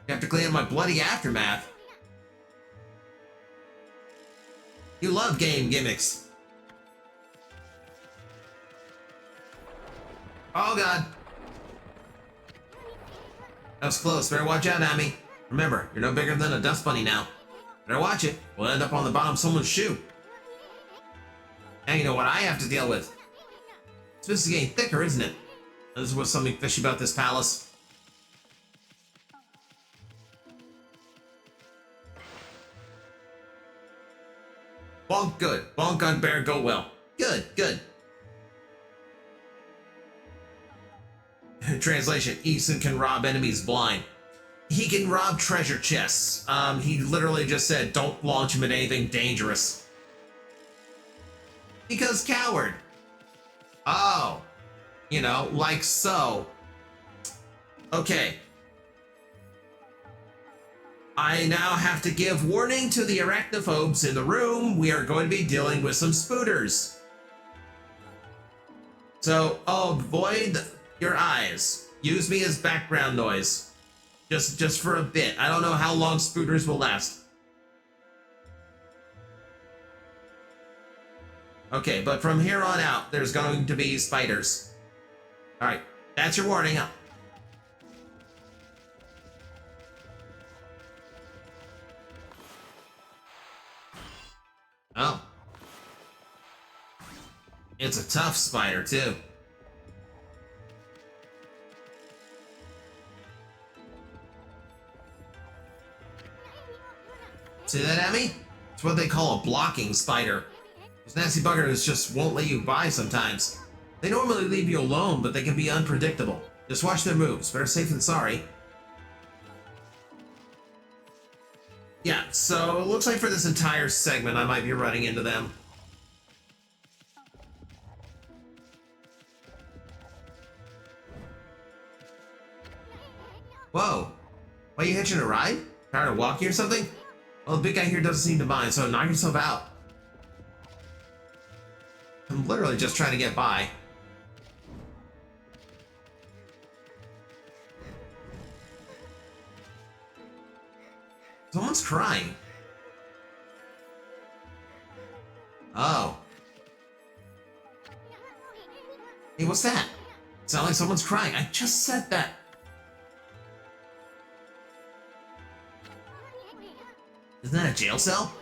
You have to clean up my bloody aftermath. You love game gimmicks. Oh god. That was close. Better watch out, Ami. Remember, you're no bigger than a dust bunny now. Better watch it. We'll end up on the bottom of someone's shoe. Now you know what I have to deal with. This is getting thicker, isn't it? There's what's something fishy about this palace. Bonk good. Bonk on bear go well. Good, good. Translation, Eason can rob enemies blind. He can rob treasure chests. He literally just said, don't launch him at anything dangerous. Because coward. Oh. You know, like so. Okay. I now have to give warning to the arachnophobes in the room. We are going to be dealing with some spooters. So, avoid your eyes. Use me as background noise. Just for a bit. I don't know how long spooters will last. Okay, but from here on out, there's going to be spiders. Alright, that's your warning. Oh. It's a tough spider, too. See that, Emmy? It's what they call a blocking spider. Those nasty buggers just won't let you by sometimes. They normally leave you alone, but they can be unpredictable. Just watch their moves. Better safe than sorry. Yeah, so it looks like for this entire segment, I might be running into them. Whoa. Why, you hitching a ride? Tired of walking or something? Well, the big guy here doesn't seem to mind, so knock yourself out. I'm literally just trying to get by. Someone's crying. Oh. Hey, what's that? It sounds like someone's crying. I just said that. Isn't that a jail cell?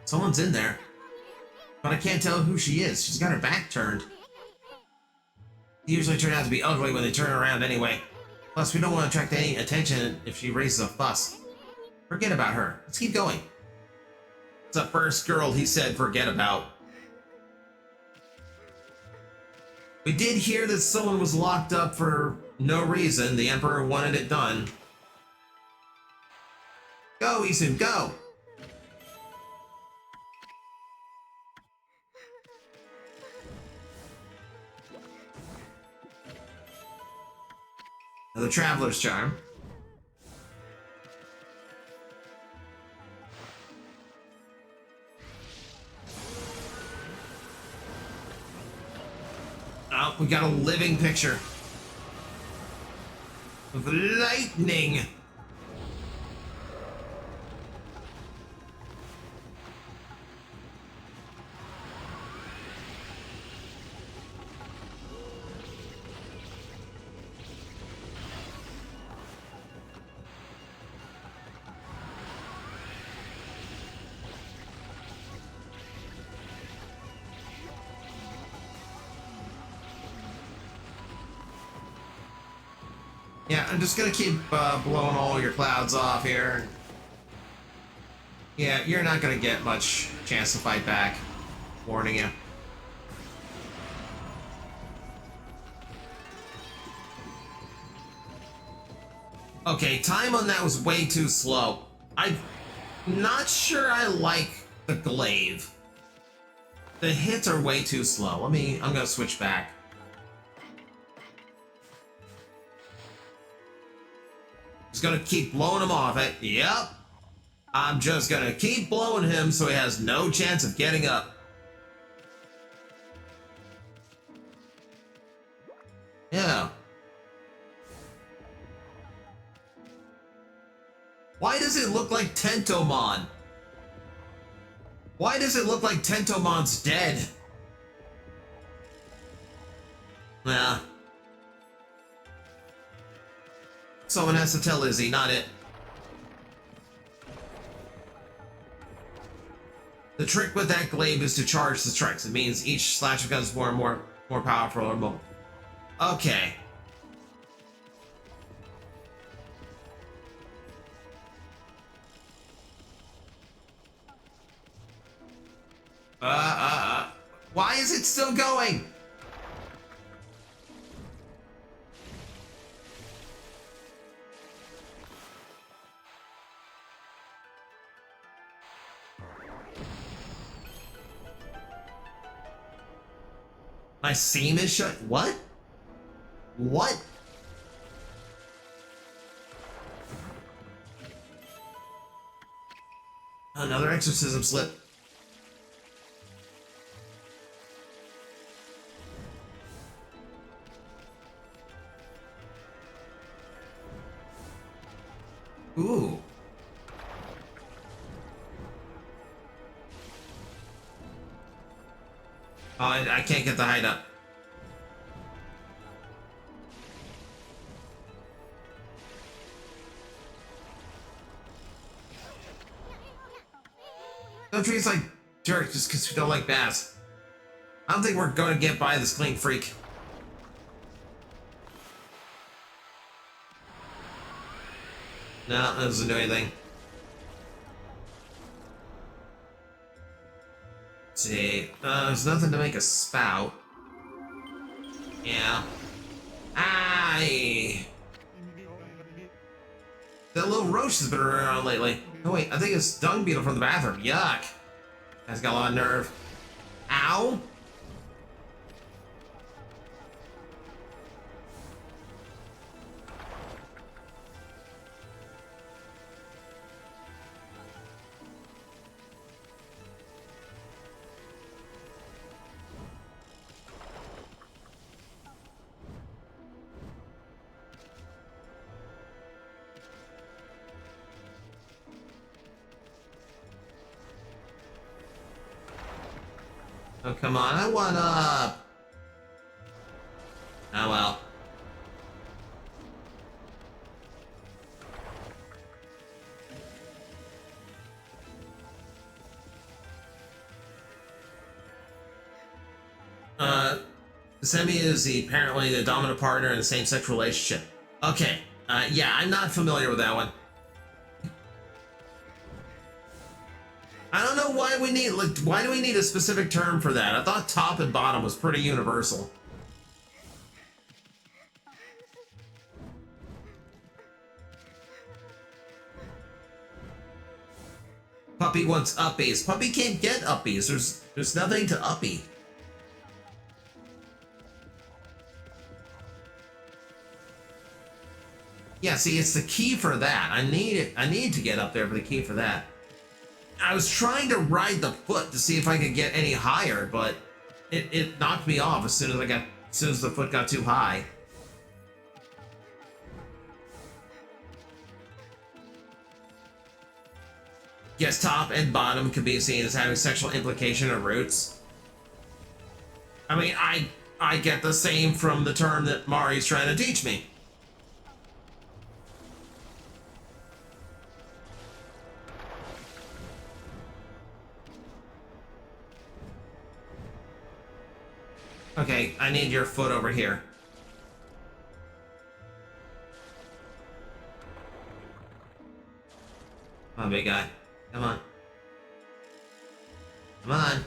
Someone's in there. But I can't tell who she is. She's got her back turned. They usually turn out to be ugly when they turn around anyway. Plus, we don't want to attract any attention if she raises a fuss. Forget about her. Let's keep going. It's the first girl he said forget about. We did hear that someone was locked up for no reason. The Emperor wanted it done. Go, Isun, go! The Traveler's Charm. Oh, we got a living picture of lightning. Yeah, I'm just gonna keep blowing all your clouds off here. Yeah, you're not gonna get much chance to fight back. Warning you. Okay, time on that was way too slow. I'm not sure I like the glaive. The hits are way too slow. I'm gonna switch back. Just gonna keep blowing him off. Yep. I'm just gonna keep blowing him so he has no chance of getting up. Yeah. Why does it look like Tentomon? Why does it look like Tentomon's dead? Nah. Someone has to tell Izzy, not it. The trick with that glaive is to charge the strikes. It means each slash becomes more and more powerful or more. Okay. Why is it still going? My seam is shut. What? What? Another exorcism slip. Ooh. Oh, I can't get the height up. Don't treat us like jerks just because we don't like bass. I don't think we're going to get by this clean freak. No, that doesn't do anything. Let's see. There's nothing to make a spout. Yeah. Aye. That little roach has been around lately. Oh wait, I think it's dung beetle from the bathroom. Yuck. That's got a lot of nerve. Ow. Oh, come on, I want up. Oh, well. Semi is apparently the dominant partner in a same-sex relationship. Okay, yeah, I'm not familiar with that one. I don't know why we need, like, why do we need a specific term for that? I thought top and bottom was pretty universal. Puppy wants uppies. Puppy can't get uppies. There's nothing to uppie. Yeah, see, it's the key for that. I need it. I need to get up there for the key for that. I was trying to ride the foot to see if I could get any higher, but it knocked me off as soon as the foot got too high. Yes, top and bottom could be seen as having sexual implication or roots. I mean, I get the same from the term that Mari's trying to teach me. Okay, I need your foot over here. Come on, big guy. Come on. Come on.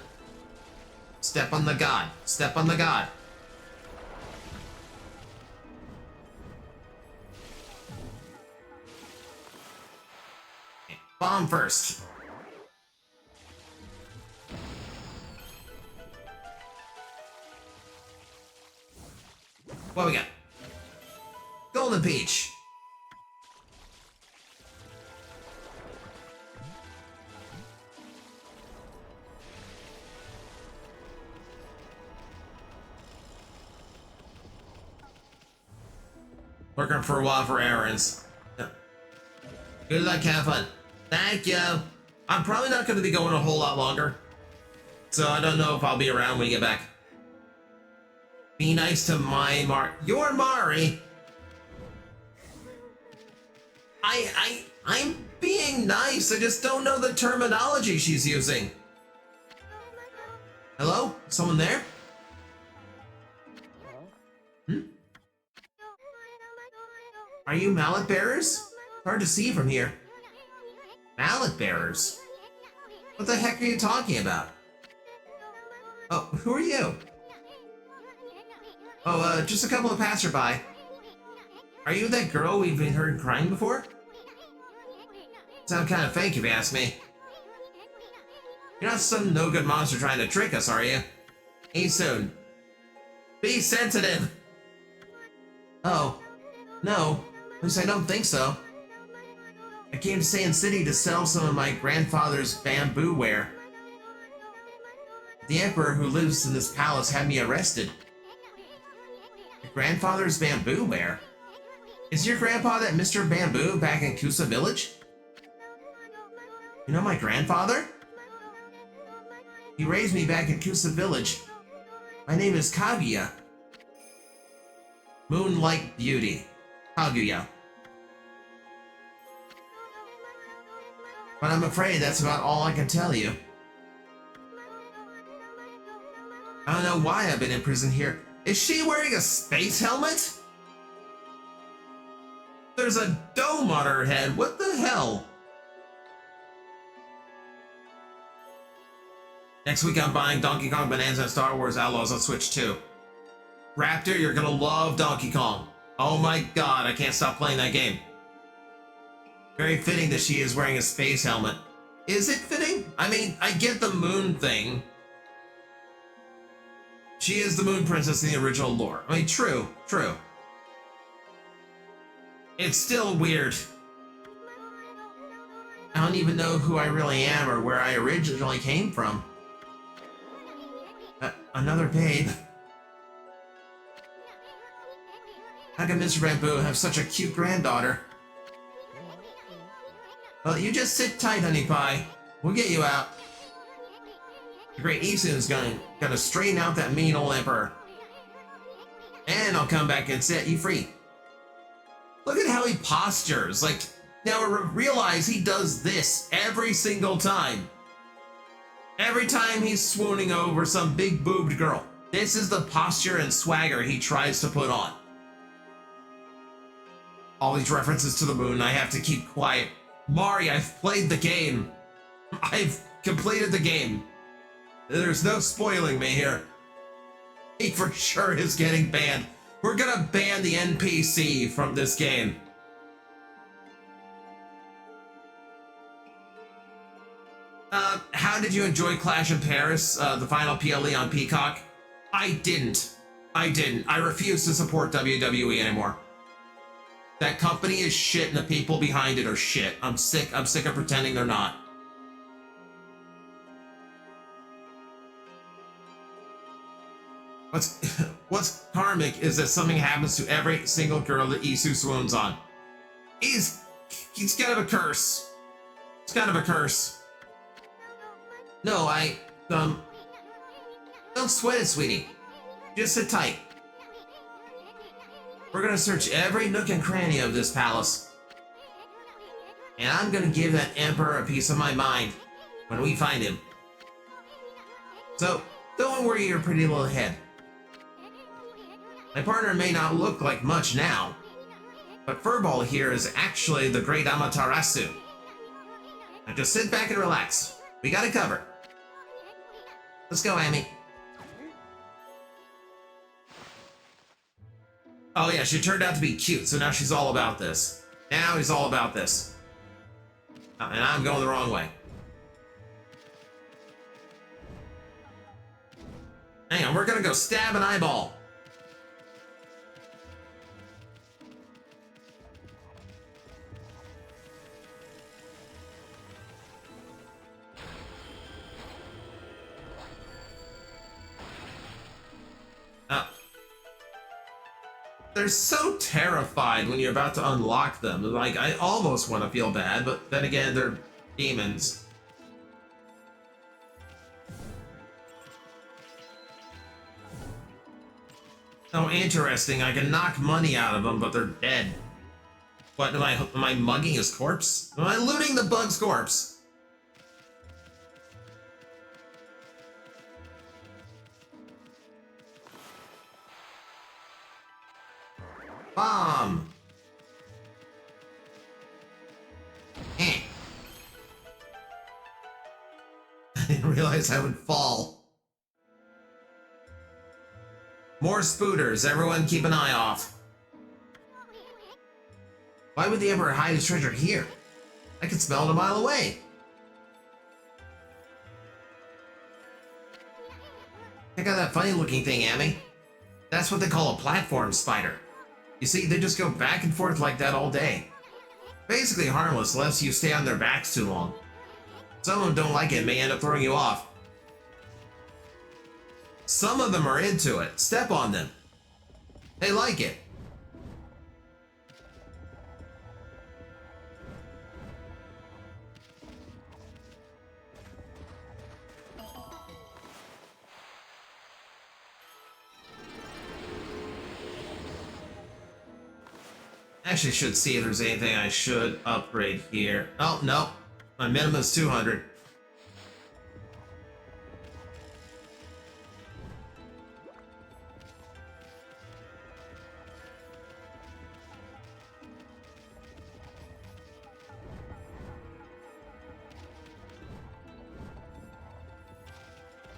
Step on the god. Step on the god. bomb first. What we got? Golden Peach. Working for a while for errands. Good luck, have fun. Thank you. I'm probably not going to be going a whole lot longer, so I don't know if I'll be around when you get back. Be nice to my You're Mari. I'm being nice. I just don't know the terminology she's using. Hello? Someone there? Are you mallet bearers? It's hard to see from here. Mallet bearers? What the heck are you talking about? Oh, who are you? Oh, just a couple of passerby. Are you that girl we've been heard crying before? Sound kind of fake if you ask me. You're not some no-good monster trying to trick us, are you? Hey, soon. Be sensitive! Oh. No. At least I don't think so. I came to Sand City to sell some of my grandfather's bamboo ware. The emperor who lives in this palace had me arrested. Your grandfather's bamboo ware? Is your grandpa that Mr. Bamboo back in Kusa Village? You know my grandfather? He raised me back in Kusa Village. My name is Kaguya. Moonlight Beauty. Kaguya. But I'm afraid that's about all I can tell you. I don't know why I've been in prison here. Is she wearing a space helmet? There's a dome on her head. What the hell? Next week I'm buying Donkey Kong Bonanza and Star Wars Outlaws on Switch 2. Raptor, you're gonna love Donkey Kong. Oh my god, I can't stop playing that game. Very fitting that she is wearing a space helmet. Is it fitting? I mean, I get the moon thing. She is the moon princess in the original lore. I mean, true. It's still weird. I don't even know who I really am or where I originally came from. Another babe. How can Mr. Bamboo have such a cute granddaughter? Well, you just sit tight, honey pie. We'll get you out. The great Isun's gonna straighten out that mean old emperor. And I'll come back and set you free. Look at how he postures. Like, now realize he does this every single time. Every time he's swooning over some big boobed girl. This is the posture and swagger he tries to put on. All these references to the moon, I have to keep quiet. Mari, I've played the game. I've completed the game. There's no spoiling me here. He for sure is getting banned. We're gonna ban the NPC from this game. How did you enjoy Clash in Paris, the final PLE on Peacock? I didn't. I refuse to support WWE anymore. That company is shit and the people behind it are shit. I'm sick of pretending they're not. What's karmic is that something happens to every single girl that Isu swoons on. He's kind of a curse. It's kind of a curse. No, don't sweat it, sweetie. Just sit tight. We're gonna search every nook and cranny of this palace. And I'm gonna give that emperor a piece of my mind when we find him. So, don't worry your pretty little head. My partner may not look like much now, but Furball here is actually the great Amaterasu. Now just sit back and relax. We got it covered. Let's go, Amy. Oh yeah, she turned out to be cute, so now she's all about this. Now he's all about this. And I'm going the wrong way. Hang on, we're gonna go stab an eyeball. Oh. They're so terrified when you're about to unlock them. Like, I almost want to feel bad, but then again, they're demons. Oh, interesting. I can knock money out of them, but they're dead. What, am I mugging his corpse? Am I looting the bug's corpse? Bomb! Eh. I didn't realize I would fall. More spooters, everyone keep an eye off. Why would they ever hide his treasure here? I can smell it a mile away. Check out that funny looking thing, Amy. That's what they call a platform spider. You see, they just go back and forth like that all day. Basically harmless unless you stay on their backs too long. Some of them don't like it and may end up throwing you off. Some of them are into it. Step on them. They like it. Actually should see if there's anything I should upgrade here. Oh, no. My minimum is 200.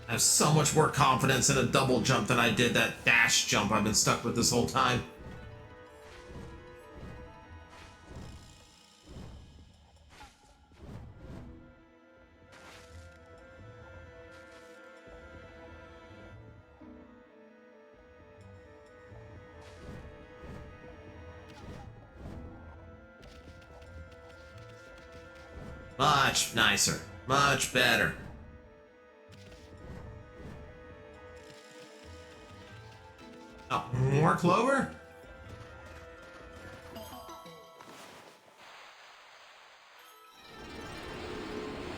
I have so much more confidence in a double jump than I did that dash jump I've been stuck with this whole time. Much nicer. Much better. Oh, more clover?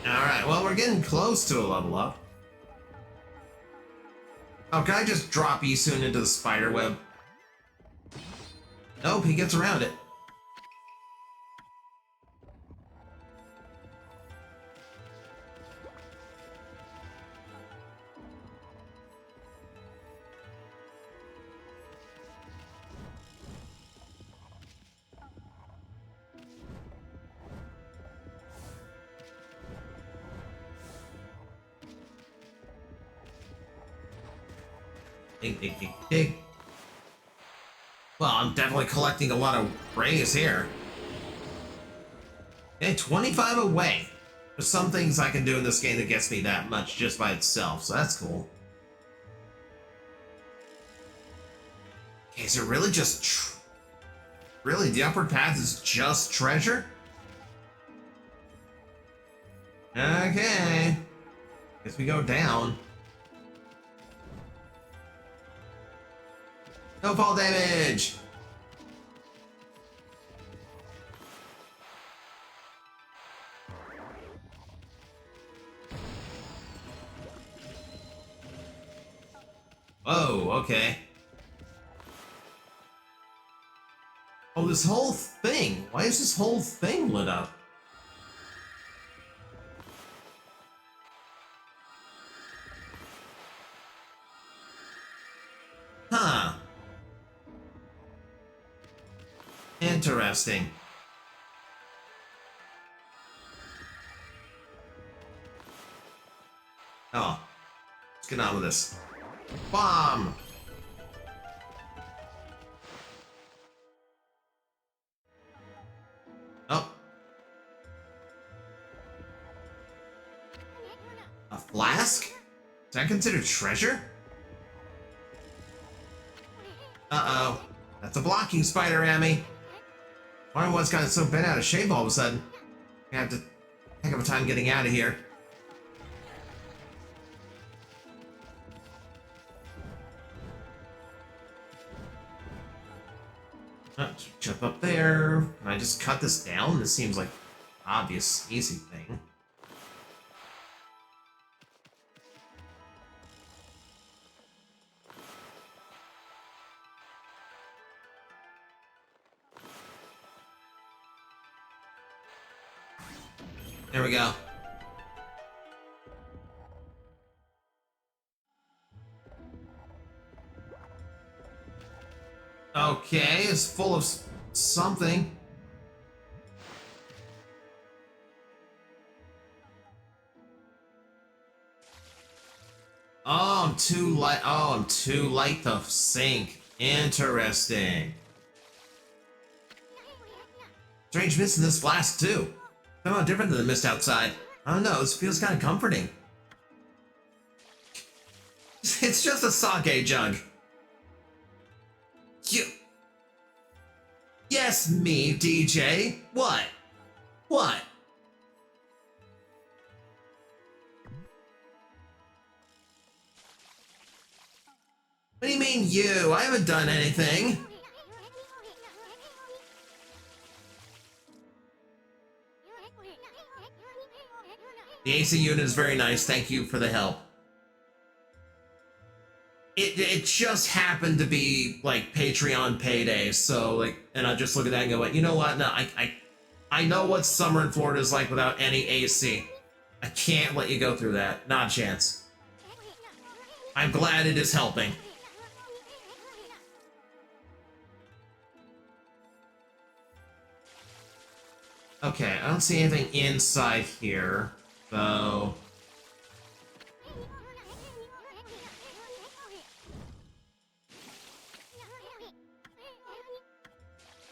Alright, well, we're getting close to a level up. Oh, can I just drop Isun into the spider web? Nope, he gets around it. Ding, ding, ding, ding. Well, I'm definitely collecting a lot of rays here. Okay, 25 away. There's some things I can do in this game that gets me that much just by itself, so that's cool. Okay, is it really just... Really, the upward path is just treasure? Okay. Guess we go down. No fall damage! Oh, okay. Oh, this whole thing. Why is this whole thing lit up? Huh. Interesting. Oh. Let's get on with this. Bomb! Oh. flask? Is that considered treasure? Uh-oh. That's a blocking spider, Amy. Why was got so bent out of shape all of a sudden? I have to heck of a time getting out of here. Jump up there. Can I just cut this down? This seems like an obvious, easy thing. There we go. Okay, it's full of something. Oh, I'm too light. Oh, I'm too light to sink. Interesting. Strange mist in this flask too. Somehow different than the mist outside. I don't know. This feels kind of comforting. It's just a sake jug. You. Yes, me, DJ. What? What? What do you mean you? I haven't done anything. The AC unit is very nice. Thank you for the help. It just happened to be like Patreon payday, so like, and I just look at that and go, you know what? No, I know what summer in Florida is like without any AC. I can't let you go through that. Not a chance. I'm glad it is helping. Okay, I don't see anything inside here, so.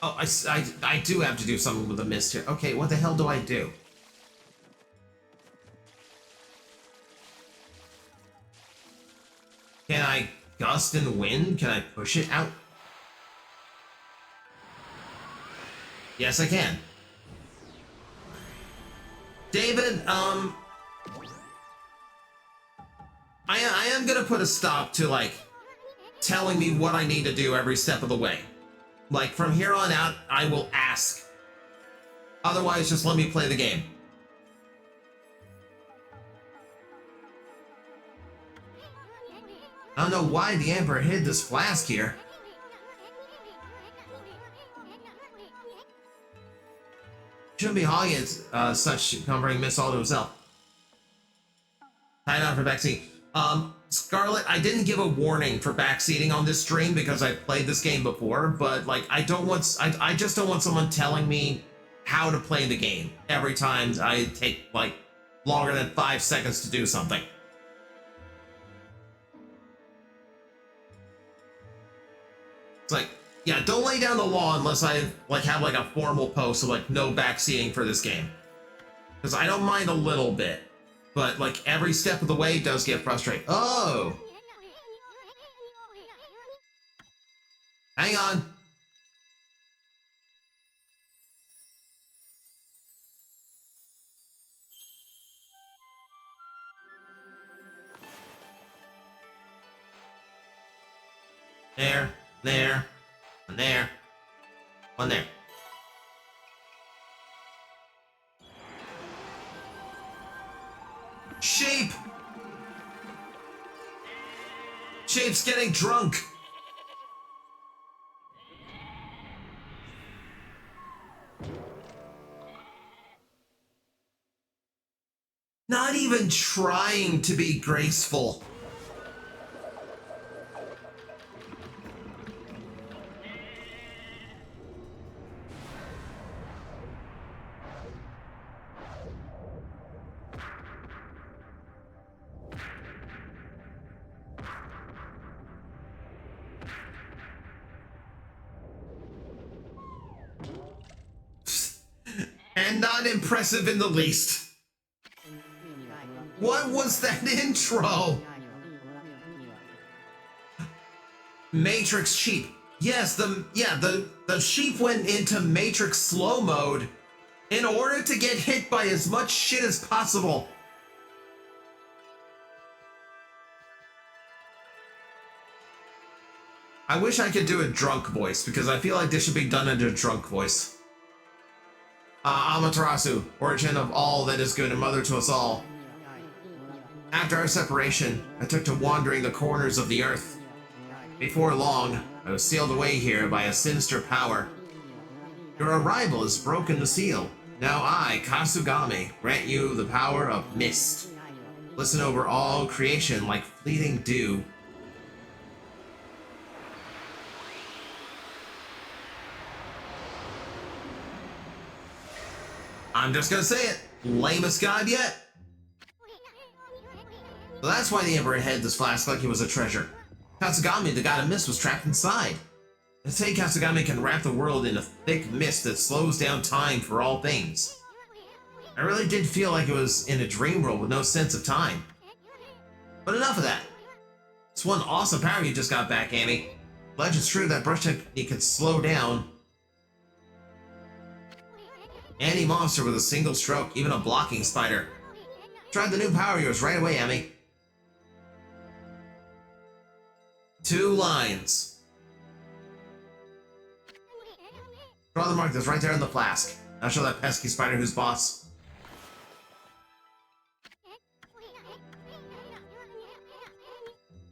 Oh, I do have to do something with the mist here. Okay, what the hell do I do? Can I gust and wind? Can I push it out? Yes, I can. David, I am gonna put a stop to, like, telling me what I need to do every step of the way. Like, from here on out, I will ask. Otherwise, just let me play the game. I don't know why the Emperor hid this flask here. Shouldn't be hogging such covering mist all to himself. Time out for backseat. Scarlet, I didn't give a warning for backseating on this stream because I've played this game before, but like I just don't want someone telling me how to play the game every time I take like longer than 5 seconds to do something. It's like, yeah, don't lay down the law unless I like have like a formal post of like no backseating for this game. Because I don't mind a little bit, but like every step of the way does get frustrating. Oh! Hang on. There, there, and there, one there. Sheep! Sheep's getting drunk! Not even trying to be graceful. And not impressive in the least. What was that intro? Matrix sheep. Yes, the sheep went into Matrix slow mode in order to get hit by as much shit as possible. I wish I could do a drunk voice, because I feel like this should be done in a drunk voice. Amaterasu, origin of all that is good and mother to us all. After our separation, I took to wandering the corners of the earth. Before long, I was sealed away here by a sinister power. Your arrival has broken the seal. Now I, Kasugame, grant you the power of mist. Listen over all creation like fleeting dew. I'm just gonna say it. Lamest god yet? So that's why the Emperor hid this flask like it was a treasure. Kasugame, the god of mist, was trapped inside. They say Kasugame can wrap the world in a thick mist that slows down time for all things. I really did feel like it was in a dream world with no sense of time. But enough of that. It's one awesome power you just got back, Amy. Legend's true that brush technique can slow down any monster with a single stroke, even a blocking spider. Try the new power of yours right away, Amy. 2 lines. Draw the mark that's right there in the flask. Now show that pesky spider who's boss.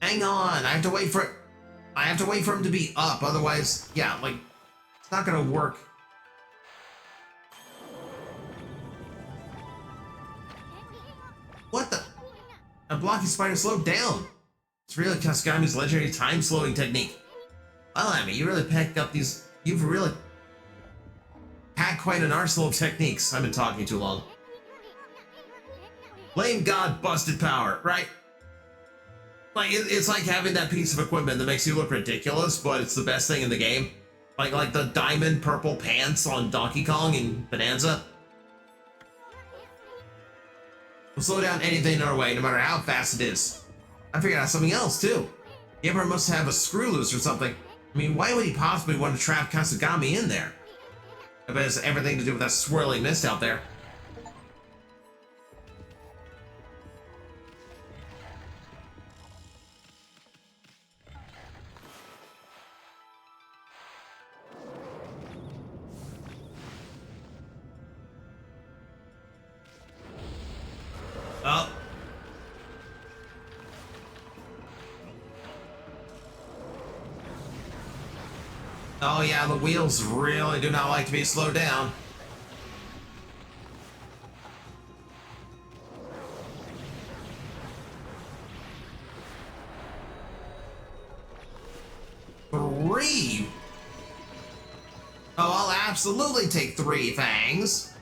Hang on, I have to wait for it. I have to wait for him to be up, otherwise, yeah, like, it's not gonna work. What the? A blocking spider slowed down. It's really Kasugame's legendary time-slowing technique. Well, Amy, you really packed up these... You've really packed quite an arsenal of techniques. I've been talking too long. Lame god busted power, right? Like, it's like having that piece of equipment that makes you look ridiculous, but it's the best thing in the game. Like the diamond purple pants on Donkey Kong and Bonanza. We'll slow down anything in our way, no matter how fast it is. I figured out something else, too. The Emperor must have a screw loose or something. I mean, why would he possibly want to trap Kasugame in there? I bet it's everything to do with that swirling mist out there. Oh. Oh yeah, the wheels really do not like to be slowed down. Three? Oh, I'll absolutely take 3 fangs.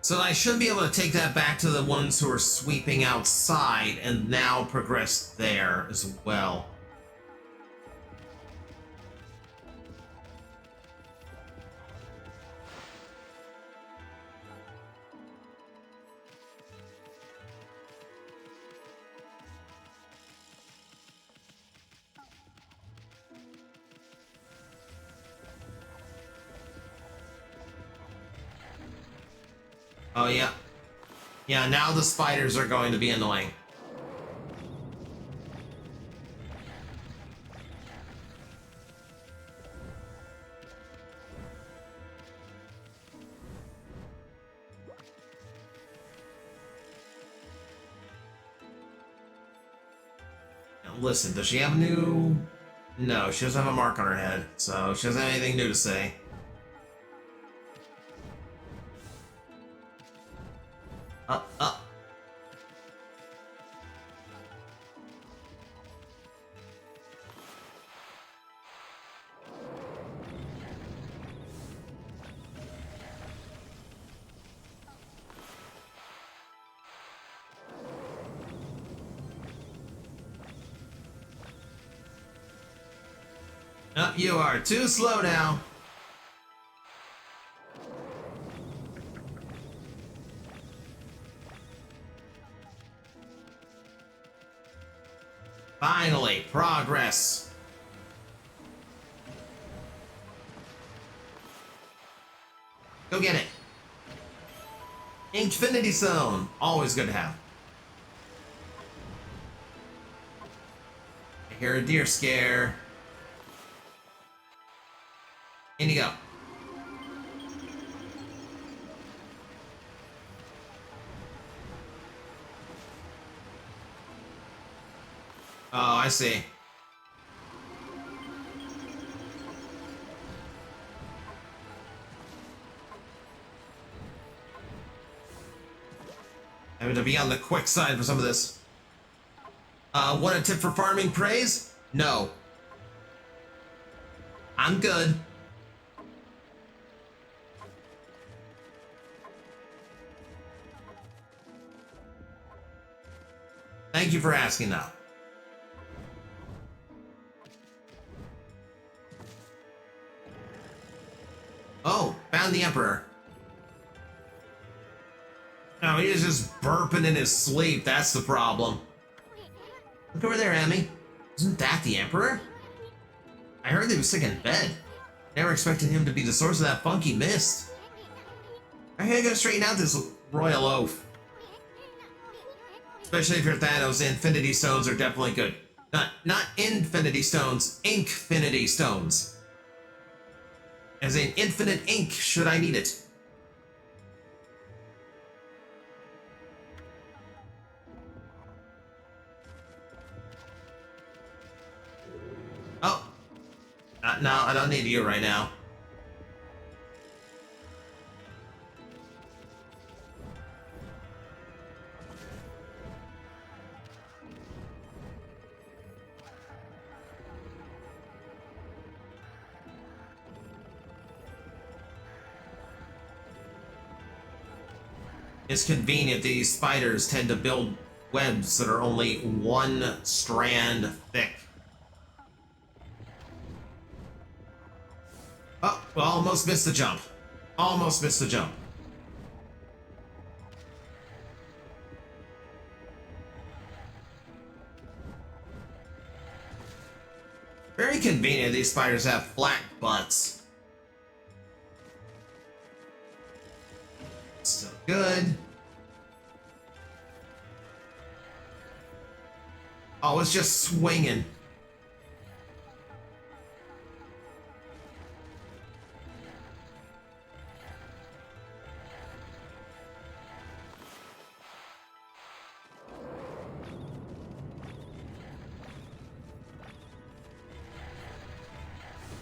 So I should be able to take that back to the ones who are sweeping outside and now progress there as well. Oh, yeah. Yeah, now the spiders are going to be annoying. Now, listen, does she have a new... No, she doesn't have a mark on her head, so she doesn't have anything new to say. Up. You are too slow now. Finally, progress. Go get it. Infinity Zone. Always good to have. I hear a deer scare. In you go. Oh, I see. Having to be on the quick side for some of this. Want a tip for farming praise? No. I'm good. Thank you for asking, though. Oh, found the Emperor. No, he is just burping in his sleep. That's the problem. Look over there, Emmy. Isn't that the Emperor? I heard he was sick in bed. Never expected him to be the source of that funky mist. I gotta straighten out this royal oaf. Especially if you're Thanos, Infinity Stones are definitely good. Not Infinity Stones, Inkfinity Stones. As in infinite ink, should I need it. Oh. No, I don't need you right now. It's convenient these spiders tend to build webs that are only one strand thick. Oh, well, almost missed the jump. Almost missed the jump. Very convenient these spiders have flat butts. Still good. Oh, it's just swinging.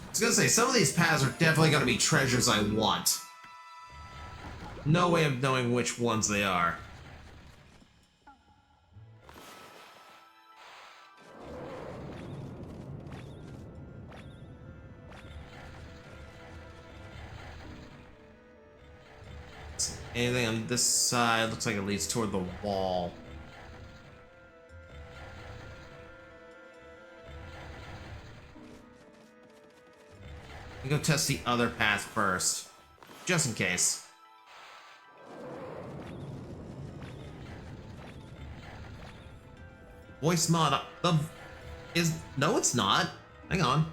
I was gonna say, some of these paths are definitely gonna be treasures I want. No way of knowing which ones they are. Anything on this side looks like it leads toward the wall. Let me go test the other path first, just in case. Voice mod is no, it's not. Hang on.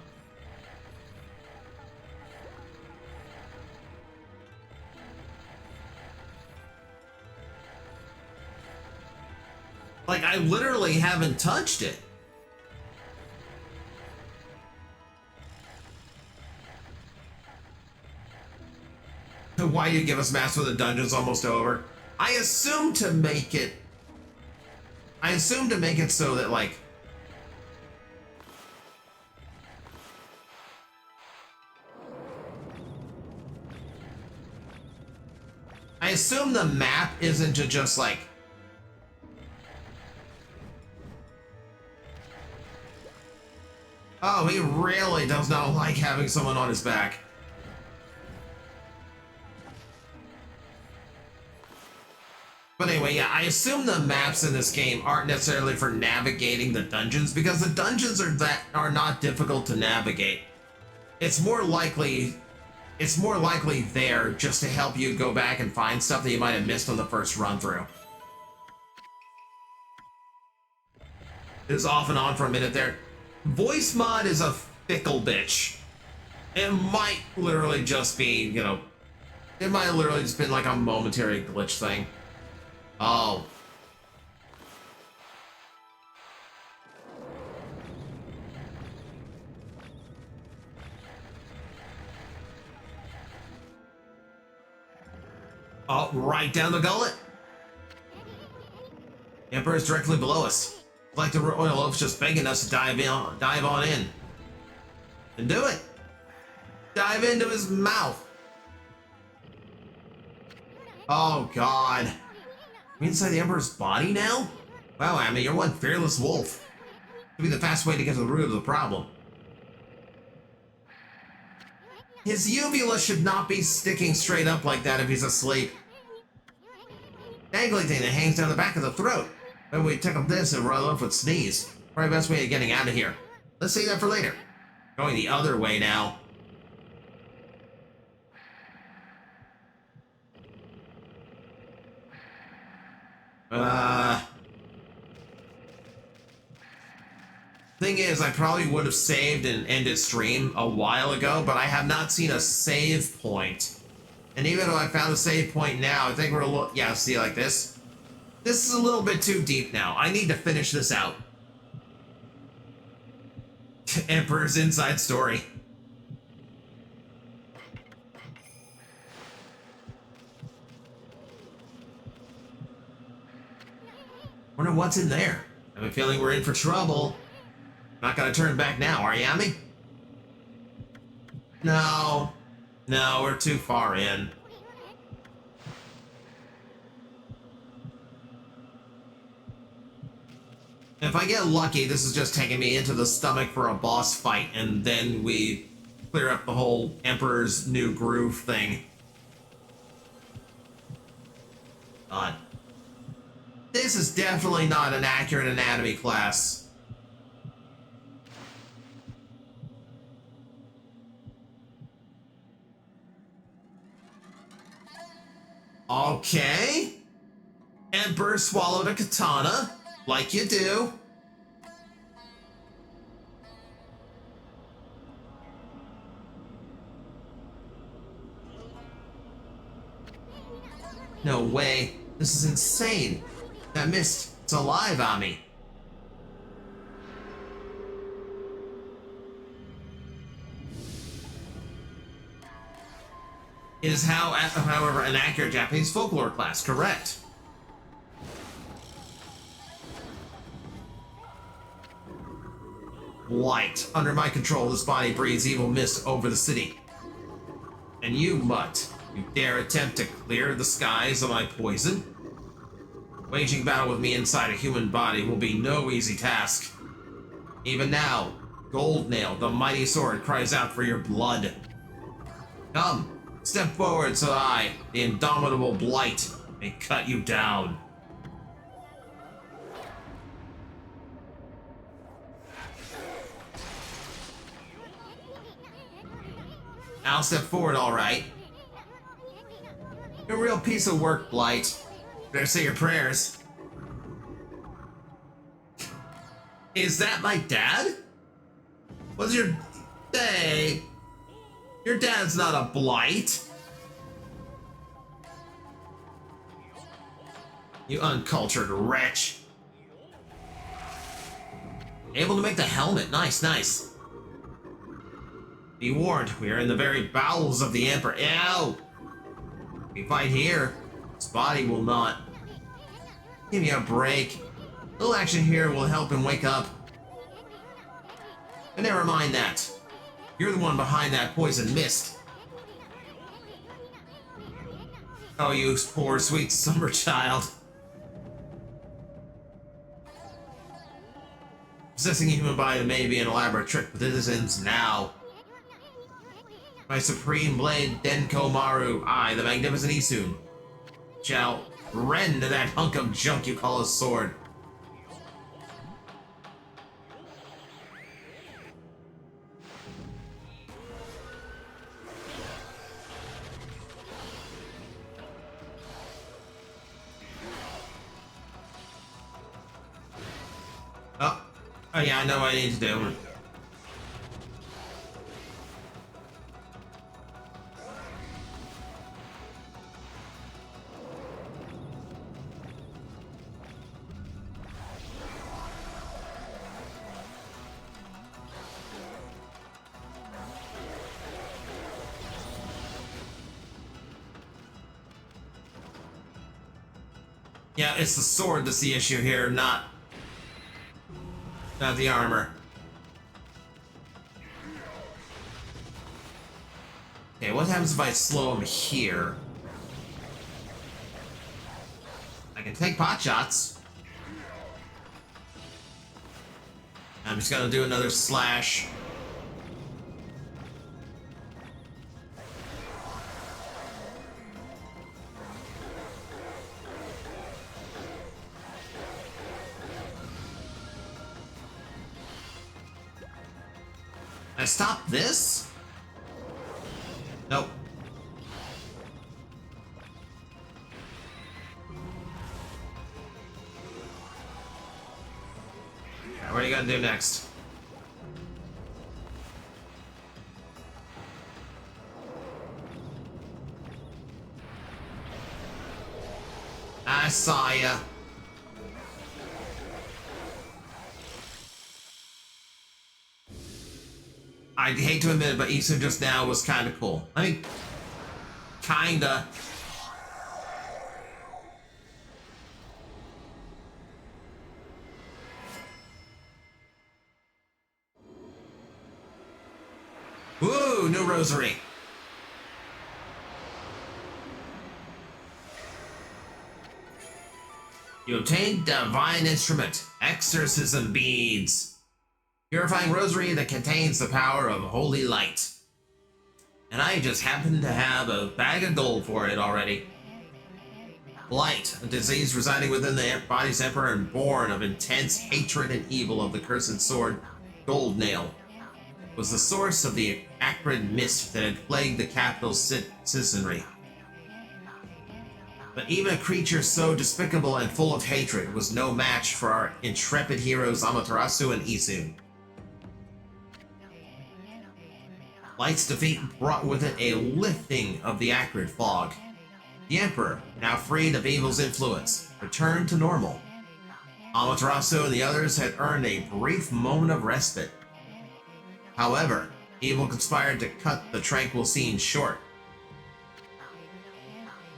Like, I literally haven't touched it. Why you give us maps when the dungeon's almost over? I assume to make it so that, like, I assume the map isn't to just, like, oh, he really does not like having someone on his back. But anyway, yeah, I assume the maps in this game aren't necessarily for navigating the dungeons, because the dungeons are not difficult to navigate. It's more likely there just to help you go back and find stuff that you might have missed on the first run through. It's off and on for a minute there. Voice mod is a fickle bitch. It might literally just be, you know, it might have literally just been like a momentary glitch thing. Oh. Oh, right down the gullet. The Emperor's directly below us. It's like the Royal Oaf's just begging us to dive on in. And do it. Dive into his mouth. Oh, God. We're inside the Emperor's body now? Wow, Amy, you're one fearless wolf. Could be the fast way to get to the root of the problem. His uvula should not be sticking straight up like that if he's asleep. Dangly thing that hangs down the back of the throat. Maybe we tickle this and run off with sneeze. Probably best way of getting out of here. Let's save that for later. Going the other way now. Thing is, I probably would have saved and ended stream a while ago, but I have not seen a save point. And even though I found a save point now, I think we're a little, yeah, see, like this. This is a little bit too deep now. I need to finish this out. Emperor's inside story. Wonder what's in there. I have a feeling we're in for trouble. Not gonna turn back now, are you, Amy? No. No, we're too far in. If I get lucky, this is just taking me into the stomach for a boss fight, and then we clear up the whole Emperor's New Groove thing. God. This is definitely not an accurate anatomy class. Okay. Emperor swallowed a katana, like you do. No way. This is insane. That mist, it's alive on me. It is however, an accurate Japanese folklore class, correct? Light. Under my control, this body breathes evil mist over the city. And you, Mutt, you dare attempt to clear the skies of my poison? Waging battle with me inside a human body will be no easy task. Even now, Goldnail, the mighty sword, cries out for your blood. Come. Step forward so I, the indomitable Blight, may cut you down. I'll step forward, all right. You're a real piece of work, Blight. Better say your prayers. Is that my dad? What's your... Hey... Your dad's not a blight. You uncultured wretch. Able to make the helmet. Nice, nice. Be warned, we are in the very bowels of the Emperor. Ew! We fight here. His body will not. Give me a break. A little action here will help him wake up. But never mind that. You're the one behind that poison mist. Oh, you poor sweet summer child. Possessing a human body may be an elaborate trick, but this ends now. My supreme blade, Denko Maru, I, the magnificent Isun, shall rend that hunk of junk you call a sword. Oh yeah, I know what I need to do. Yeah, it's the sword that's the issue here, not the armor. Okay, what happens if I slow him here? I can take pot shots. I'm just gonna do another slash. Can I stop this? Nope. Alright, what are you gonna do next? I saw ya. I hate to admit it, but Isu just now was kind of cool. I mean, kinda. Woo, new rosary. You obtained divine instrument, exorcism beads. Purifying rosary that contains the power of holy light. And I just happen to have a bag of gold for it already. Blight, a disease residing within the body's emperor and born of intense hatred and evil of the cursed sword, Gold Nail, was the source of the acrid mist that had plagued the capital's citizenry. But even a creature so despicable and full of hatred was no match for our intrepid heroes Amaterasu and Isu. Light's defeat brought with it a lifting of the acrid fog. The Emperor, now freed of evil's influence, returned to normal. Amaterasu and the others had earned a brief moment of respite. However, evil conspired to cut the tranquil scene short.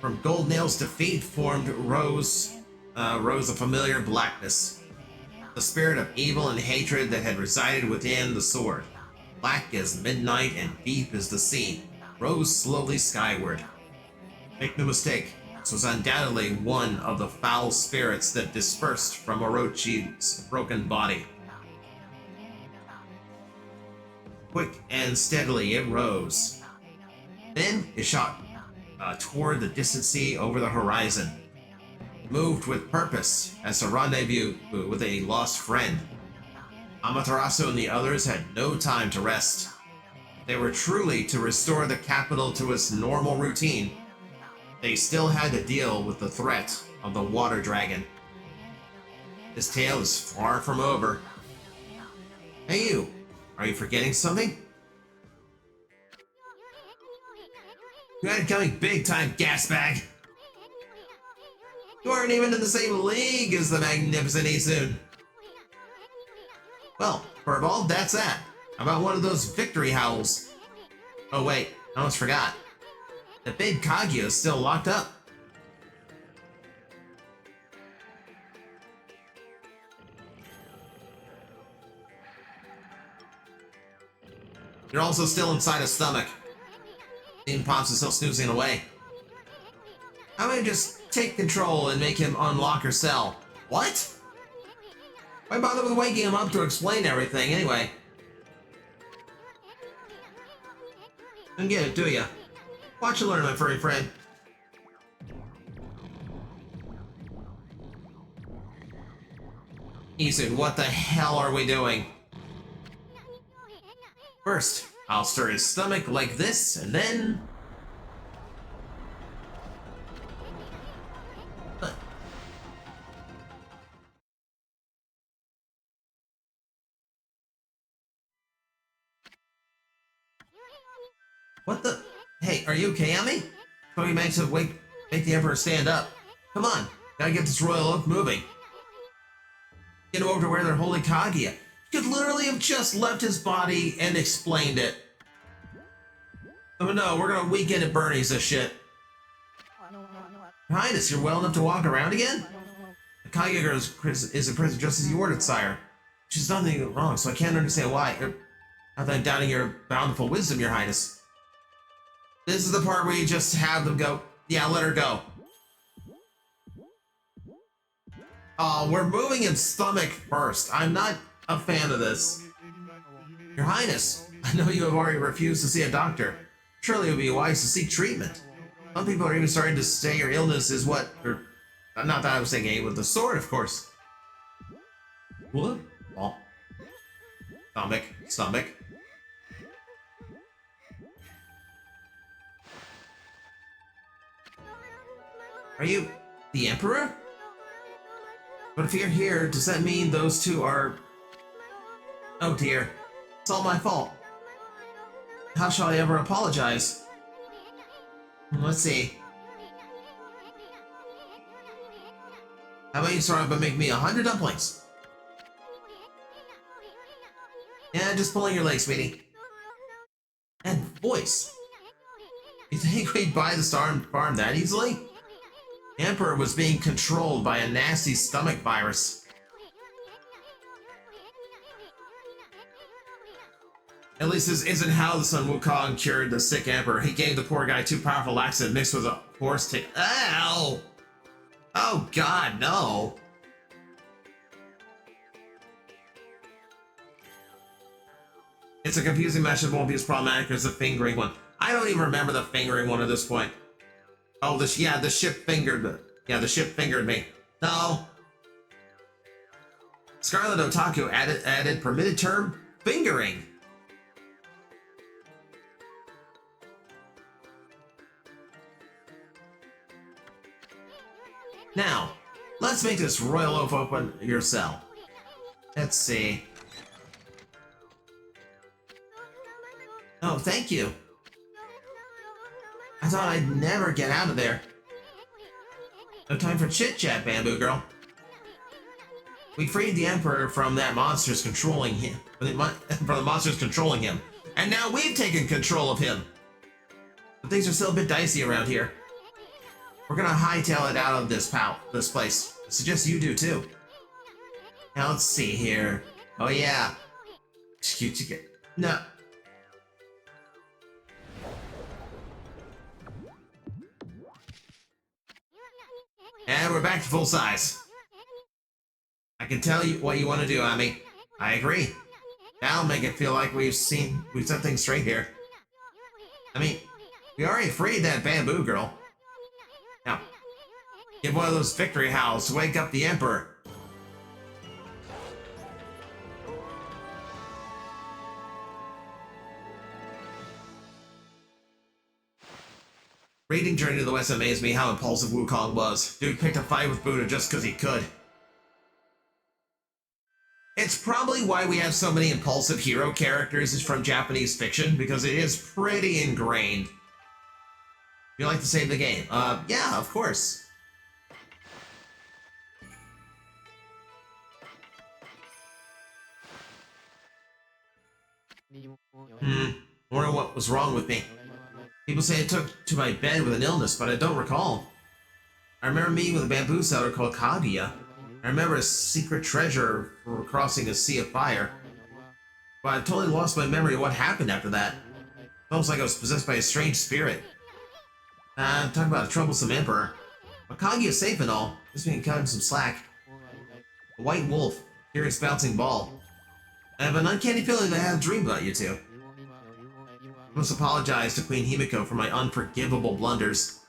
From Gold Nail's defeat rose a familiar blackness. The spirit of evil and hatred that had resided within the sword, black as midnight and deep as the sea, rose slowly skyward. Make no mistake, this was undoubtedly one of the foul spirits that dispersed from Orochi's broken body. Quick and steadily it rose. Then it shot toward the distant sea over the horizon. It moved with purpose as a rendezvous with a lost friend. Amaterasu and the others had no time to rest. They were truly to restore the capital to its normal routine. They still had to deal with the threat of the water dragon. This tale is far from over. Hey you, are you forgetting something? You had it coming big time, gas bag. You aren't even in the same league as the magnificent Isun. Well, Furball, that's that. How about one of those victory howls? Oh wait, I almost forgot. The big Kaguya is still locked up. You're also still inside his stomach. Dean Pops is still snoozing away. How about I just take control and make him unlock her cell? What? Why bother with waking him up to explain everything anyway? Don't get it, do ya? Watch and learn, my furry friend. Isun, what the hell are we doing? First, I'll stir his stomach like this, and then... What the? Hey, are you okay, Ami? So we managed to make the Emperor stand up. Come on, gotta get this royal oak moving. Get him over to where they're holding Kaguya. You could literally have just left his body and explained it. Oh no, we're gonna weekend at Bernie's this shit. Your Highness, you're well enough to walk around again? The Kaguya girl is in prison just as you ordered, sire. She's done nothing wrong, so I can't understand why. Not that I'm doubting your bountiful wisdom, your Highness. This is the part where you just have them go, yeah, let her go. Oh, we're moving his stomach first. I'm not a fan of this. Your Highness, I know you have already refused to see a doctor. Surely it would be wise to seek treatment. Some people are even starting to say your illness is what, or not that I was saying A with the sword, of course. What? Oh. Stomach. Are you the Emperor? But if you're here, does that mean those two are... Oh dear. It's all my fault. How shall I ever apologize? Let's see. How about you start up and make me 100 dumplings? Yeah, just pulling your leg, sweetie. And voice. You think we'd buy the farm that easily? The Emperor was being controlled by a nasty stomach virus. At least this isn't how the Sun Wukong cured the sick Emperor. He gave the poor guy too powerful laxative mixed with a horse tick. Ow! Oh god, no! It's a confusing match that won't be as problematic as the fingering one. I don't even remember the fingering one at this point. Oh, the ship fingered me. Yeah, the ship fingered me. No. Scarlet Otaku added permitted term, fingering. Now, let's make this royal oak open your cell. Let's see. Oh, thank you. I thought I'd never get out of there. No time for chit-chat, Bamboo Girl. We freed the Emperor from that monster's controlling him. From the monsters controlling him. And now we've taken control of him. But things are still a bit dicey around here. We're gonna hightail it out of this place. I suggest you do too. Now let's see here. Oh yeah. No. And we're back to full size. I can tell you what you want to do, Ami. I agree. Now make it feel like we've set things straight here. I mean, we already freed that bamboo girl. Now, give one of those victory howls to wake up the Emperor. Reading Journey to the West amazed me how impulsive Wukong was. Dude picked a fight with Buddha just because he could. It's probably why we have so many impulsive hero characters from Japanese fiction, because it is pretty ingrained. You like to save the game? Yeah, of course. Wonder what was wrong with me. People say I took to my bed with an illness, but I don't recall. I remember meeting with a bamboo seller called Kaguya. I remember a secret treasure for crossing a sea of fire. But I totally lost my memory of what happened after that. It's almost like I was possessed by a strange spirit. Talk about a troublesome emperor. But Kaguya's safe and all. Just being cut him some slack. A white wolf, curious bouncing ball. I have an uncanny feeling that I had a dream about you two. I must apologize to Queen Himiko for my unforgivable blunders.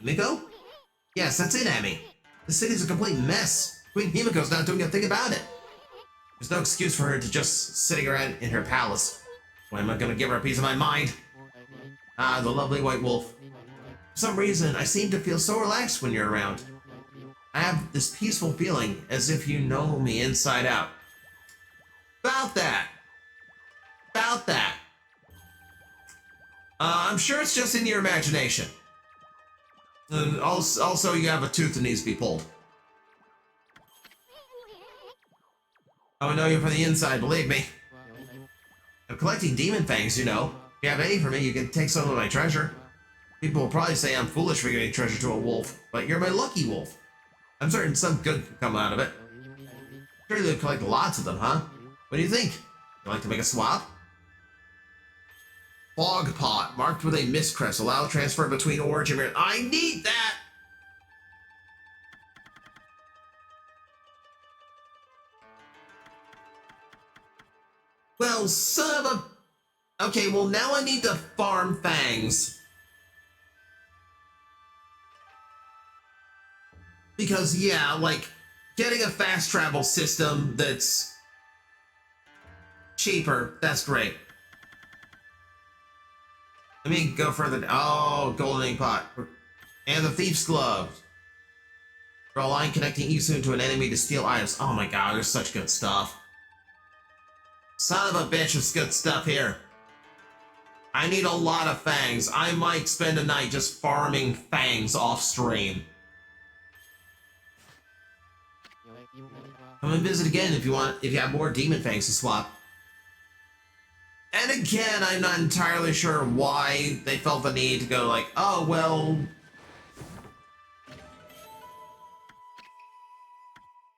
Himiko? Yes, that's it, Ami. The city's a complete mess. Queen Himiko's not doing a thing about it. There's no excuse for her to just sitting around in her palace. Why am I gonna give her a piece of my mind? Ah, the lovely white wolf. For some reason, I seem to feel so relaxed when you're around. I have this peaceful feeling as if you know me inside out. About that. I'm sure it's just in your imagination. And also, you have a tooth that needs to be pulled. Oh, I know you from the inside, believe me. I'm collecting demon fangs, you know. If you have any for me, you can take some of my treasure. People will probably say I'm foolish for giving treasure to a wolf, but you're my lucky wolf. I'm certain some good can come out of it. Sure, you'll collect lots of them, huh? What do you think? You like to make a swap? Fog pot, marked with a mist crest. Allow transfer between orange and red. I need that! Well, son of a... Okay, well now I need to farm fangs. Because, yeah, like, getting a fast travel system that's cheaper, that's great. Let me go further. Oh, golden ink pot. And the thief's glove. Draw a line connecting you soon to an enemy to steal items. Oh my god, there's such good stuff. Son of a bitch, there's good stuff here. I need a lot of fangs. I might spend a night just farming fangs off stream. Come and visit again if you want, if you have more demon fangs to swap. And again, I'm not entirely sure why they felt the need to go like, oh, well...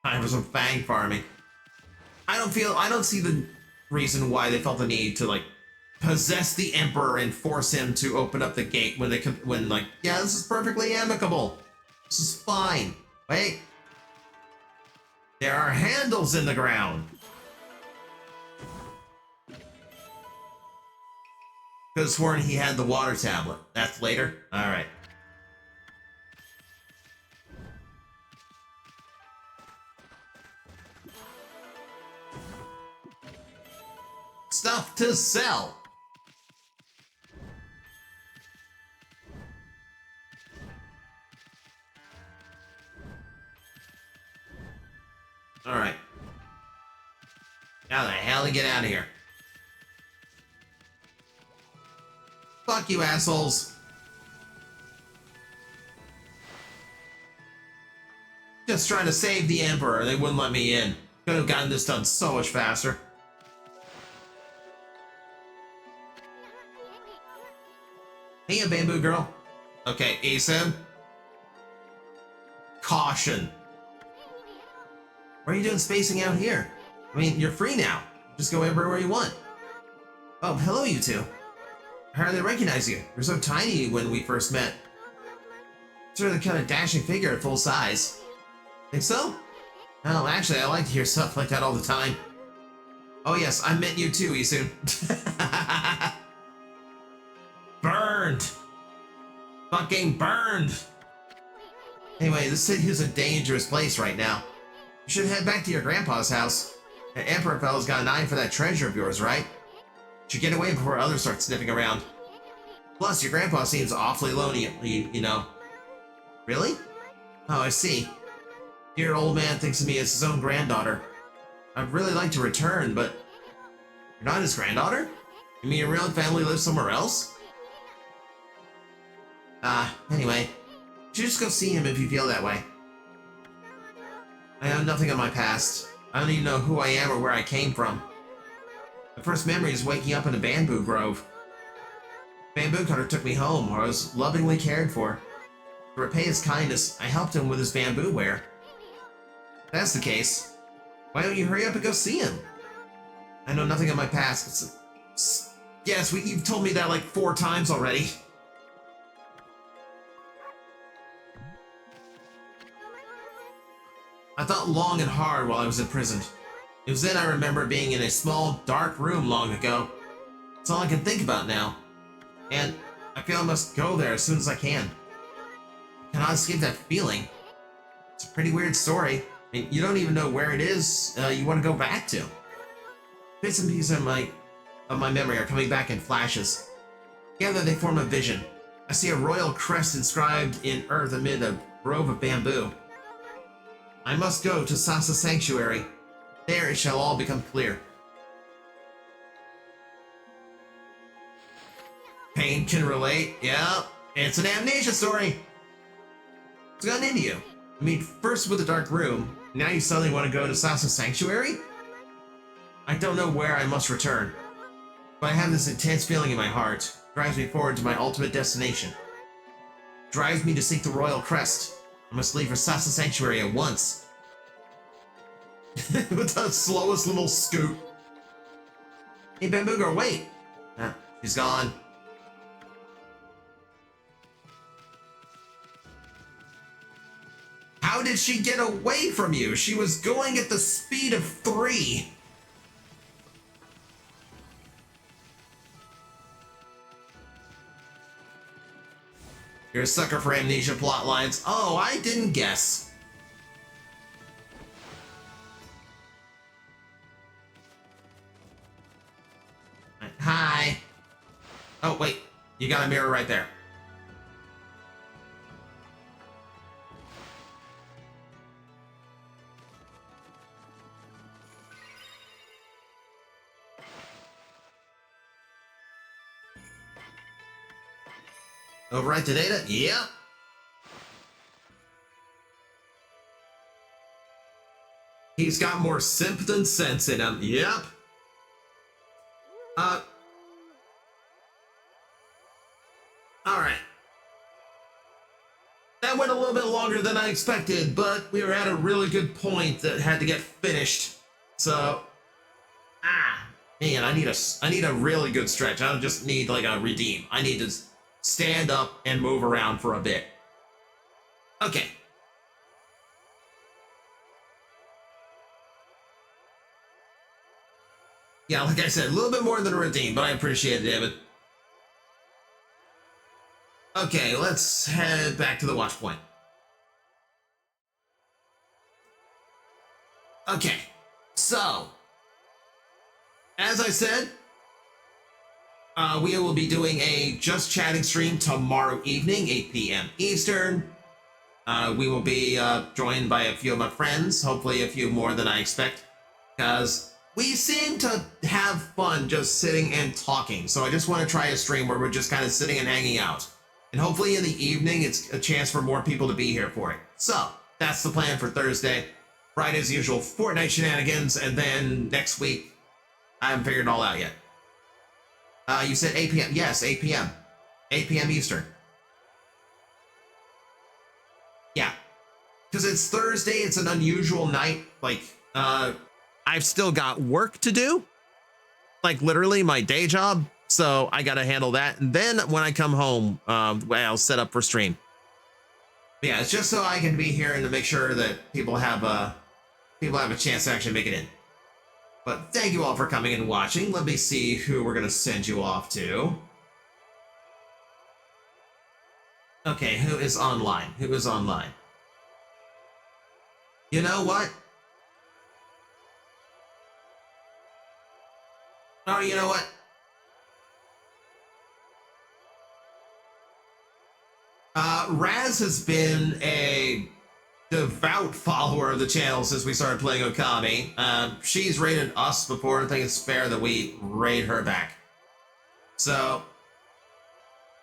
time for some fang farming. I don't see the reason why they felt the need to, like, possess the Emperor and force him to open up the gate when they could, when, like, yeah, this is perfectly amicable. This is fine. Wait. There are handles in the ground. Could have sworn he had the water tablet. That's later? Alright. Stuff to sell. Alright. How the hell do you get out of here? Fuck you, assholes. Just trying to save the Emperor. They wouldn't let me in. Could have gotten this done so much faster. Hey, a bamboo girl. Okay, Asen. Caution. What are you doing spacing out here? I mean, you're free now. Just go everywhere you want. Oh, hello, you two. I hardly recognize you. You're so tiny when we first met. Sort of the kind of dashing figure at full size. Think so? Oh, actually, I like to hear stuff like that all the time. Oh yes, I meant you too, Isu. Burned! Fucking burned! Anyway, this city is a dangerous place right now. You should head back to your grandpa's house. That Emperor fella's got an eye for that treasure of yours, right? Should get away before others start sniffing around. Plus, your grandpa seems awfully lonely, you know. Really? Oh, I see. Dear old man thinks of me as his own granddaughter. I'd really like to return, but... You're not his granddaughter? You mean your real family lives somewhere else? Anyway. You should just go see him if you feel that way. I have nothing on my past. I don't even know who I am or where I came from. The first memory is waking up in a bamboo grove. Bamboo cutter took me home, where I was lovingly cared for. To repay his kindness, I helped him with his bamboo ware. If that's the case, why don't you hurry up and go see him? I know nothing of my past. Yes, you've told me that like 4 times already. I thought long and hard while I was imprisoned. It was then I remember being in a small, dark room long ago. It's all I can think about now. And I feel I must go there as soon as I can. I cannot escape that feeling. It's a pretty weird story. I mean, you don't even know where it is you want to go back to. Bits and pieces of my memory are coming back in flashes. Together they form a vision. I see a royal crest inscribed in earth amid a grove of bamboo. I must go to Sasa Sanctuary. There it shall all become clear. Brain can relate. Yeah, it's an amnesia story. What's gotten into you? I mean, first with the dark room, now you suddenly want to go to Sasa Sanctuary? I don't know where I must return, but I have this intense feeling in my heart. Drives me forward to my ultimate destination. Drives me to seek the royal crest. I must leave for Sasa Sanctuary at once. With the slowest little scoot. Hey, Bamboo Girl, wait! Ah, she's gone. How did she get away from you? She was going at the speed of 3. You're a sucker for amnesia plot lines. Oh, I didn't guess. Hi. Oh, wait. You got a mirror right there. Overwrite the data? Yep. He's got more simp than sense in him. Yep. Alright. That went a little bit longer than I expected, but we were at a really good point that had to get finished. So, man, I need a really good stretch. I don't just need like a redeem. I need to stand up and move around for a bit. Okay. Yeah, like I said, a little bit more than a redeem, but I appreciate it, David. Okay, let's head back to the watch point. Okay, so, as I said, we will be doing a Just Chatting stream tomorrow evening, 8 p.m. Eastern. We will be joined by a few of my friends, hopefully a few more than I expect, because we seem to have fun just sitting and talking. So I just want to try a stream where we're just kind of sitting and hanging out. And hopefully in the evening, it's a chance for more people to be here for it. So that's the plan for Thursday. Friday, as usual, Fortnite shenanigans, and then next week, I haven't figured it all out yet. You said 8 p.m. Yes, 8 p.m. 8 p.m. Eastern. Yeah. Because it's Thursday, it's an unusual night. Like, I've still got work to do. Like, literally my day job. So I gotta handle that. And then when I come home, I'll set up for stream. But yeah, it's just so I can be here and to make sure that people have a chance to actually make it in. But thank you all for coming and watching. Let me see who we're gonna send you off to. Okay, who is online? Who is online? You know what? Oh, you know what? Raz has been a devout follower of the channel since we started playing Okami. She's raided us before. I think it's fair that we raid her back. So,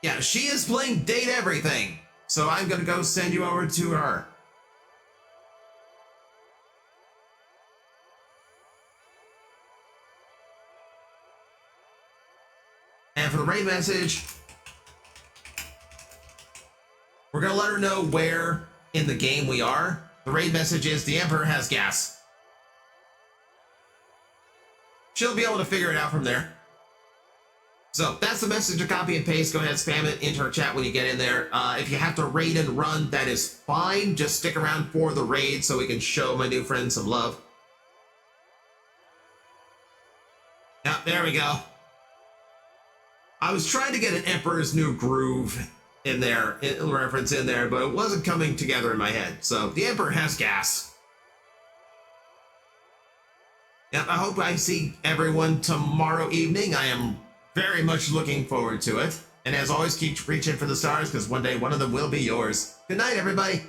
yeah, she is playing Date Everything. So I'm gonna go send you over to her. And for the raid message, we're gonna let her know where in the game we are. The raid message is the Emperor has gas. She'll be able to figure it out from there. So that's the message to copy and paste. Go ahead and spam it into her chat when you get in there. If you have to raid and run, that is fine. Just stick around for the raid so we can show my new friend some love. Yeah, there we go. I was trying to get an Emperor's New Groove in there, reference in there, but it wasn't coming together in my head. So the Emperor has gas. Yep, I hope I see everyone tomorrow evening. I am very much looking forward to it. And as always, keep reaching for the stars, because one day one of them will be yours. Good night, everybody.